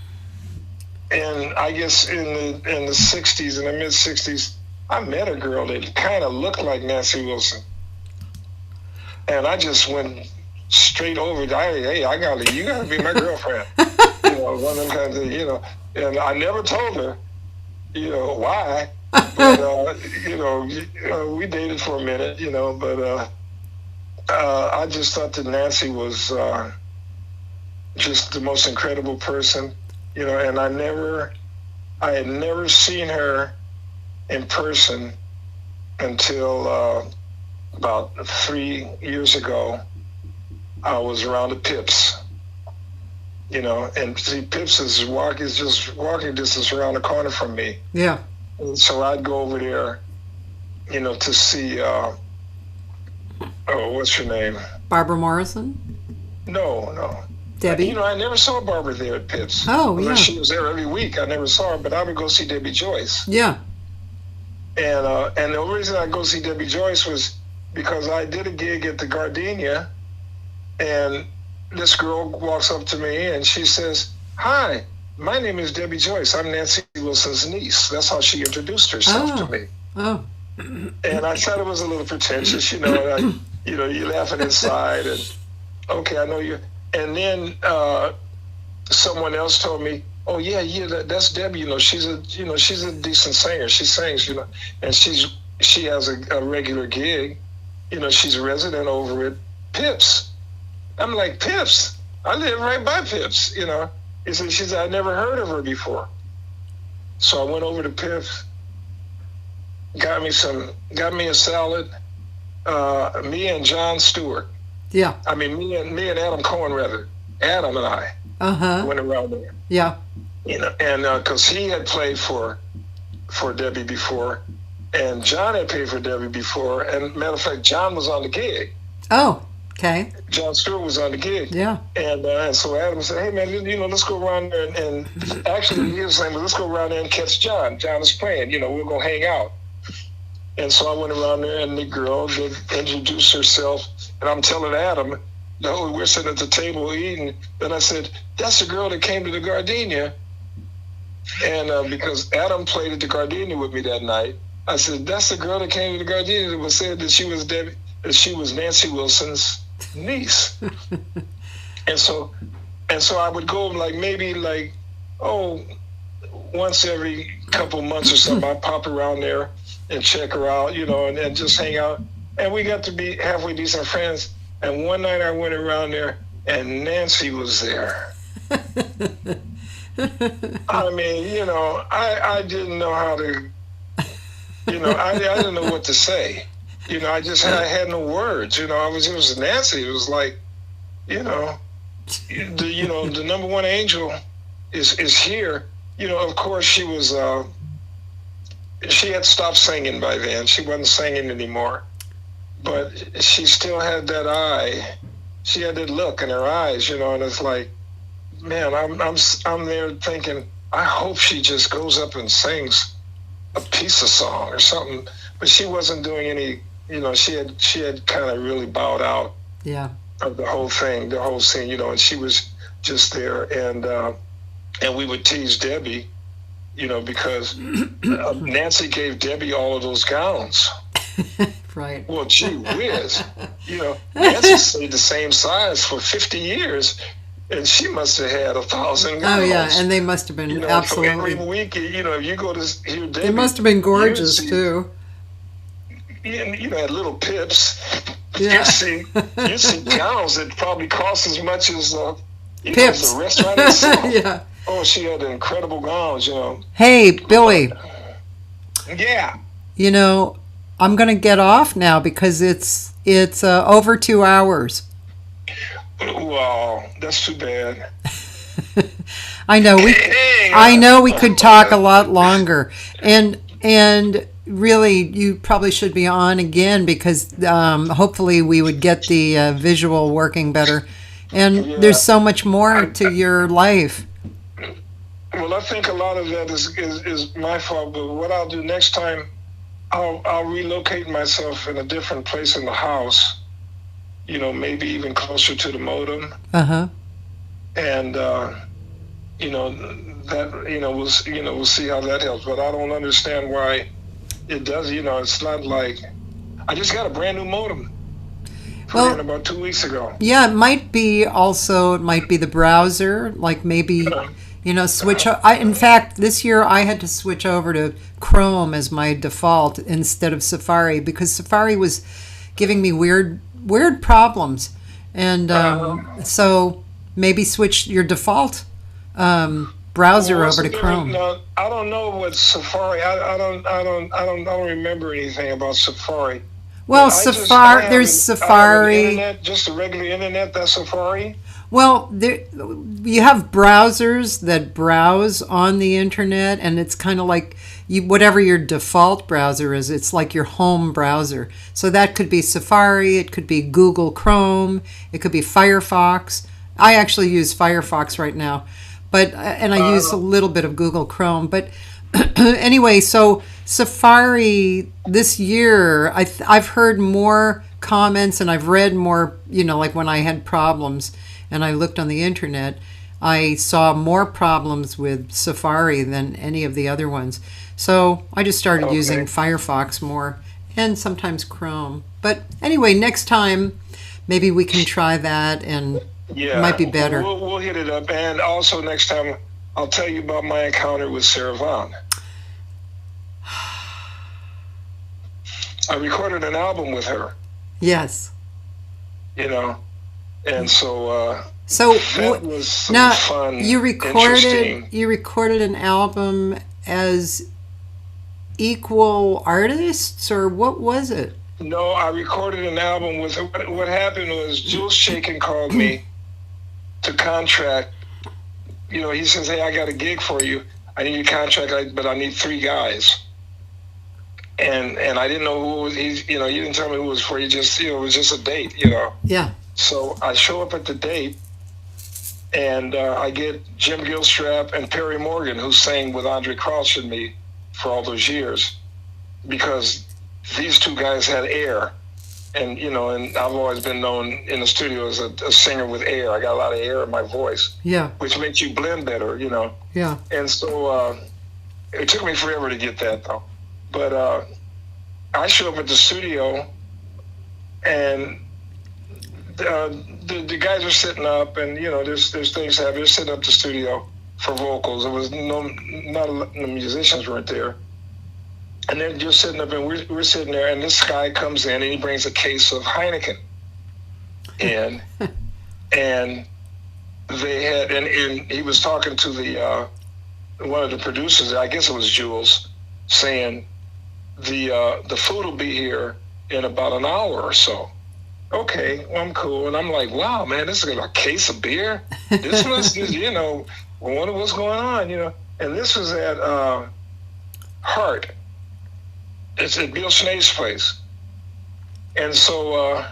and I guess in the 60s, in the mid 60s, I met a girl that kind of looked like Nancy Wilson. And I just went straight over. Hey, you gotta be my girlfriend. One of them kinds of, and I never told her, why. But, we dated for a minute, but I just thought that Nancy was just the most incredible person, and I had never seen her in person until about 3 years ago. I was around the Pips, and see, Pips is just walking distance around the corner from me. Yeah. And so I'd go over there, to see Oh, what's her name? Barbara Morrison? No. Debbie? You know, I never saw Barbara there at Pips. Oh, yeah. She was there every week. I never saw her, but I would go see Debbie Joyce. Yeah. And the only reason I go see Debbie Joyce was because I did a gig at the Gardenia, and this girl walks up to me and she says, "Hi, my name is Debbie Joyce. I'm Nancy Wilson's niece." That's how she introduced herself to me. Oh. And I thought it was a little pretentious, you know. You're laughing inside, and okay, I know you. And then someone else told me, "Oh yeah, that's Debbie. You know, she's a decent singer. She sings, you know, and she has a regular gig. You know, she's a resident over at Pips." I'm like, "Pips? I live right by Pips." You know, he said, "She said I never heard of her before." So I went over to Pips, got me a salad. Me and John Stewart. Yeah. I mean, me and Adam Cohen, rather. Adam and I went around there. Yeah. You know, and because he had played for Debbie before, and John had played for Debbie before, and matter of fact, John was on the gig. Oh, okay. John Stewart was on the gig. Yeah. And so Adam said, "Hey man, you know, let's go around there and actually he was saying, well, let's go around there and catch John. John is playing. You know, we're gonna hang out." And so I went around there, and the girl introduced herself, and I'm telling Adam, "No, we're sitting at the table eating." Then I said, "That's the girl that came to the Gardenia." And because Adam played at the Gardenia with me that night, I said, "That's the girl that came to the Gardenia that was said that she was Nancy Wilson's niece." and so I would go maybe once every couple months or something. I'd pop around there and check her out, you know, and just hang out. And we got to be halfway decent friends. And one night I went around there, and Nancy was there. I mean, you know, I didn't know how to, you know, I didn't know what to say. You know, I had no words. You know, it was Nancy. It was like, you know, the number one angel is here. You know, of course she was. She had stopped singing by then. She wasn't singing anymore, but she still had that eye. She had that look in her eyes, you know. And it's like, man, I'm there thinking, I hope she just goes up and sings a piece of song or something. But she wasn't doing any. You know, she had kind of really bowed out. Yeah. Of the whole thing, the whole scene, you know. And she was just there, and we would tease Debbie. You know, because Nancy gave Debbie all of those gowns. Right. Well, gee whiz. You know, Nancy stayed the same size for 50 years, and she must have had 1,000 gowns. Oh, yeah, and they must have been you know, absolutely. Every week, you know, if you go to hear Debbie. They must have been gorgeous, too. You know, had little pips. Yeah. You see gowns that probably cost as much as Pips. The restaurant itself. Yeah. Oh, she had incredible gowns, you know. Hey, Billy. Yeah. You know, I'm going to get off now because it's over 2 hours. Wow, that's too bad. I know we could talk a lot longer, and really you probably should be on again because hopefully we would get the visual working better. And there's so much more to your life. Well, I think a lot of that is my fault. But what I'll do next time, I'll relocate myself in a different place in the house. You know, maybe even closer to the modem. And you know that we'll see how that helps. But I don't understand why it does. You know, it's not like I just got a brand new modem. Well, about 2 weeks ago. Yeah, it might be the browser, like maybe, you know, switch. In fact, this year I had to switch over to Chrome as my default instead of Safari because Safari was giving me weird problems. And so maybe switch your default browser over to Chrome. Now, I don't know what Safari, I don't remember anything about Safari. Well, there's Safari. Internet, just the regular internet, that's Safari? Well, you have browsers that browse on the internet, and it's kind of like whatever your default browser is, it's like your home browser. So that could be Safari, it could be Google Chrome, it could be Firefox. I actually use Firefox right now, but and I use a little bit of Google Chrome. But anyway, so Safari this year, I've heard more comments and I've read more, like when I had problems and I looked on the internet, I saw more problems with Safari than any of the other ones. So I just started using Firefox more and sometimes Chrome. But anyway, next time maybe we can try that and it might be better. We'll hit it up. And also next time I'll tell you about my encounter with Sarah Vaughan. I recorded an album with her. Yes. And so that was now fun. You recorded an album as equal artists, or what was it? No, I recorded an album with her. What happened was Jules Shakin called me to contract. He says, "Hey, I got a gig for you. I need a contract, but I need 3 guys." And I didn't know who it was. You didn't tell me who it was for. You just, it was just a date, Yeah. So I show up at the date, and I get Jim Gilstrap and Perry Morgan, who sang with Andre Crouch and me for all those years, because these 2 guys had air. And, and I've always been known in the studio as a singer with air. I got a lot of air in my voice. Yeah. Which makes you blend better, Yeah. And so it took me forever to get that, though. But I show up at the studio, and the guys are sitting up, and there's things happening. They're sitting up the studio for vocals. There was not the musicians weren't there, and they're just sitting up, and we're sitting there, and this guy comes in and he brings a case of Heineken, and they had and he was talking to the one of the producers. I guess it was Jules, saying, the food will be here in about an hour or so. Okay, well, I'm cool. And I'm like, wow, man, this is a case of beer? This must, I wonder what's going on, And this was at Hart. It's at Bill Schnee's place. And so,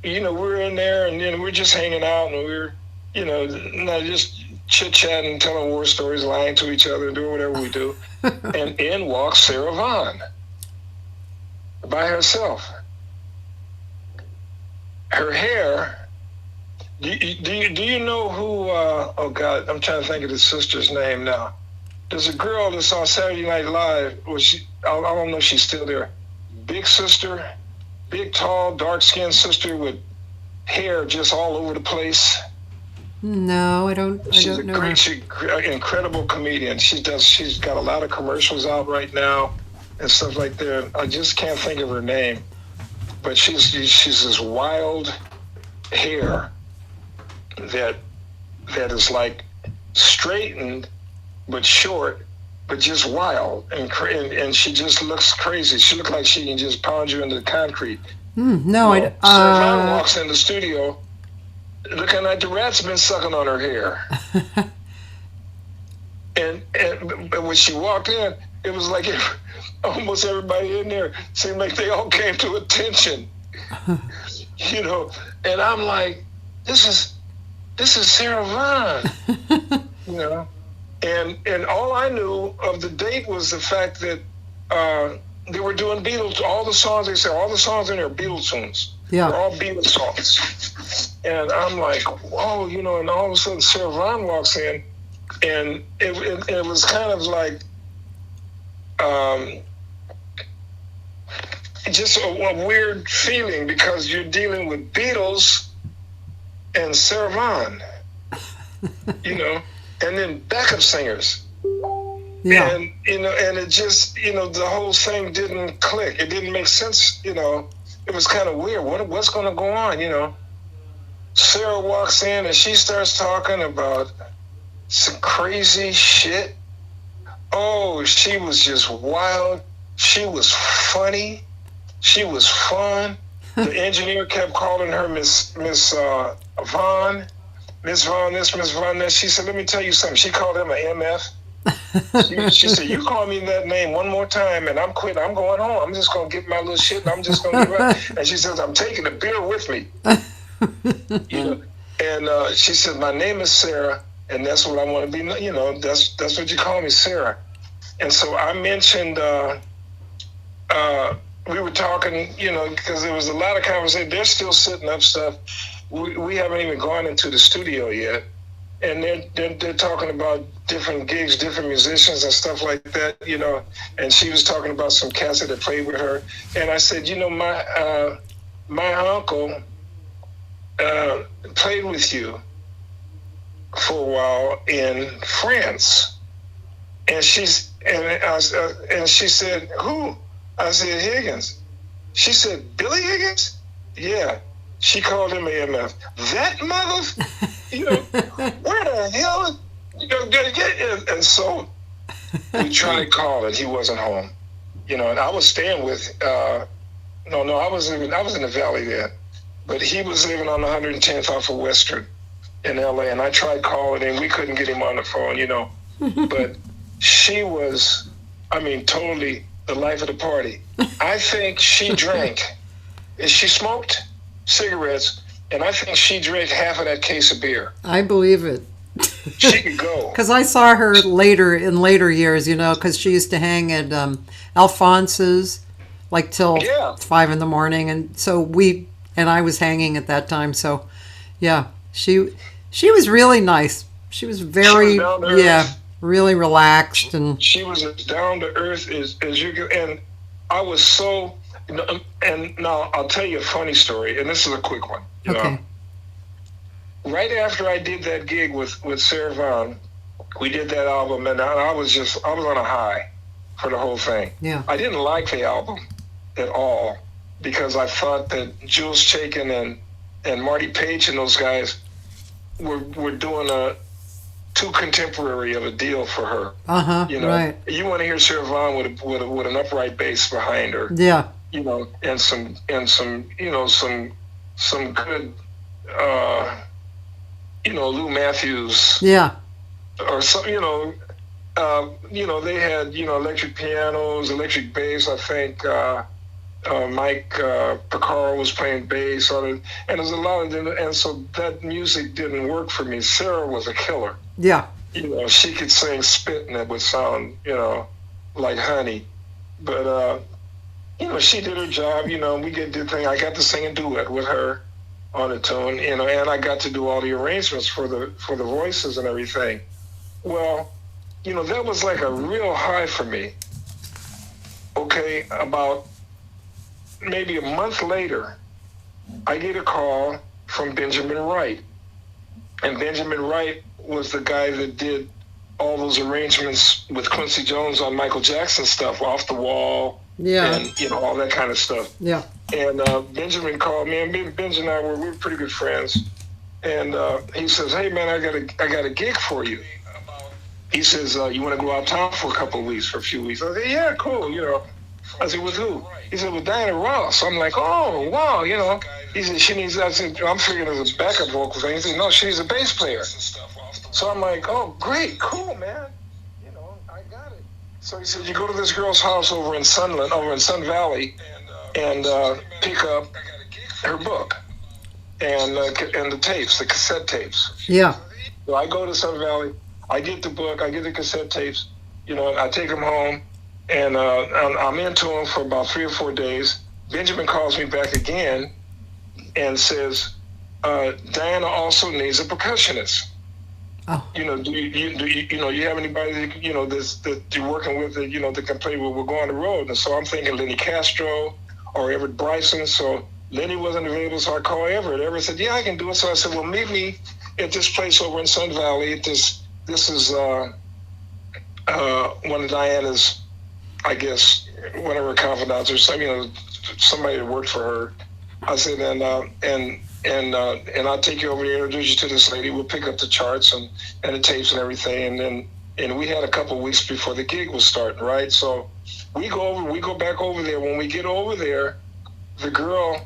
we're in there, and then we're just hanging out, and we're, not just chit-chatting, telling war stories, lying to each other, and doing whatever we do. And in walks Sarah Vaughan by herself. Her hair. Do you know who? Oh God, I'm trying to think of the sister's name now. There's a girl that's on Saturday Night Live. I don't know if she's still there. Big sister, big, tall, dark-skinned sister with hair just all over the place. No, I don't know. She's an incredible comedian. She's got a lot of commercials out right now and stuff like that. I just can't think of her name, but she's this wild hair that is like straightened but short, but just wild, and she just looks crazy. She looks like she can just pound you into the concrete. No, Sarah Vaughan walks in the studio, looking like the rat's been sucking on her hair. and when she walked in, it was like almost everybody in there seemed like they all came to attention. And I'm like, this is Sarah Vaughan. And all I knew of the date was the fact that they were doing Beatles. All the songs, they said, all the songs in there are Beatles tunes. Yeah. They're all Beatles songs. And I'm like, whoa, and all of a sudden Sarah Vaughan walks in, and it was kind of like just a weird feeling, because you're dealing with Beatles and Sarah Vaughan, and then backup singers. Yeah. And, and it just, the whole thing didn't click. It didn't make sense, It was kind of weird. What's going to go on, Sarah walks in and she starts talking about some crazy shit. Oh, she was just wild. She was funny. She was fun. The engineer kept calling her Miss Vaughan. Miss Vaughan this, Miss Vaughan that. She said, let me tell you something. She called him an MF. She said, you call me that name one more time and I'm quitting. I'm going home. I'm just going to get my little shit and I'm just going to give up. And she says, I'm taking the beer with me. You know? And she said, my name is Sarah and that's what I want to be. You know, that's what you call me, Sarah. And so I mentioned, we were talking, you know, because there was a lot of conversation. They're still setting up stuff. We haven't even gone into the studio yet. And they're talking about different gigs, different musicians and stuff like that, you know. And she was talking about some cats that played with her. And I said, you know, my uncle played with you for a while in France. And she said, who? I said, Higgins. She said, Billy Higgins? Yeah. She called him AMF. That mother, you know, where the hell, you know, and so we tried calling. He wasn't home, you know. And I was staying with, I was in the Valley then, but he was living on 110th off of Western in LA. And I tried calling him. We couldn't get him on the phone, you know. But she was, I mean, totally the life of the party. I think she drank. She smoked cigarettes, and I think she drank half of that case of beer. I believe it. She could go. Because I saw her in later years, you know, because she used to hang at Alphonse's, like till 5 a.m. And so I was hanging at that time. So, yeah, she was really nice. She was very, really relaxed. And she was as down to earth as you could. And I was so, and now I'll tell you a funny story, and this is a quick one. You know, right after I did that gig with Sarah Vaughan, we did that album, and I was on a high for the whole thing. Yeah. I didn't like the album at all because I thought that Jules Chaikin and Marty Page and those guys were doing too contemporary of a deal for her. You know, right. You want to hear Sarah Vaughan with an upright bass behind her. Yeah. You know, and some you know, some good you know, Lou Matthews. Yeah. Or some, you know, they had, you know, electric pianos, electric bass. I think Mike Picaro was playing bass on it, and there's a lot of them, and so that music didn't work for me. Sarah was a killer. Yeah. You know, she could sing spit and it would sound, you know, like honey. But you know, she did her job. You know, we did the thing. I got to sing a duet with her on a tune, you know, and I got to do all the arrangements for the voices and everything. Well, you know, that was like a real high for me. Okay, about maybe a month later, I get a call from Benjamin Wright. And Benjamin Wright was the guy that did all those arrangements with Quincy Jones on Michael Jackson stuff, Off the Wall, and, you know, all that kind of stuff. Yeah. And Benjamin called me, and Benj and I were pretty good friends. And he says, "Hey man, I got a gig for you." He says, "You want to go out of town for a couple of weeks, for a few weeks?" I said, "Yeah, cool." You know, I said, "With who?" He said, "With Diana Ross." I'm like, "Oh wow," you know. He said, "She needs." I said, "I'm figuring as a backup vocal thing." He said, "No, she needs a bass player." So I'm like, "Oh great, cool, man. You know, I got it." So he said, "You go to this girl's house over in Sun Valley, and pick up her book and the tapes, the cassette tapes." Yeah. So I go to Sun Valley. I get the book. I get the cassette tapes. You know, I take them home, and I'm into them for about 3 or 4 days. Benjamin calls me back again and says, "Diana also needs a percussionist." Oh. You know, do you have anybody that, you know, that you're working with that, you know, that can play with? We'll go on the road. And so I'm thinking Lenny Castro or Everett Bryson. So Lenny wasn't available, so I called Everett. Everett said, "Yeah, I can do it." So I said, "Well, meet me at this place over in Sun Valley. This is one of Diana's, I guess, one of her confidants or something, you know, somebody that worked for her." I said, and I'll take you over there, introduce you to this lady. We'll pick up the charts and the tapes and everything. And we had a couple of weeks before the gig was starting, right? So we go back over there. When we get over there, the girl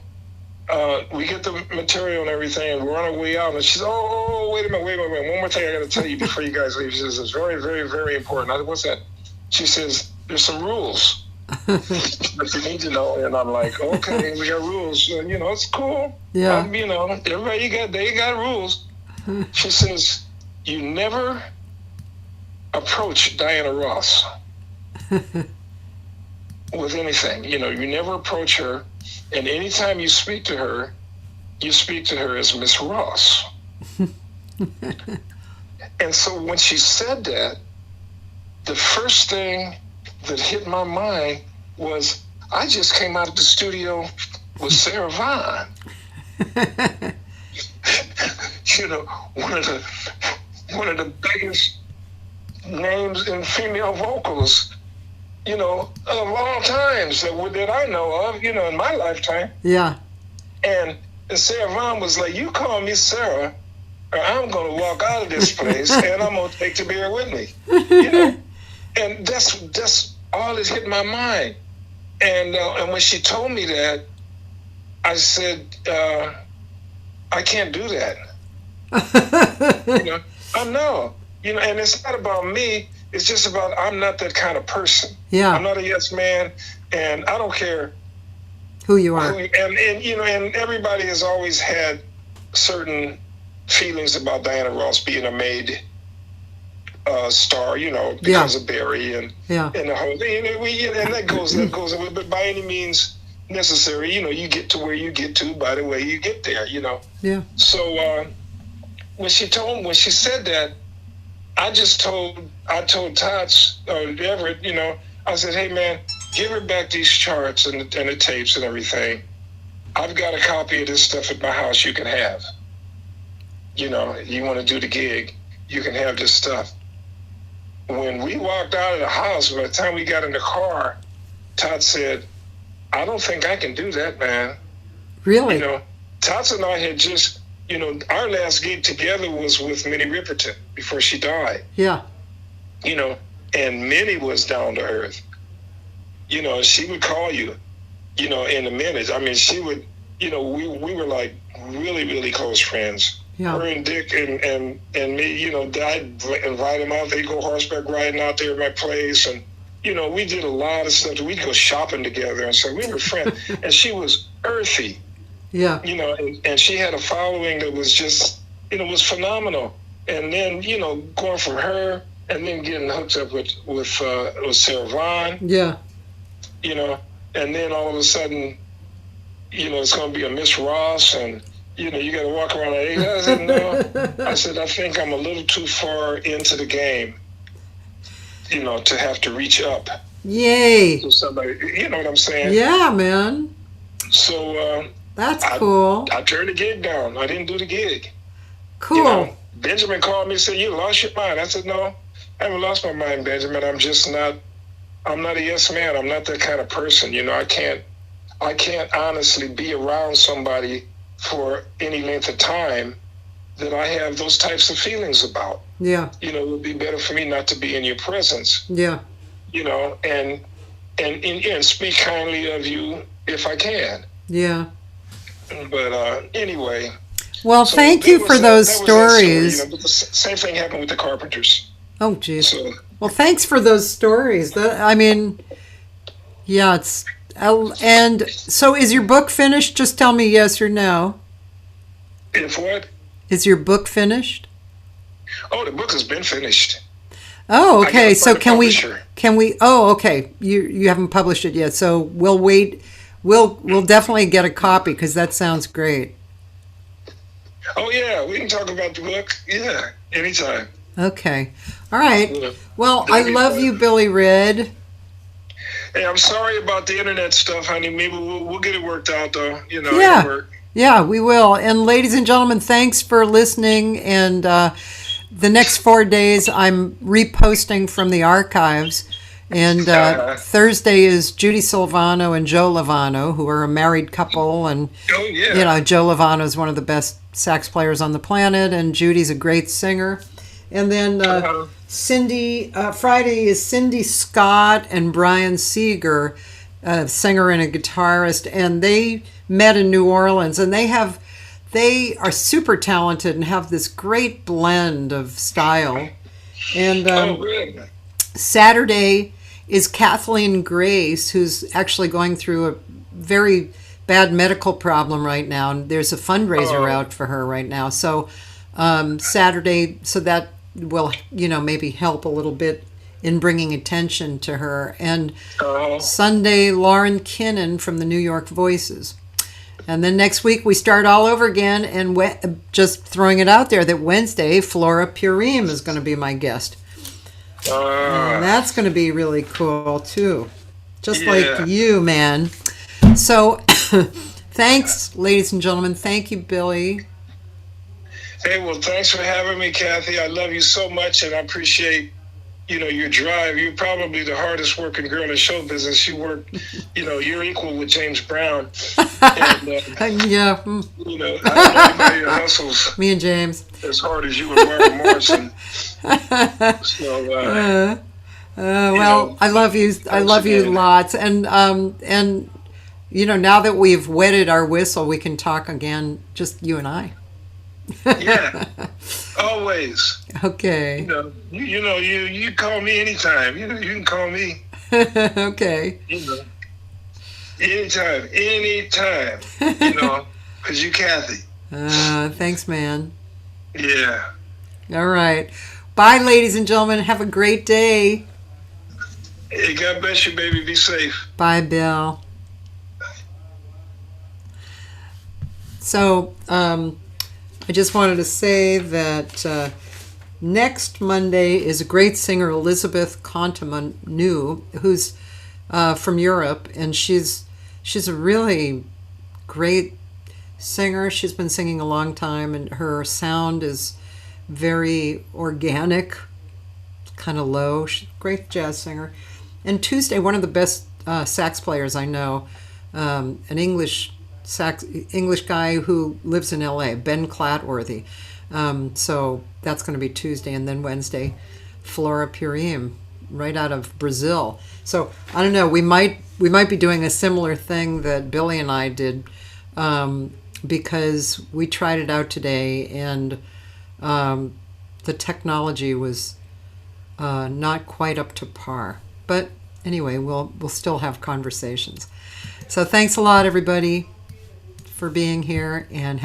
we get the material and everything, and we're on our way out. And she says, "Oh, wait a minute. One more thing I got to tell you before you guys leave." She says, "It's very, very, very important." I said, "What's that?" She says, "There's some rules that you need to know." And I'm like, "Okay, we got rules. It's cool. Yeah. Everybody they got rules." She says, "You never approach Diana Ross with anything. You never approach her, and anytime you speak to her as Miss Ross." And so when she said that, the first thing that hit my mind was, I just came out of the studio with Sarah Vaughan. One of the biggest names in female vocals, of all times that I know of, in my lifetime. Yeah. And Sarah Vaughan was like, "You call me Sarah, or I'm going to walk out of this place, and I'm going to take the beer with me." And that's all that hit my mind. And when she told me that, I said, "I can't do that." I know. And it's not about me. It's just about, I'm not that kind of person. Yeah. I'm not a yes man, and I don't care who you are. And everybody has always had certain feelings about Diana Ross being a made star, because of Barry and the whole thing. And that goes away, but by any means necessary, you get to where you get to by the way you get there, Yeah. So when she said that, I told Tots Everett, I said, "Hey man, give her back these charts and the tapes and everything. I've got a copy of this stuff at my house you can have. You want to do the gig, you can have this stuff." When we walked out of the house, by the time we got in the car, Todd said, "I don't think I can do that, man." Really? Tots and I had just, our last gig together was with Minnie Ripperton before she died. Yeah. And Minnie was down to earth. She would call you, in a minute. I mean, she would, we were like really, really close friends. Yeah. Her and Dick and me, I'd invite him out. They'd go horseback riding out there at my place. And, we did a lot of stuff. We'd go shopping together. And so we were friends. And she was earthy. Yeah. And she had a following that was just, was phenomenal. And then, going from her and then getting hooked up with Sarah Vaughan. Yeah. And then all of a sudden, it's going to be a Miss Ross, and, you got to walk around like, I said, no. I said, I think I'm a little too far into the game, to have to reach up. Yay. To somebody, you know what I'm saying? Yeah, man. So, that's cool. I turned the gig down. I didn't do the gig. Cool. Benjamin called me and said, "You lost your mind." I said, "No, I haven't lost my mind, Benjamin. I'm not a yes man. I'm not that kind of person. I can't honestly be around somebody for any length of time that I have those types of feelings about." Yeah. It would be better for me not to be in your presence. Yeah. And speak kindly of you if I can. Yeah. But anyway. Well, so thank you for those stories. But the same thing happened with the Carpenters. Oh, geez. So, well, thanks for those stories. It's... And so is your book finished? Just tell me yes or no. If what? Is your book finished? Oh, the book has been finished. Oh, okay. So can we, oh, okay. You haven't published it yet. So we'll wait. We'll definitely get a copy because that sounds great. Oh, yeah. We can talk about the book. Yeah. Anytime. Okay. All right. Well, I love you, Bili Redd. Hey, I'm sorry about the internet stuff, honey. Maybe we'll get it worked out, though. Yeah. It'll work. Yeah, we will. And ladies and gentlemen, thanks for listening. And the next 4 days, I'm reposting from the archives. And Thursday is Judy Silvano and Joe Lovano, who are a married couple. And, Joe Lovano is one of the best sax players on the planet. And Judy's a great singer. And then Friday is Cindy Scott and Brian Seeger. a singer and a guitarist, and they met in New Orleans, and they are super talented and have this great blend of style. And Saturday is Kathleen Grace, who's actually going through a very bad medical problem right now, and there's a fundraiser out for her right now. So Saturday, so that will, maybe help a little bit in bringing attention to her. And Sunday, Lauren Kinnan from the New York Voices. And then next week we start all over again, and just throwing it out there that Wednesday, Flora Purim is going to be my guest. And that's going to be really cool too. Just like you, man. So thanks, ladies and gentlemen. Thank you, Billy. Hey, well, thanks for having me, Cathy. I love you so much, and I appreciate, your drive. You're probably the hardest working girl in show business. You work, you're equal with James Brown. And, yeah. I don't know anybody that hustles me and James as hard as you and Martin Morrison. So, well, I love you. I love you lots. And now that we've wetted our whistle, we can talk again, just you and I. Yeah, always. Okay. You call me anytime. You can call me. Okay. Anytime. Because you Cathy. Thanks, man. Yeah. All right. Bye, ladies and gentlemen. Have a great day. Hey, God bless you, baby. Be safe. Bye, Bill. So, I just wanted to say that next Monday is a great singer, Elizabeth Contamanu, who's from Europe, and she's a really great singer. She's been singing a long time, and her sound is very organic, kind of low. She's a great jazz singer. And Tuesday, one of the best sax players I know, an English guy who lives in LA, Ben Clatworthy. So that's going to be Tuesday, and then Wednesday, Flora Purim, right out of Brazil. So I don't know. We might be doing a similar thing that Billy and I did, because we tried it out today, and the technology was not quite up to par. But anyway, we'll still have conversations. So thanks a lot, everybody, for being here, and